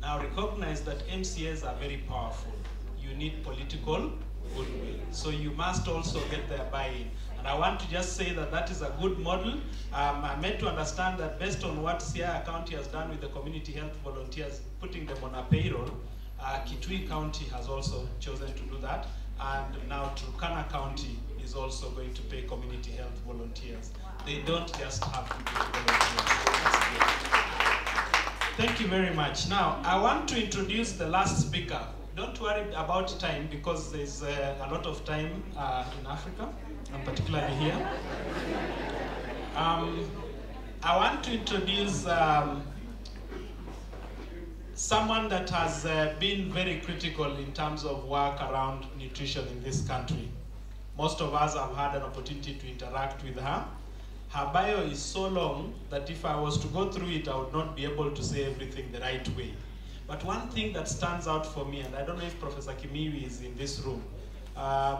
Now recognize that MCAs are very powerful. You need political goodwill. So you must also get their buy-in. And I want to just say that that is a good model. I'm meant to understand that based on what Siaya County has done with the community health volunteers, putting them on a payroll, Kitui County has also chosen to do that. And now Turkana County is also going to pay community health volunteers. They don't just have to be volunteers. That's good. Thank you very much. Now, I want to introduce the last speaker. Don't worry about time because there's a lot of time in Africa, and particularly here. I want to introduce someone that has been very critical in terms of work around nutrition in this country. Most of us have had an opportunity to interact with her. Her bio is so long that if I was to go through it, I would not be able to say everything the right way. But one thing that stands out for me, and I don't know if Professor Kimiwi is in this room,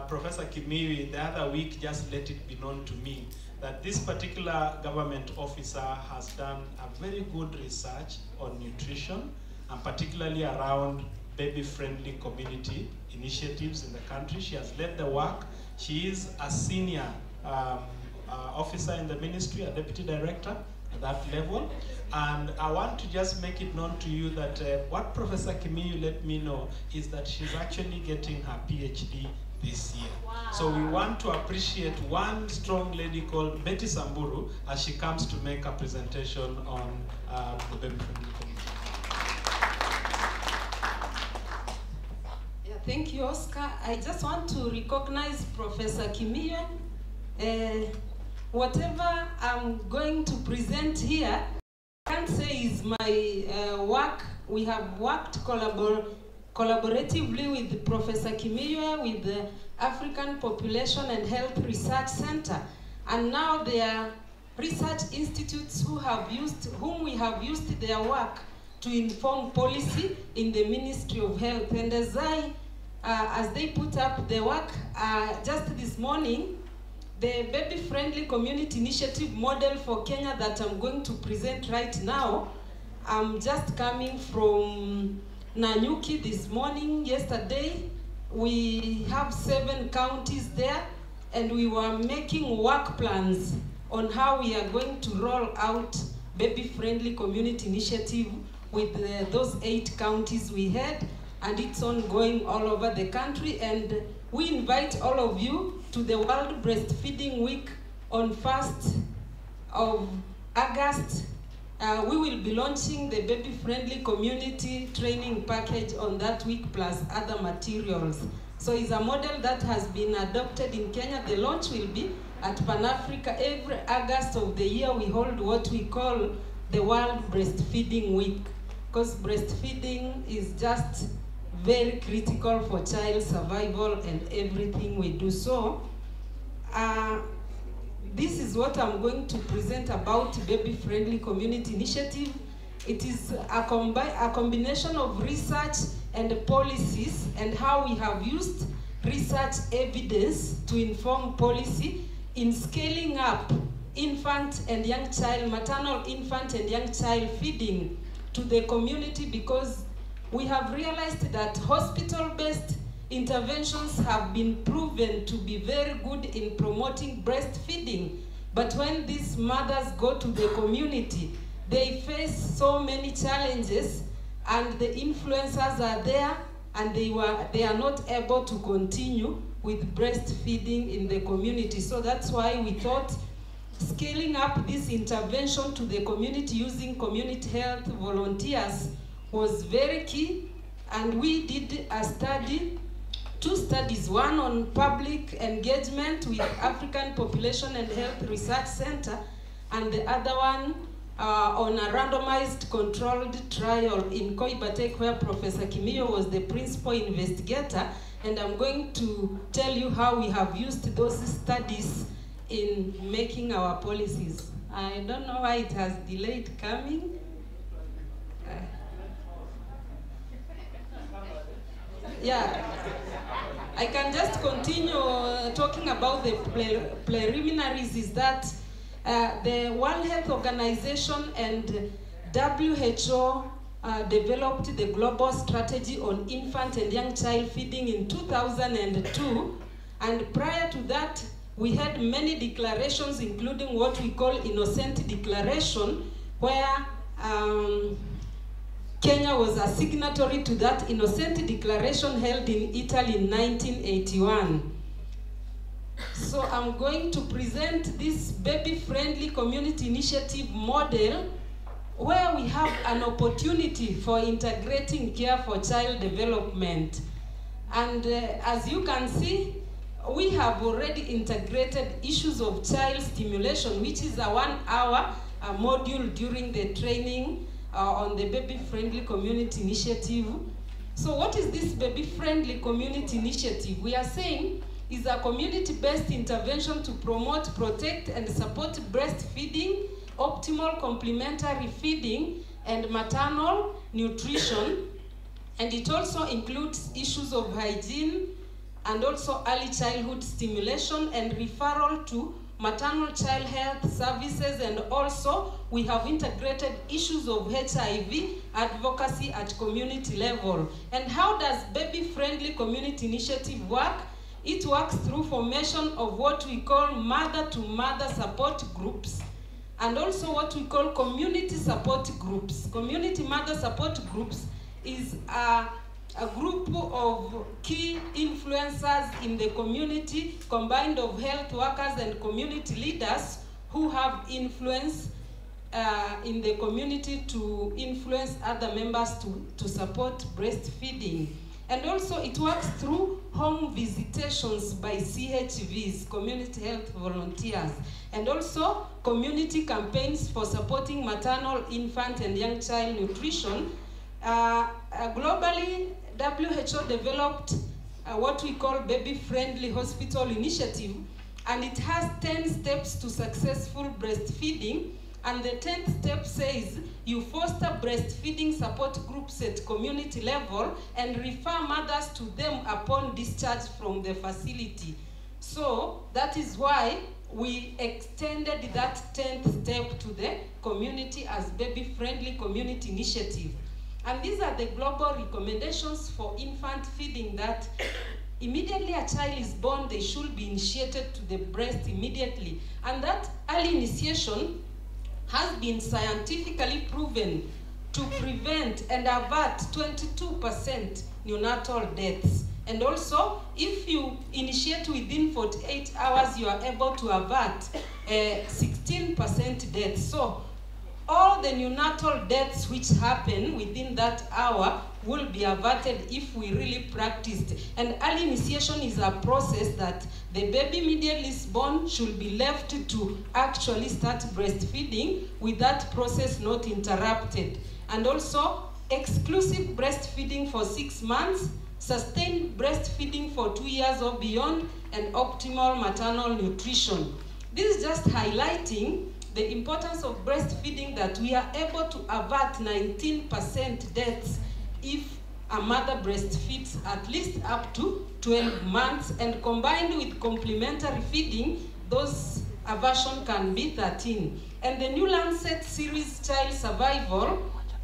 Professor Kimiwi, the other week, just let it be known to me that this particular government officer has done a very good research on nutrition, and particularly around baby-friendly community initiatives in the country. She has led the work. She is a senior officer in the ministry, a deputy director at that level. And I want to just make it known to you that what Professor Kimiyu let me know is that she's actually getting her PhD this year. Wow. So we want to appreciate one strong lady called Betty Samburu as she comes to make a presentation on the baby-friendly community. Yeah, thank you, Oscar. I just want to recognize Professor Kimiyu. Whatever I'm going to present here, I can't say is my work. We have worked collaboratively with Professor Kimiyu, with the African Population and Health Research Center, and now there are research institutes whom we have used their work to inform policy in the Ministry of Health. And as they put up the work, just this morning, the baby-friendly community initiative model for Kenya that I'm going to present right now, I'm just coming from Nanyuki this morning. Yesterday, we have 7 counties there, and we were making work plans on how we are going to roll out baby-friendly community initiative with those 8 counties we had, and it's ongoing all over the country. And we invite all of you to the World Breastfeeding Week on 1st of August. We will be launching the baby-friendly community training package on that week, plus other materials. So it's a model that has been adopted in Kenya. The launch will be at Pan-Africa. Every August of the year, we hold what we call the World Breastfeeding Week, because breastfeeding is just very critical for child survival and everything we do. So, this is what I'm going to present about baby-friendly community initiative. It is a combination of research and policies, and how we have used research evidence to inform policy in scaling up infant and young child, maternal infant and young child feeding to the community, because we have realized that hospital-based interventions have been proven to be very good in promoting breastfeeding. But when these mothers go to the community, they face so many challenges, and the influencers are there, and they are not able to continue with breastfeeding in the community. So that's why we thought scaling up this intervention to the community using community health volunteers was very key. And we did a study, 2 studies, one on public engagement with African Population and Health Research Center, and the other one on a randomized controlled trial in Koibatek where Professor Kimiyo was the principal investigator, and I'm going to tell you how we have used those studies in making our policies. I don't know why it has delayed coming. Yeah, I can just continue talking about the preliminaries. Is that the World Health Organization and WHO developed the global strategy on infant and young child feeding in 2002, and prior to that we had many declarations, including what we call Innocent Declaration, where Kenya was a signatory to that Innocent Declaration held in Italy in 1981. So I'm going to present this baby-friendly community initiative model where we have an opportunity for integrating care for child development. And as you can see, we have already integrated issues of child stimulation, which is a 1 hour module during the training on the baby-friendly community initiative. So what is this baby-friendly community initiative? We are saying is a community-based intervention to promote, protect, and support breastfeeding, optimal complementary feeding, and maternal nutrition. And it also includes issues of hygiene and also early childhood stimulation and referral to maternal child health services. And also we have integrated issues of HIV advocacy at community level. And how does baby-friendly community initiative work? It works through formation of what we call mother-to-mother support groups, and also what we call community support groups. Community mother support groups is a group of key influencers in the community, combined of health workers and community leaders who have influence in the community to influence other members to support breastfeeding. And also it works through home visitations by CHVs, community health volunteers, and also community campaigns for supporting maternal, infant, and young child nutrition. Globally, WHO developed what we call baby-friendly hospital initiative, and it has 10 steps to successful breastfeeding. And the 10th step says you foster breastfeeding support groups at community level and refer mothers to them upon discharge from the facility. So that is why we extended that 10th step to the community as baby-friendly community initiative. And these are the global recommendations for infant feeding, that immediately a child is born, they should be initiated to the breast immediately. And that early initiation has been scientifically proven to prevent and avert 22% neonatal deaths. And also, if you initiate within 48 hours, you are able to avert 16% deaths. So all the neonatal deaths which happen within that hour will be averted if we really practiced. And early initiation is a process that the baby immediately is born should be left to actually start breastfeeding with that process not interrupted. And also exclusive breastfeeding for 6 months, sustained breastfeeding for 2 years or beyond, and optimal maternal nutrition. This is just highlighting the importance of breastfeeding, that we are able to avert 19% deaths if a mother breastfeeds at least up to 12 months, and combined with complementary feeding, those aversion can be 13. And the new Lancet series Child Survival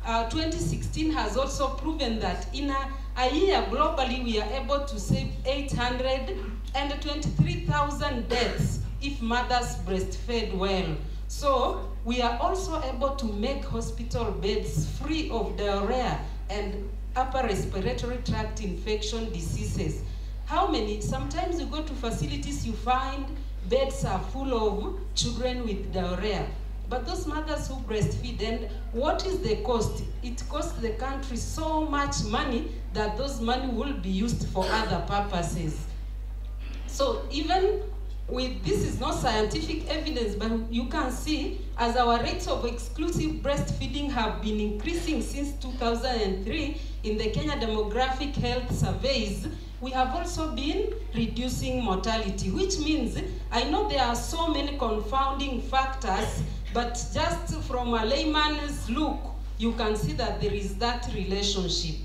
2016 has also proven that in a year globally we are able to save 823,000 deaths if mothers breastfed well. So we are also able to make hospital beds free of diarrhea and upper respiratory tract infection diseases. How many? Sometimes you go to facilities, you find beds are full of children with diarrhea. But those mothers who breastfeed, and what is the cost? It costs the country so much money that those money will be used for other purposes. So even this is not scientific evidence, but you can see as our rates of exclusive breastfeeding have been increasing since 2003 in the Kenya Demographic Health Surveys, we have also been reducing mortality, which means, I know there are so many confounding factors, but just from a layman's look, you can see that there is that relationship.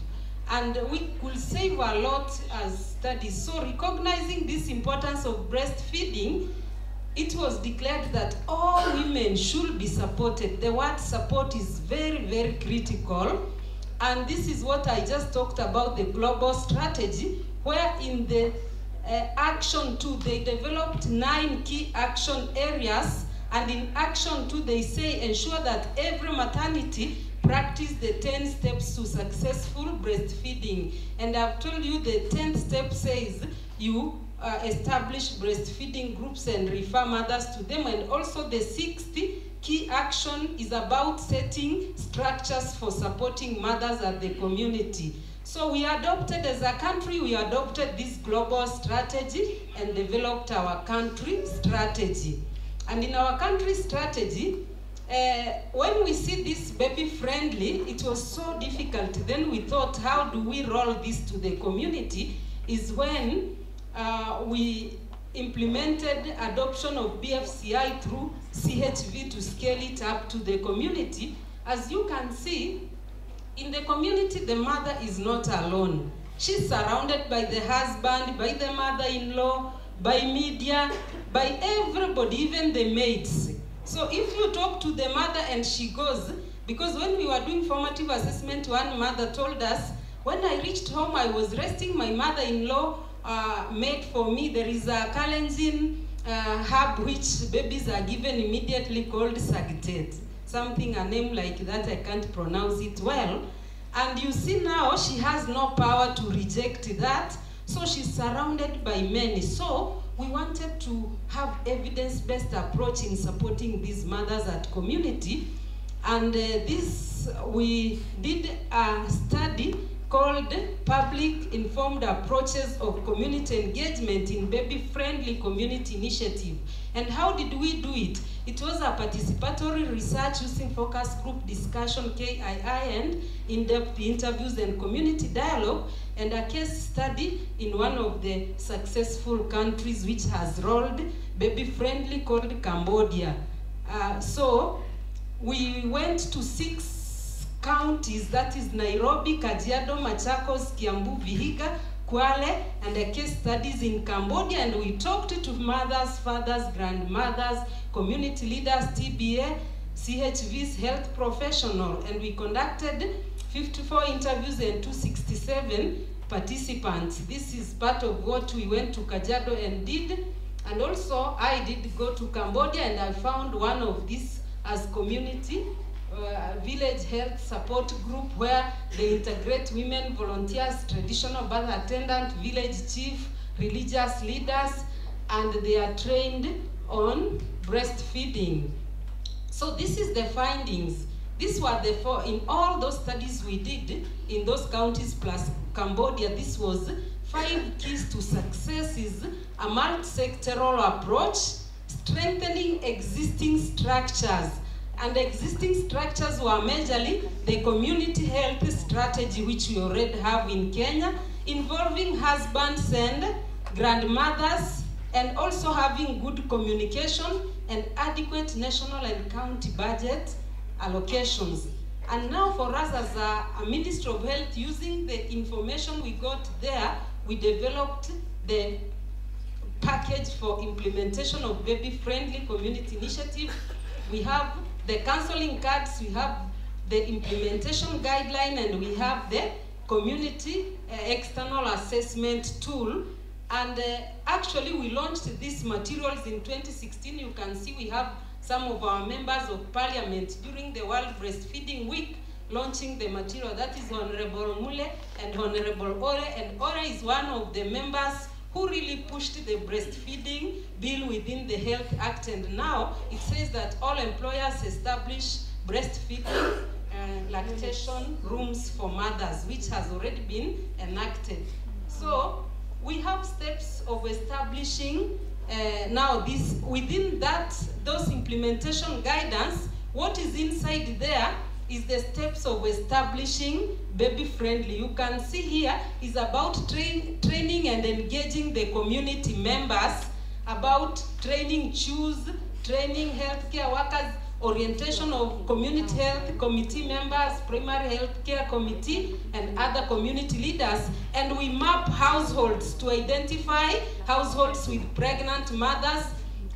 And we could save a lot as studies. So recognizing this importance of breastfeeding, it was declared that all women should be supported. The word support is very, very critical. And this is what I just talked about, the global strategy, where in the action 2, they developed 9 key action areas. And in action 2, they say ensure that every maternity practice the 10 steps to successful breastfeeding. And I've told you the 10th step says you establish breastfeeding groups and refer mothers to them. And also the 6th key action is about setting structures for supporting mothers at the community. So we adopted, as a country, we adopted this global strategy and developed our country strategy. And in our country strategy, when we see this baby-friendly, it was so difficult. Then we thought, how do we roll this to the community? Is when we implemented adoption of BFCI through CHV to scale it up to the community. As you can see, in the community, the mother is not alone. She's surrounded by the husband, by the mother-in-law, by media, by everybody, even the maids. So if you talk to the mother and she goes, because when we were doing formative assessment, one mother told us, when I reached home, I was resting, my mother-in-law made for me, there is a Kalenjin herb which babies are given immediately called Sagitet. Something, a name like that, I can't pronounce it well. And you see now, she has no power to reject that, so she's surrounded by many. So we wanted to have evidence-based approach in supporting these mothers at community. And we did a study called Public Informed Approaches of Community Engagement in Baby-Friendly Community Initiative. And how did we do it? It was a participatory research using focus group discussion, KII, and in-depth interviews and community dialogue, and a case study in one of the successful countries which has rolled baby-friendly called Cambodia. So we went to 6 counties, that is Nairobi, Kajiado, Machakos, Kiambu, Vihiga, Kwale, and the case studies in Cambodia, and we talked to mothers, fathers, grandmothers, community leaders, TBA, CHVs, health professional, and we conducted 54 interviews and 267 participants. This is part of what we went to Kajiado and did, and also I did go to Cambodia, and I found one of these as community village health support group where they integrate women volunteers, traditional birth attendant, village chief, religious leaders, and they are trained on breastfeeding. So this is the findings. These were the 4, in all those studies we did in those counties plus Cambodia, this was 5 keys to success is a multi-sectoral approach, strengthening existing structures. And existing structures were majorly the community health strategy, which we already have in Kenya, involving husbands and grandmothers, and also having good communication and adequate national and county budget allocations. And now for us as a Ministry of Health, using the information we got there, we developed the package for implementation of baby-friendly community initiative. We have the counseling cards, we have the implementation guideline, and we have the community external assessment tool. And actually we launched these materials in 2016. You can see we have some of our members of parliament during the World Breastfeeding Week launching the material. That is Honorable Mule and Honorable Ore, and Ore is one of the members who really pushed the breastfeeding bill within the Health Act, and now it says that all employers establish breastfeeding lactation rooms for mothers, which has already been enacted. So we have steps of establishing now this, within that, those implementation guidance, what is inside there is the steps of establishing baby-friendly. You can see here is about training and engaging the community members about training training healthcare workers, orientation of community health committee members, primary healthcare committee, and other community leaders. And we map households to identify households with pregnant mothers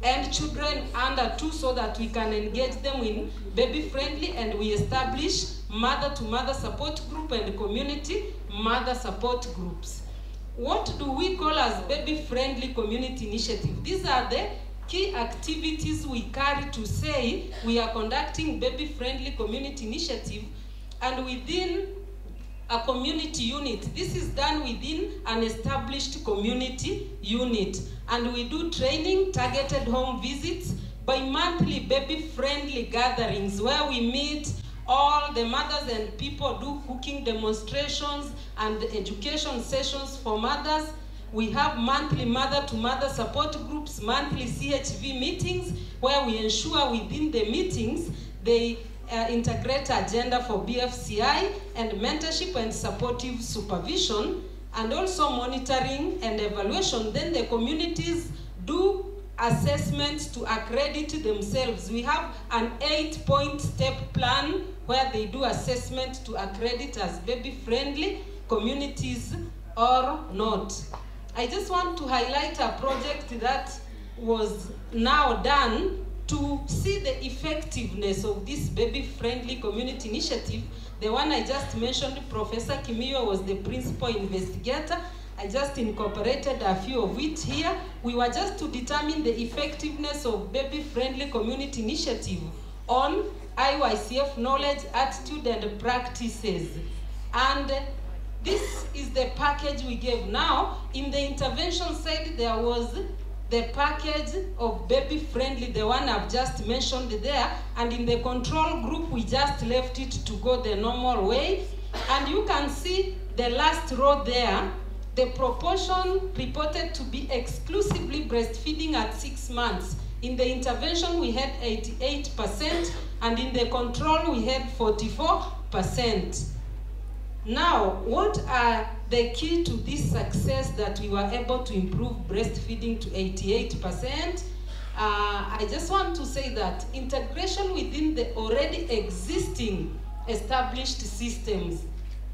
and children under 2 so that we can engage them in baby-friendly, and we establish mother-to-mother support group and community mother support groups. What do we call as baby-friendly community initiative? These are the key activities we carry to say we are conducting baby-friendly community initiative, and within a community unit. This is done within an established community unit. And we do training, targeted home visits, bi-monthly baby-friendly gatherings where we meet all the mothers and people, do cooking demonstrations and education sessions for mothers. We have monthly mother-to-mother support groups, monthly CHV meetings, where we ensure within the meetings they integrate agenda for BFCI and mentorship and supportive supervision, and also monitoring and evaluation. Then the communities do assessments to accredit themselves. We have an 8-point step plan where they do assessment to accredit as baby-friendly communities or not. I just want to highlight a project that was now done to see the effectiveness of this baby-friendly community initiative. The one I just mentioned, Professor Kimio was the principal investigator. I just incorporated a few of it here. We were just to determine the effectiveness of baby-friendly community initiative on IYCF knowledge, attitude, and practices. And this is the package we gave. Now, in the intervention side, there was the package of baby-friendly, the one I've just mentioned there, and in the control group, we just left it to go the normal way. And you can see the last row there, the proportion reported to be exclusively breastfeeding at 6 months. In the intervention, we had 88%, and in the control, we had 44%. Now, what are the key to this success that we were able to improve breastfeeding to 88%? I just want to say that integration within the already existing established systems.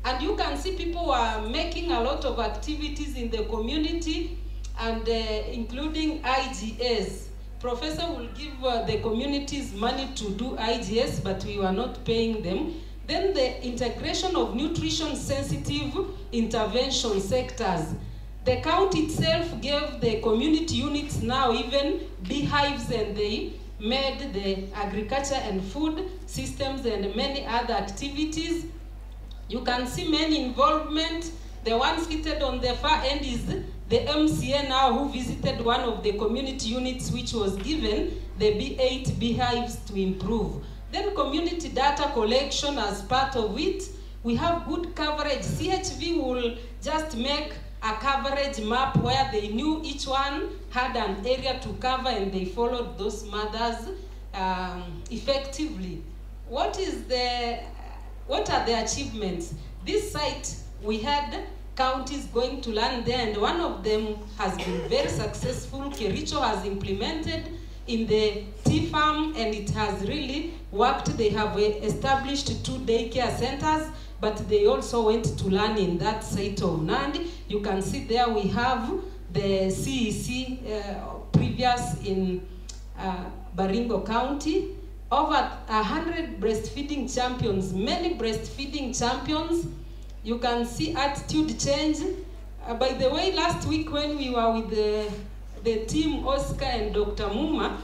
And you can see people are making a lot of activities in the community, and including IGS. Professor will give the communities money to do IGS, but we were not paying them. Then the integration of nutrition-sensitive intervention sectors. The county itself gave the community units now even beehives, and they made the agriculture and food systems and many other activities. You can see many involvement. The one seated on the far end is the MCA now, who visited one of the community units which was given the B8 beehives to improve. Then community data collection as part of it. We have good coverage. CHV will just make a coverage map where they knew each one had an area to cover, and they followed those mothers effectively. What are the achievements? This site, we had counties going to learn there, and one of them has been very successful. Kericho has implemented in the tea farm, and it has really worked. They have established 2 daycare centers, but they also went to learn in that site of Nandi. You can see there we have the CEC previous in Baringo County. Over 100 breastfeeding champions, many breastfeeding champions. You can see attitude change. By the way, last week when we were with the team, Oscar and Dr. Muma,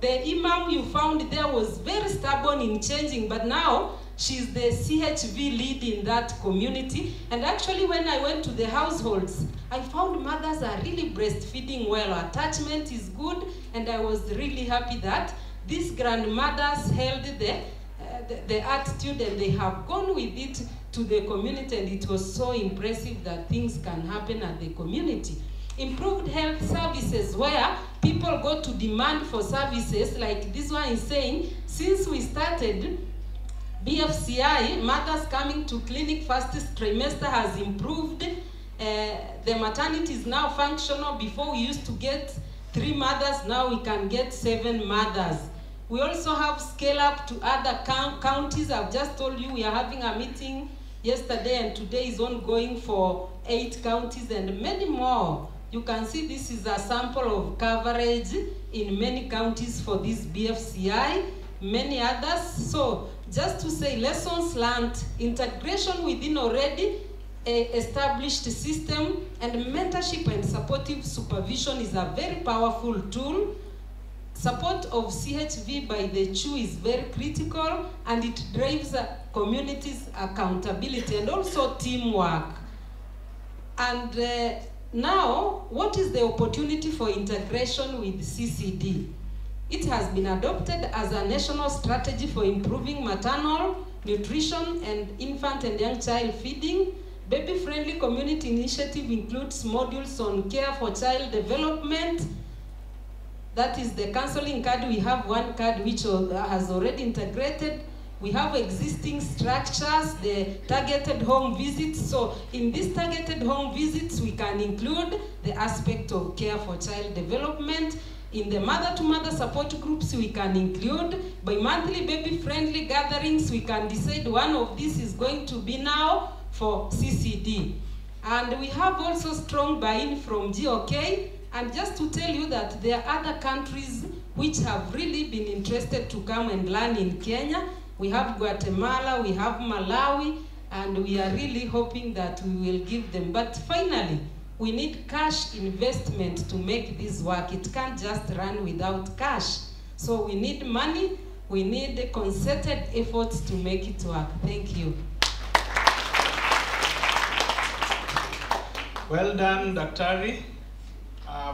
the imam you found there was very stubborn in changing, but now she's the CHV lead in that community. And actually when I went to the households, I found mothers are really breastfeeding well. Attachment is good, and I was really happy that these grandmothers held the attitude, and they have gone with it to the community, and it was so impressive that things can happen at the community. improved health services where people go to demand for services, like this one is saying, since we started BFCI, mothers coming to clinic first trimester has improved. The maternity is now functional. Before we used to get 3 mothers, now we can get 7 mothers. We also have scale up to other counties. I've just told you we are having a meeting yesterday and today is ongoing for 8 counties and many more. You can see this is a sample of coverage in many counties for this BFCI, many others. So just to say, lessons learned, integration within already established system, and mentorship and supportive supervision is a very powerful tool. Support of CHV by the CHU is very critical, and it drives communities' accountability and also teamwork. And now, what is the opportunity for integration with CCD? It has been adopted as a national strategy for improving maternal nutrition and infant and young child feeding. Baby-friendly community initiative includes modules on care for child development. That is the counseling card. We have one card which has already integrated. We have existing structures, the targeted home visits. So in these targeted home visits, we can include the aspect of care for child development. In the mother-to-mother support groups, we can include bi-monthly baby-friendly gatherings. We can decide one of these is going to be now for CCD. And we have also strong buy-in from GOK. And just to tell you that there are other countries which have really been interested to come and learn in Kenya. We have Guatemala, we have Malawi, and we are really hoping that we will give them. But finally, we need cash investment to make this work. It can't just run without cash. So we need money, we need concerted efforts to make it work. Thank you. Well done, Dr.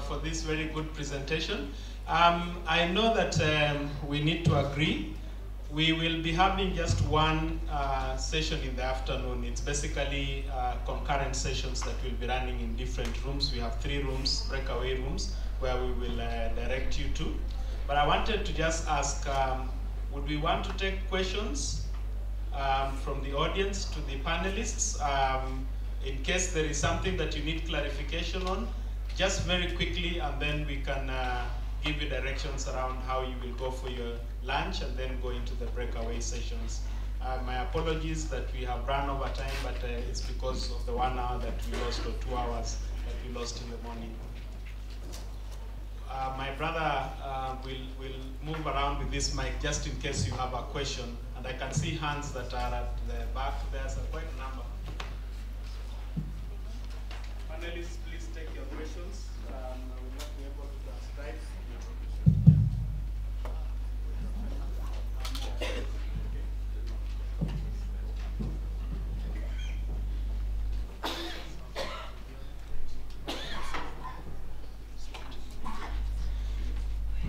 For this very good presentation. I know that we need to agree. We will be having just one session in the afternoon. It's basically concurrent sessions that will be running in different rooms. We have 3 rooms, breakaway rooms, where we will direct you to. But I wanted to just ask, would we want to take questions from the audience to the panelists? In case there is something that you need clarification on, just very quickly, and then we can give you directions around how you will go for your lunch and then go into the breakaway sessions. My apologies that we have run over time, but it's because of the 1 hour that we lost, or 2 hours that we lost in the morning. My brother will move around with this mic just in case you have a question. And I can see hands that are at the back. There's quite a number. Panelists, please take your questions. I will not be able to transcribe.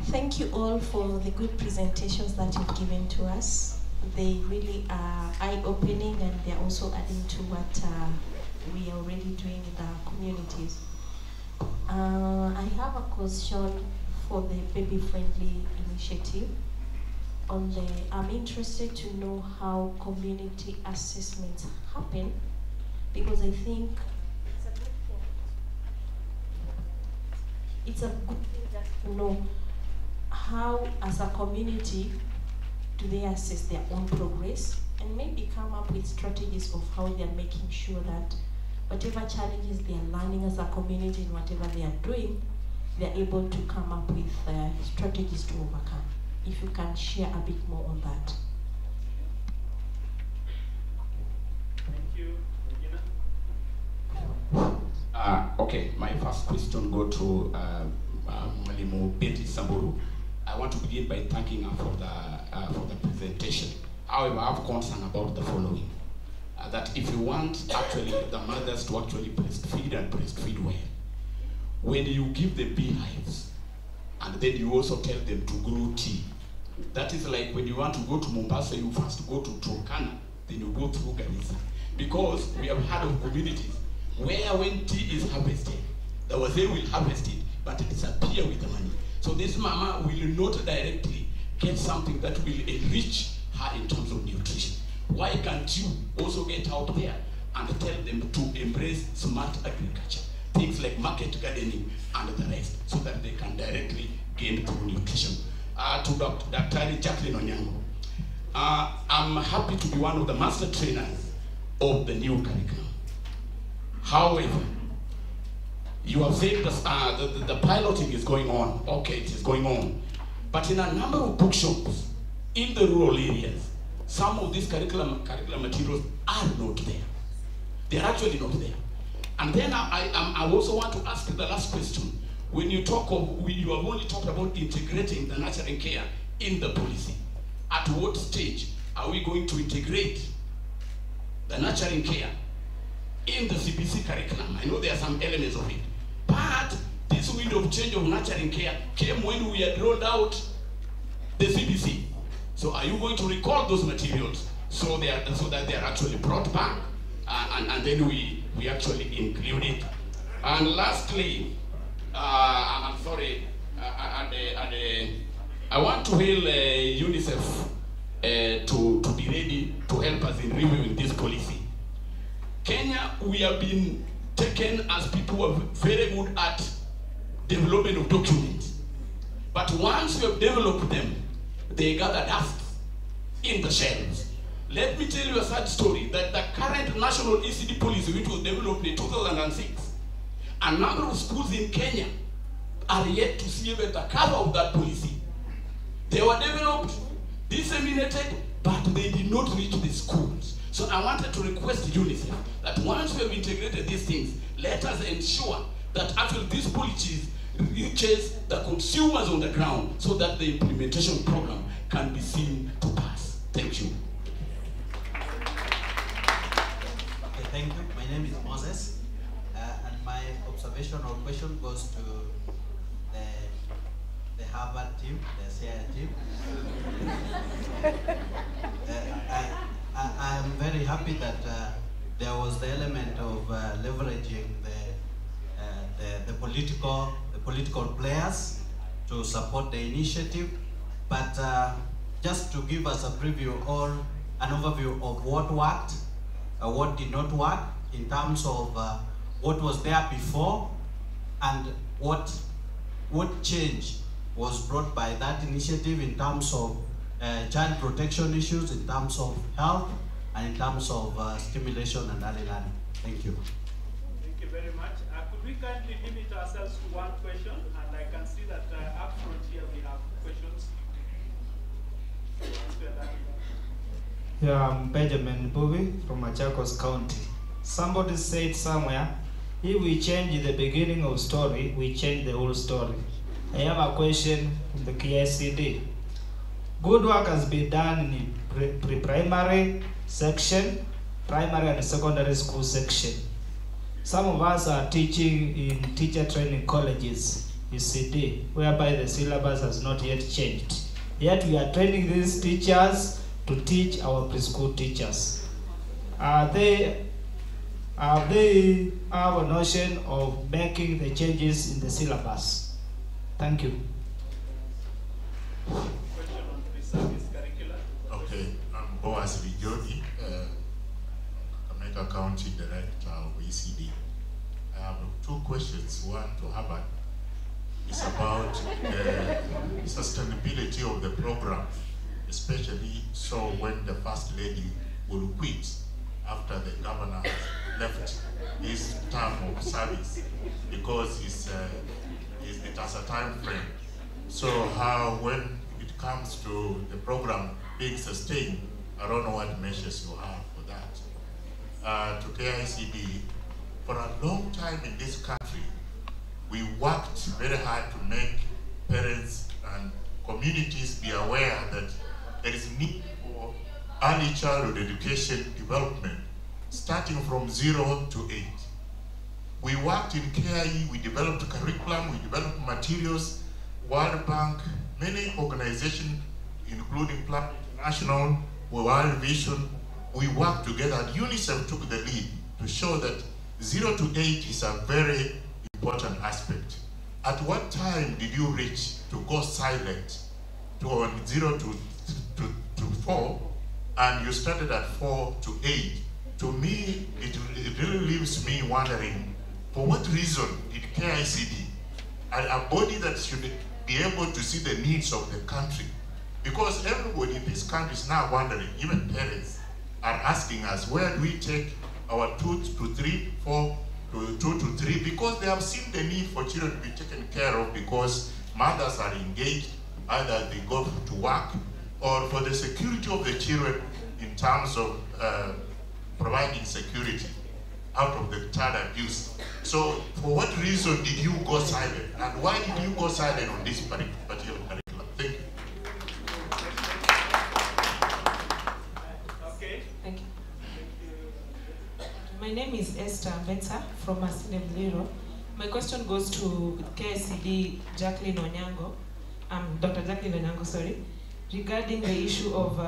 Thank you all for the good presentations that you've given to us. They really are eye-opening, and they're also adding to what we are already doing with our communities. I have a question for the baby-friendly initiative. I'm interested to know how community assessments happen, because I think it's a good thing just to know how, as a community, do they assess their own progress, and maybe come up with strategies of how they are making sure that whatever challenges they are learning as a community and whatever they are doing, they are able to come up with strategies to overcome. If you can share a bit more on that. Thank you. Okay, my first question go to Mwalimu Betty Samburu. I want to begin by thanking her for the presentation. However, I have concern about the following. That if you want actually the mothers to actually breastfeed and breastfeed well, when you give them beehives, and then you also tell them to grow tea, that is like when you want to go to Mombasa, you first go to Turkana, then you go through Garissa. Because we have heard of communities where when tea is harvested, They will say we'll harvest it, but disappear with the money. So this mama will not directly get something that will enrich her in terms of nutrition. Why can't you also get out there and tell them to embrace smart agriculture? Things like market gardening and the rest, so that they can directly gain through nutrition. To Dr. Jacqueline Onyango, I'm happy to be one of the master trainers of the new curriculum. However, you have said the piloting is going on. Okay, it is going on. But in a number of bookshops in the rural areas, some of these curriculum materials are not there. They're actually not there. And then I also want to ask the last question. When you talk of, you have only talked about integrating the nurturing care in the policy. At what stage are we going to integrate the nurturing care in the CBC curriculum? I know there are some elements of it. But this window of change of nurturing care came when we had rolled out the CBC. So are you going to recall those materials so that they are actually brought back and then we actually include it? And lastly, I'm sorry, I want to hail UNICEF to be ready to help us in reviewing this policy. Kenya, we have been taken as people who are very good at development of documents. But once we have developed them, they gather dust in the shelves. Let me tell you a sad story that the current national ECD policy, which was developed in 2006, a number of schools in Kenya are yet to see even the cover of that policy. They were developed, disseminated, but they did not reach the schools. So I wanted to request UNICEF that once we have integrated these things, let us ensure that actually this policy reaches the consumers on the ground so that the implementation program can be seen to pass. Thank you. Okay, thank you. My name is Moses, and my observation or question goes to the Harvard team, the CIA team. I am very happy that there was the element of leveraging the political players to support the initiative, but just to give us a preview or an overview of what worked, what did not work in terms of what was there before and what change was brought by that initiative in terms of child protection issues, in terms of health, and in terms of stimulation and early learning. Thank you. Thank you very much. Could we kindly limit ourselves to one question? And I can see that up front here we have questions. Yeah, I'm Benjamin Buvi from Machakos County. Somebody said somewhere, if we change the beginning of story, we change the whole story. I have a question from the ECD. Good work has been done in pre-primary section, primary and secondary school section. Some of us are teaching in teacher training colleges, ECD, whereby the syllabus has not yet changed. Yet we are training these teachers to teach our preschool teachers. They have a notion of making the changes in the syllabus? Thank you. Okay, I'm Boaz Vijodi, Kakamega County Director of ECD. I have two questions. One to Harvard. It's about the sustainability of the program, especially so when the First Lady will quit after the governor has left his term of service, because it has a time frame. So how, when it comes to the program being sustained, I don't know what measures you have for that. To KICD, for a long time in this country, we worked very hard to make parents and communities be aware that there is need for early childhood education development, starting from 0 to 8. We worked in KIE, we developed curriculum, we developed materials, World Bank, many organizations, including Plan International, World Vision, we worked together, and UNICEF took the lead to show that 0 to 8 is a very important aspect. At what time did you reach to go silent on 0 to 4, and you started at 4 to 8? To me, it really leaves me wondering, for what reason did KICD, a body that should be able to see the needs of the country, because everybody in this country is now wondering, even parents are asking us, where do we take our 2 to 3, 4 to 2 to 3, because they have seen the need for children to be taken care of because mothers are engaged, either they go to work, or for the security of the children in terms of providing security out of the child abuse. So for what reason did you go silent? And why did you go silent on this particular curriculum? Thank you. Okay. Thank you. My name is Esther Betsa from Masine Mliro. My question goes to KICD Jacqueline Onyango, Dr. Jacqueline Onyango, sorry, regarding the issue of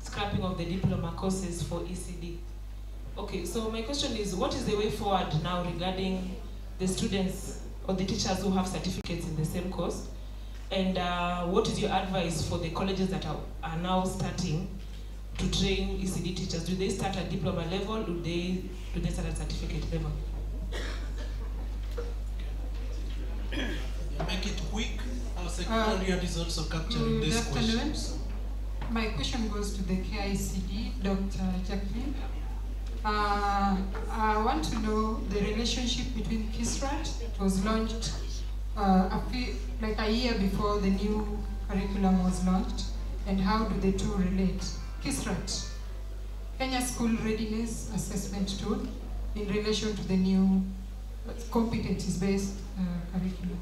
scrapping of the diploma courses for ECD. Okay, so my question is, what is the way forward now regarding the students or the teachers who have certificates in the same course? And what is your advice for the colleges that are now starting to train ECD teachers? Do they start at diploma level? Do they start at certificate level? Make it quick. Our secretariat is also capturing these questions. My question goes to the KICD, Dr. Jacqueline. I want to know the relationship between KISRAT. It was launched like a year before the new curriculum was launched, and how do the two relate? KISRAT, Kenya School Readiness Assessment Tool, in relation to the new competencies-based curriculum.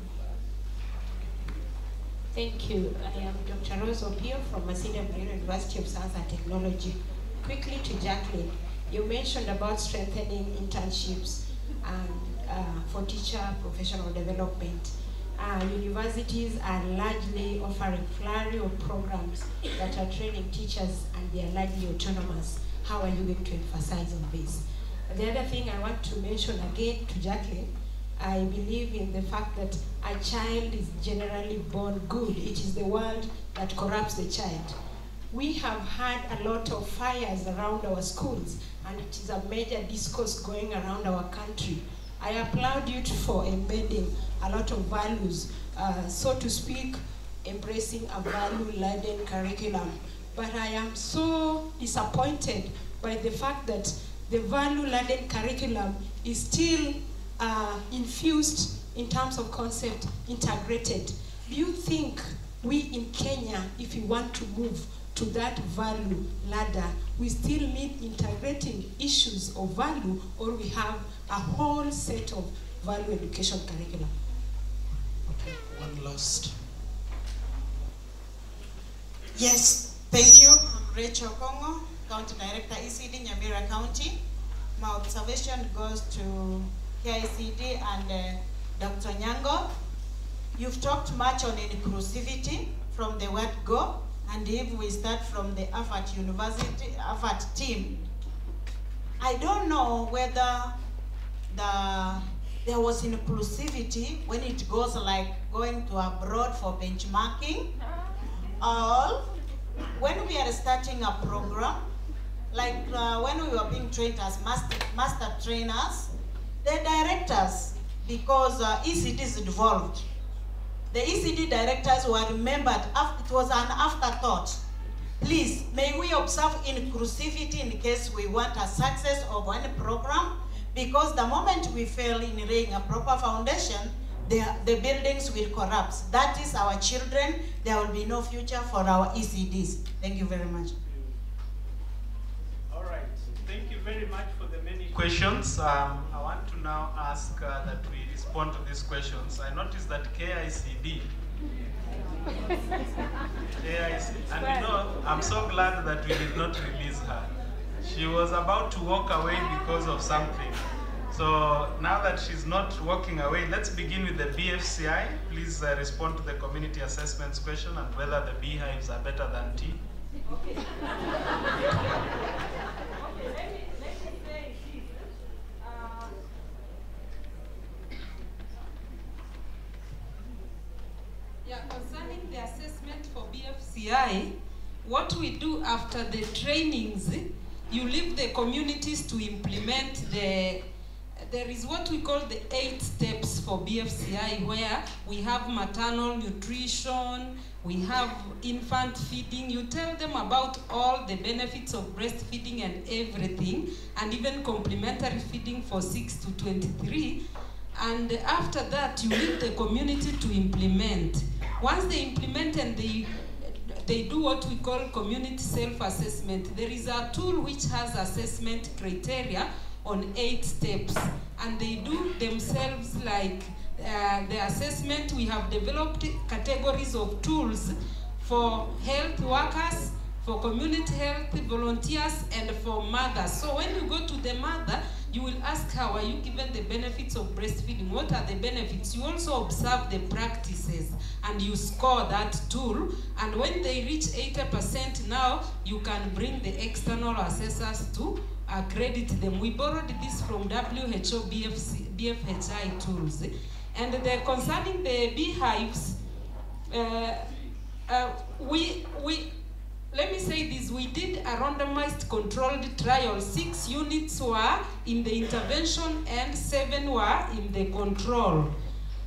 Thank you. I am Dr. Rose Opio from Masine Mliro University of Science and Technology. Quickly to Jacqueline, you mentioned about strengthening internships and for teacher professional development. Universities are largely offering flurry of programs that are training teachers, and they are largely autonomous. How are you going to emphasize on this? The other thing I want to mention again to Jacqueline, I believe in the fact that a child is generally born good. It is the world that corrupts the child. We have had a lot of fires around our schools, and it is a major discourse going around our country. I applaud you for embedding a lot of values, so to speak, embracing a value-laden curriculum. But I am so disappointed by the fact that the value-laden curriculum is still infused in terms of concept, integrated. Do you think we in Kenya, if we want to move to that value ladder, we still need integrating issues of value, or we have a whole set of value education curriculum? Okay, one last. Yes, thank you. I'm Rachel Kongo, County Director, ECD, Nyamira County. My observation goes to KICD and Dr. Nyango. You've talked much on inclusivity from the word go, and if we start from the AFAT team, I don't know whether there was inclusivity when it goes like going to abroad for benchmarking, or when we are starting a program, like when we were being trained as master trainers, the directors, because ECD is involved, the ECD directors were remembered, it was an afterthought. Please, may we observe inclusivity in case we want a success of any program, because the moment we fail in laying a proper foundation, the buildings will collapse. That is our children. There will be no future for our ECDs. Thank you very much. All right, thank you very much for the many questions. I want to now ask that we respond to these questions. I noticed that KICD, and you know, I'm so glad that we did not release her. She was about to walk away because of something. So now that she's not walking away, let's begin with the BFCI. Please respond to the community assessments question and whether the beehives are better than tea. Okay. assessment for BFCI, what we do after the trainings, you leave the communities to implement there is what we call the 8 steps for BFCI, where we have maternal nutrition, we have infant feeding. You tell them about all the benefits of breastfeeding and everything, and even complementary feeding for 6 to 23. And after that, you leave the community to implement. Once they implement and they do what we call community self-assessment, there is a tool which has assessment criteria on 8 steps, and they do themselves like the assessment. We have developed categories of tools for health workers, for community health volunteers, and for mothers. So when you go to the mother, you will ask her, are you given the benefits of breastfeeding? What are the benefits? You also observe the practices and you score that tool. And when they reach 80%, now you can bring the external assessors to accredit them. We borrowed this from WHO BFHI tools. And concerning the beehives, let me say this, we did a randomized controlled trial. 6 units were in the intervention and 7 were in the control.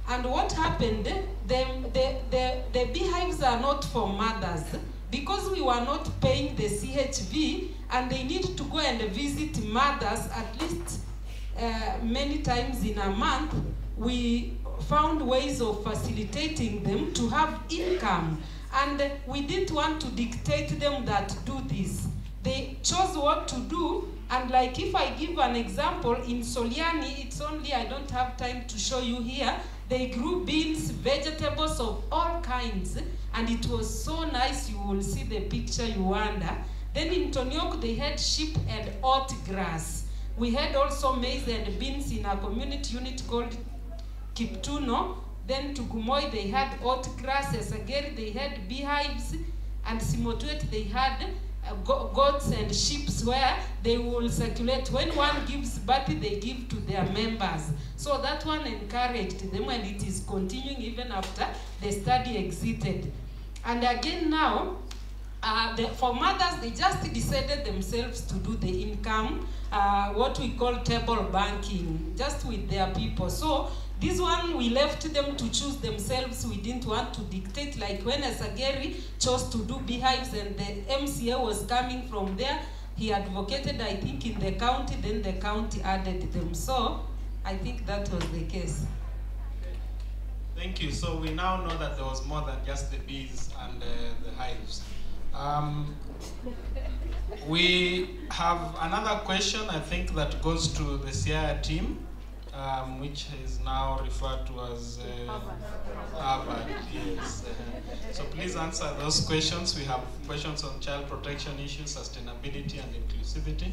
And what happened, the beehives are not for mothers. Because we were not paying the CHV, and they need to go and visit mothers at least many times in a month, we found ways of facilitating them to have income. And we didn't want to dictate them that do this. They chose what to do, and like if I give an example, in Soliani, it's only, I don't have time to show you here, they grew beans, vegetables of all kinds, and it was so nice. You will see the picture, you wonder. Then in Tonyok, they had sheep and oat grass. We had also maize and beans in a community unit called Kiptuno. Then to Gumoy, they had oat grass. Esageri, they had beehives. And Simotuet, they had goats and sheep where they will circulate. When one gives birth, they give to their members. So that one encouraged them, and it is continuing even after the study exited. And again now, for mothers, they just decided themselves to do the income, what we call table banking, just with their people. So this one, we left them to choose themselves. We didn't want to dictate, like when Esageri chose to do beehives and the MCA was coming from there, he advocated, I think, in the county, then the county added them. So I think that was the case. Thank you. So we now know that there was more than just the bees and the hives. We have another question, I think, that goes to the CIA team. Which is now referred to as Harvard. Yes. So please answer those questions. We have questions on child protection issues, sustainability, and inclusivity.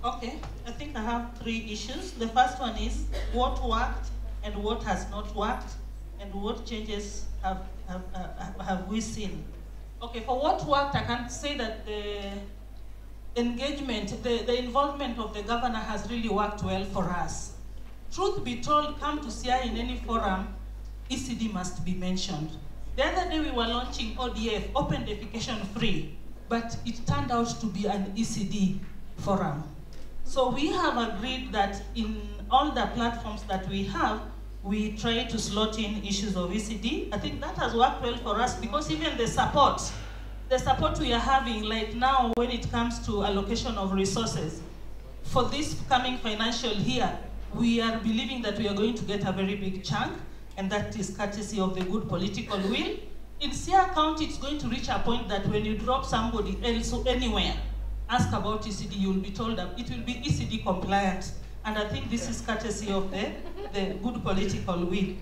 Okay, I think I have 3 issues. The first one is what worked and what has not worked, and what changes have we seen. Okay, for what worked, I can say that the engagement, the involvement of the governor has really worked well for us. Truth be told, come to CI in any forum, ECD must be mentioned. The other day we were launching ODF, Open Defecation Free, but it turned out to be an ECD forum. So we have agreed that in all the platforms that we have, we try to slot in issues of ECD. I think that has worked well for us, because even the support we are having, like now when it comes to allocation of resources, for this coming financial year, we are believing that we are going to get a very big chunk, and that is courtesy of the good political will. In Sierra County, it's going to reach a point that when you drop somebody else anywhere, ask about ECD, you will be told that it will be ECD compliant. And I think this is courtesy of the good political will.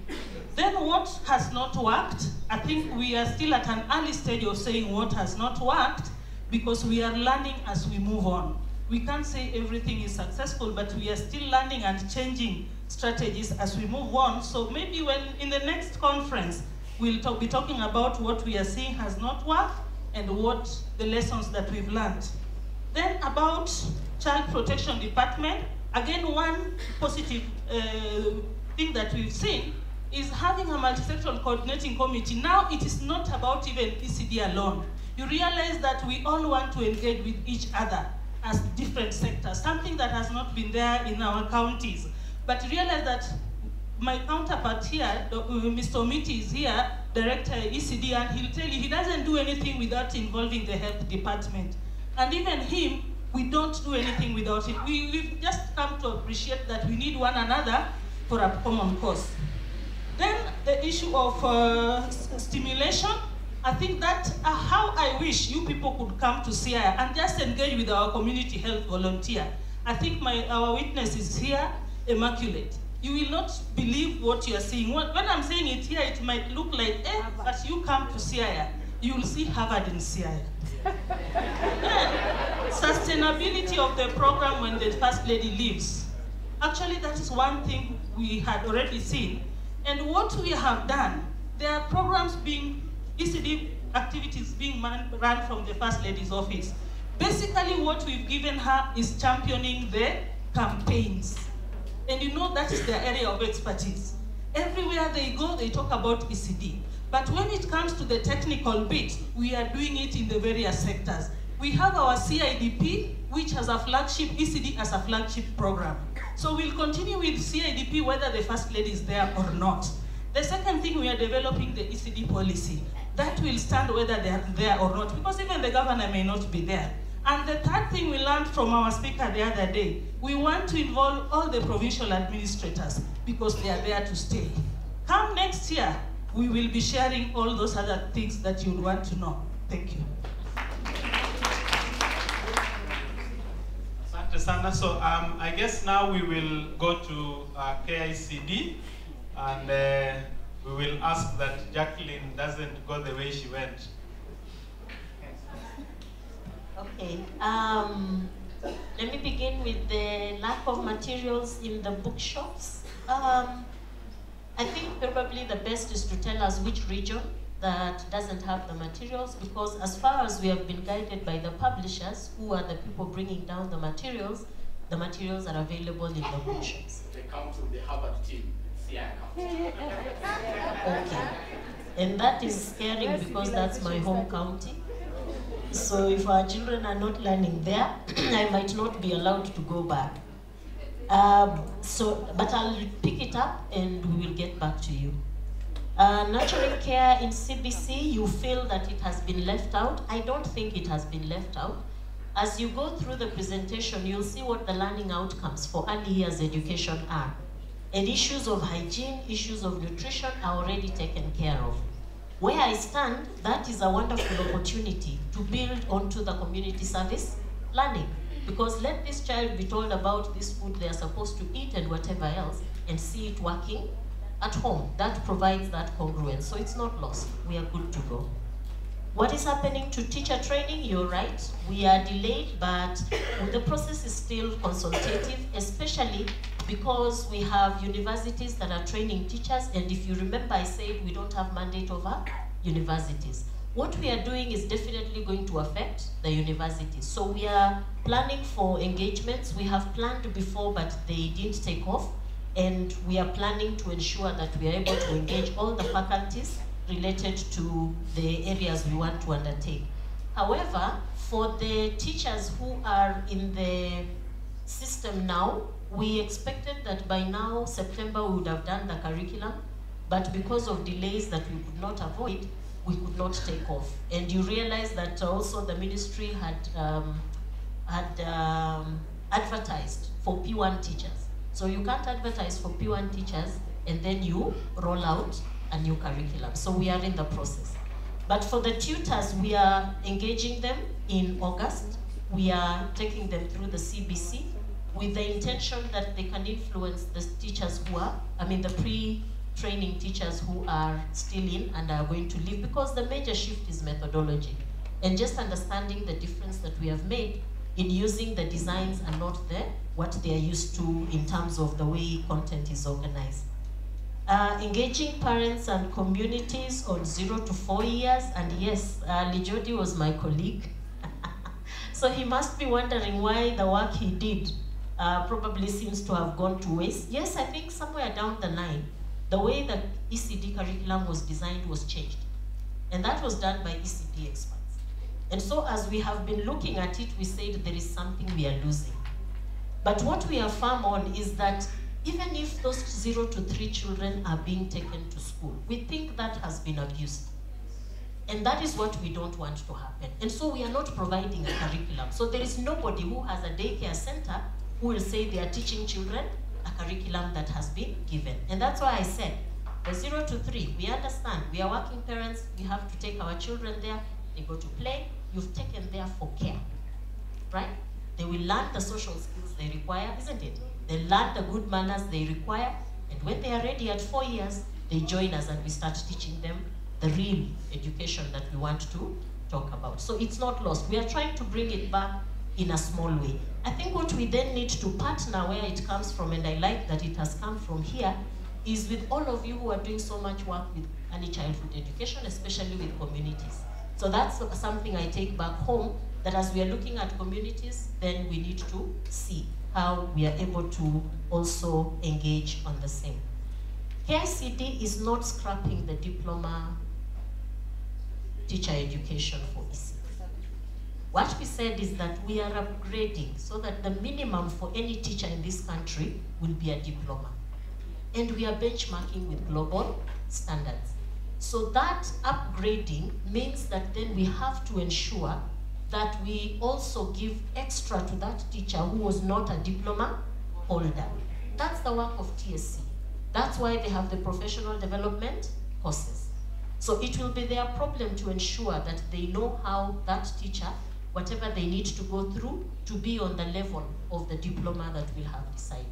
Then what has not worked? I think we are still at an early stage of saying what has not worked, because we are learning as we move on. We can't say everything is successful, but we are still learning and changing strategies as we move on. So maybe when in the next conference, we'll be talking about what we are seeing has not worked and what the lessons that we've learned. Then about Child Protection Department, again, one positive thing that we've seen is having a multi-sectoral coordinating committee. Now it is not about even ECD alone. You realize that we all want to engage with each other as different sectors, something that has not been there in our counties. But realize that my counterpart here, Mr. Omiti is here, Director ECD, and he'll tell you he doesn't do anything without involving the health department. And even him, we don't do anything without him. We've just come to appreciate that we need one another for a common cause. Then the issue of stimulation, I think that how I wish you people could come to CIA and just engage with our community health volunteer. I think our witness is here, immaculate. You will not believe what you are seeing. When I'm saying it here, it might look like, but you come to CIA, you will see Harvard in CIA. Yeah. Sustainability of the program when the First Lady leaves. Actually, that is one thing we had already seen. And what we have done, there are programs being, ECD activities being run from the First Lady's office. Basically, what we've given her is championing the campaigns. And you know that is their area of expertise. Everywhere they go, they talk about ECD. But when it comes to the technical bit, we are doing it in the various sectors. We have our CIDP, which has a flagship, ECD as a flagship program. So we'll continue with CIDP whether the First Lady is there or not. The second thing, we are developing the ECD policy. That will stand whether they are there or not, because even the governor may not be there. And the third thing we learned from our speaker the other day, we want to involve all the provincial administrators because they are there to stay. Come next year, we will be sharing all those other things that you would want to know. Thank you. Asante sana. So I guess now we will go to KICD, and we will ask that Jacqueline doesn't go the way she went. Okay, let me begin with the lack of materials in the bookshops. I think probably the best is to tell us which region that doesn't have the materials, because as far as we have been guided by the publishers, who are the people bringing down the materials are available in the bookshops. They come from the Harvard team, CI County. Okay, and that is scary because that's my home county. So if our children are not learning there, I might not be allowed to go back. But I'll pick it up and we will get back to you. Nurturing care in CBC, you feel that it has been left out. I don't think it has been left out. As you go through the presentation, you'll see what the learning outcomes for early years education are. And issues of hygiene, issues of nutrition are already taken care of. Where I stand, that is a wonderful opportunity to build onto the community service learning. Because let this child be told about this food they are supposed to eat and whatever else, and see it working at home. That provides that congruence. So it's not lost. We are good to go. What is happening to teacher training? You're right. We are delayed, but the process is still consultative, especially because we have universities that are training teachers, and if you remember I said we don't have mandate over universities. What we are doing is definitely going to affect the universities. So we are planning for engagements. We have planned before, but they didn't take off, and we are planning to ensure that we are able to engage all the faculties related to the areas we want to undertake. However, for the teachers who are in the system now, we expected that by now, September, we would have done the curriculum, but because of delays that we could not avoid, we could not take off. And you realize that also the ministry had advertised for P1 teachers. So you can't advertise for P1 teachers and then you roll out a new curriculum. So we are in the process. But for the tutors, we are engaging them in August. We are taking them through the CBC with the intention that they can influence the teachers who are, the pre-training teachers who are still in and are going to leave, because the major shift is methodology. And just understanding the difference that we have made in using the designs and not what they are used to in terms of the way content is organized. Engaging parents and communities on 0 to 4 years, and yes, Lijodi was my colleague. So he must be wondering why the work he did probably seems to have gone to waste. Yes, I think somewhere down the line, the way the ECD curriculum was designed was changed. And that was done by ECD experts. And so as we have been looking at it, we said there is something we are losing. But what we are firm on is that even if those 0 to 3 children are being taken to school, we think that has been abused. And that is what we don't want to happen. And so we are not providing a curriculum. So there is nobody who has a daycare center who will say they are teaching children a curriculum that has been given. And that's why I said, the 0 to 3, we understand. We are working parents, we have to take our children there, they go to play, you've taken there for care, right? They will learn the social skills they require, isn't it? They learn the good manners they require, and when they are ready at 4 years, they join us and we start teaching them the real education that we want to talk about. So it's not lost. We are trying to bring it back in a small way. I think what we then need to partner where it comes from, and I like that it has come from here, is with all of you who are doing so much work with early childhood education, especially with communities. So that's something I take back home, that as we are looking at communities, then we need to see how we are able to also engage on the same. KICD is not scrapping the diploma teacher education for ECD. What we said is that we are upgrading so that the minimum for any teacher in this country will be a diploma. And we are benchmarking with global standards. So that upgrading means that then we have to ensure that we also give extra to that teacher who was not a diploma holder. That's the work of TSC. That's why they have the professional development courses. So it will be their problem to ensure that they know how that teacher, whatever they need to go through, to be on the level of the diploma that we have decided.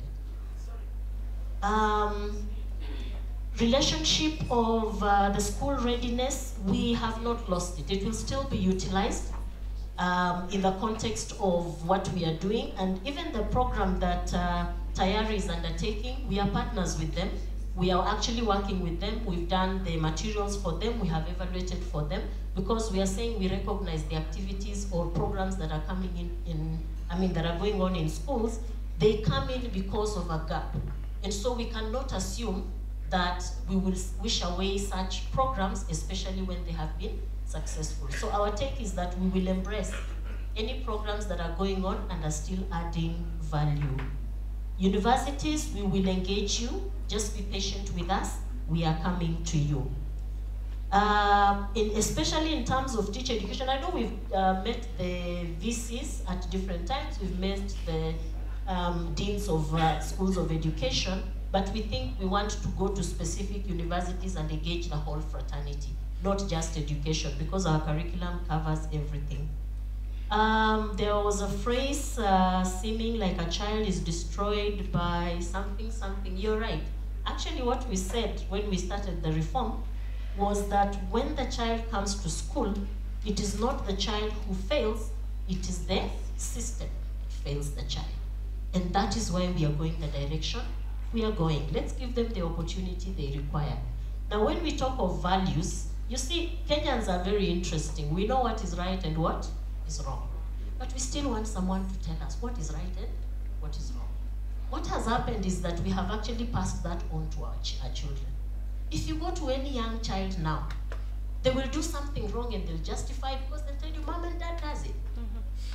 Relationship of the school readiness, we have not lost it. It will still be utilized in the context of what we are doing, and even the program that Tayari is undertaking, we are partners with them. We are actually working with them. We've done the materials for them. We have evaluated for them, because we are saying we recognize the activities or programs that are coming that are going on in schools. They come in because of a gap. And so we cannot assume that we will wish away such programs, especially when they have been successful. So our take is that we will embrace any programs that are going on and are still adding value. Universities, we will engage you. Just be patient with us. We are coming to you. Especially in terms of teacher education, I know we've met the VCs at different times. We've met the deans of schools of education, but we think we want to go to specific universities and engage the whole fraternity, not just education, because our curriculum covers everything. There was a phrase seeming like a child is destroyed by something. You're right. Actually, what we said when we started the reform was that when the child comes to school, it is not the child who fails, it is the system that fails the child. And that is why we are going the direction we are going. Let's give them the opportunity they require. Now, when we talk of values, you see, Kenyans are very interesting. We know what is right and what is wrong. But we still want someone to tell us what is right and what is wrong. What has happened is that we have actually passed that on to our children. If you go to any young child now, they will do something wrong and they'll justify it because they'll tell you, Mom and Dad does it.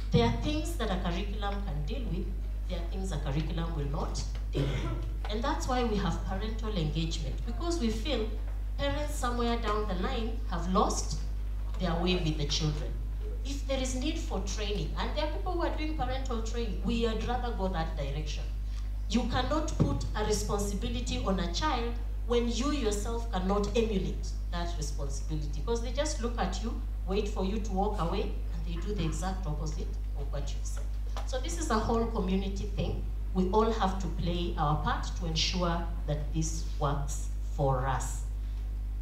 There are things that a curriculum can deal with. There are things a curriculum will not deal with. And that's why we have parental engagement, because we feel parents somewhere down the line have lost their way with the children. If there is need for training, and there are people who are doing parental training, we would rather go that direction. You cannot put a responsibility on a child when you yourself cannot emulate that responsibility, because they just look at you, wait for you to walk away, and they do the exact opposite of what you've said. So this is a whole community thing. We all have to play our part to ensure that this works for us.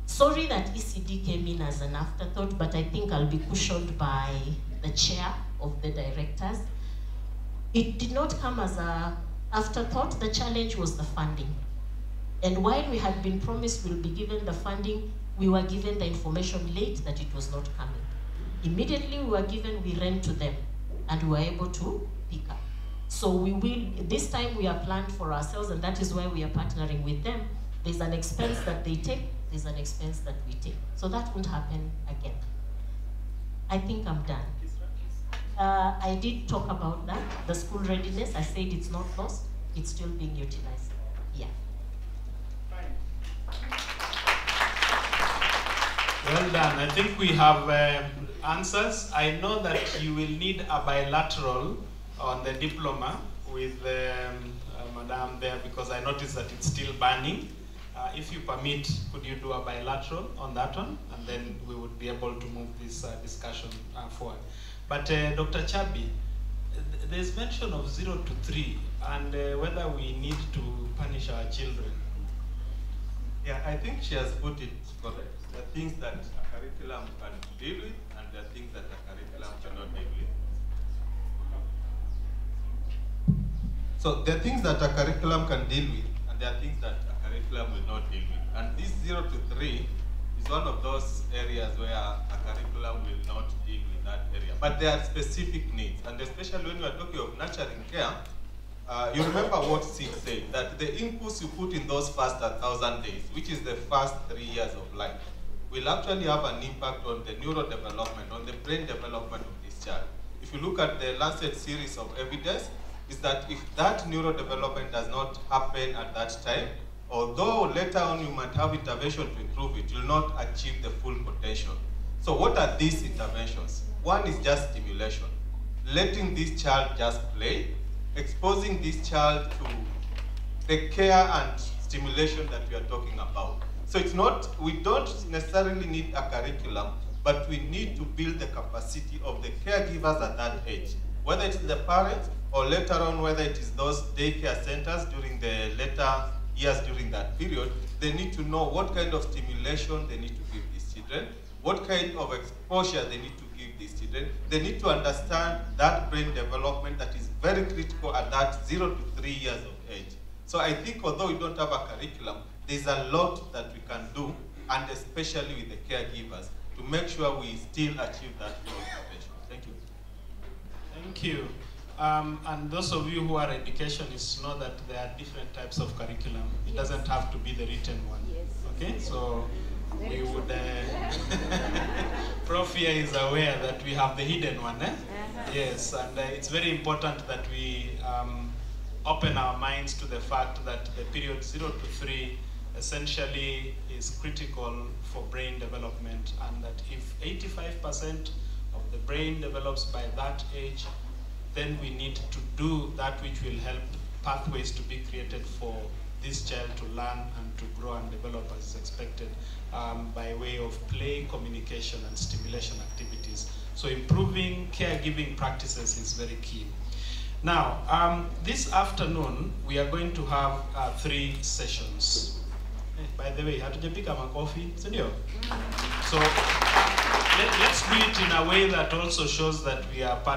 Sorry that ECD came in as an afterthought, but I think I'll be cushioned by the chair of the directors. It did not come as an afterthought. The challenge was the funding. And while we had been promised we'll be given the funding, we were given the information late that it was not coming. Immediately we were given, we ran to them, and we were able to pick up. So we will, this time we are planned for ourselves, and that is why we are partnering with them. There's an expense that they take, there's an expense that we take. So that won't happen again. I think I'm done. I did talk about that, the school readiness. I said it's not lost, it's still being utilized. Yeah. Well done. I think we have answers. I know that you will need a bilateral on the diploma with Madam there, because I noticed that it's still burning. If you permit, could you do a bilateral on that one? And then we would be able to move this discussion forward. But Dr. Chabi, there's mention of 0 to 3 and whether we need to punish our children. Yeah, I think she has put it correct. There are things that a curriculum can deal with, and there are things that a curriculum cannot deal with. So there are things that a curriculum can deal with, and there are things that a curriculum will not deal with. And this 0 to 3 is one of those areas where a curriculum will not deal with that area. But there are specific needs, and especially when you are talking of nurturing care, you remember what Sid said, that the inputs you put in those first 1,000 days, which is the first 3 years of life, will actually have an impact on the neurodevelopment, on the brain development of this child. If you look at the Lancet series of evidence, is that if that neurodevelopment does not happen at that time, although later on you might have intervention to improve it, you will not achieve the full potential. So what are these interventions? One is just stimulation. Letting this child just play, exposing this child to the care and stimulation that we are talking about. So it's not, we don't necessarily need a curriculum, but we need to build the capacity of the caregivers at that age. Whether it's the parents, or later on, whether it is those daycare centers during the later years during that period, they need to know what kind of stimulation they need to give these children, what kind of exposure they need to give these children. They need to understand that brain development that is very critical at that 0 to 3 years of age. So I think although we don't have a curriculum, there's a lot that we can do, and especially with the caregivers, to make sure we still achieve that full potential. Thank you. Thank you. And those of you who are educationists know that there are different types of curriculum. It doesn't have to be the written one. Okay, so we would, Prof here is aware that we have the hidden one. Yes, and it's very important that we open our minds to the fact that the period 0 to 3 essentially is critical for brain development, and that if 85% of the brain develops by that age, then we need to do that which will help pathways to be created for this child to learn and to grow and develop as is expected by way of play, communication, and stimulation activities. So improving caregiving practices is very key. Now, this afternoon, we are going to have 3 sessions. By the way, hatujapika makofi, sindio? So let's do it in a way that also shows that we are part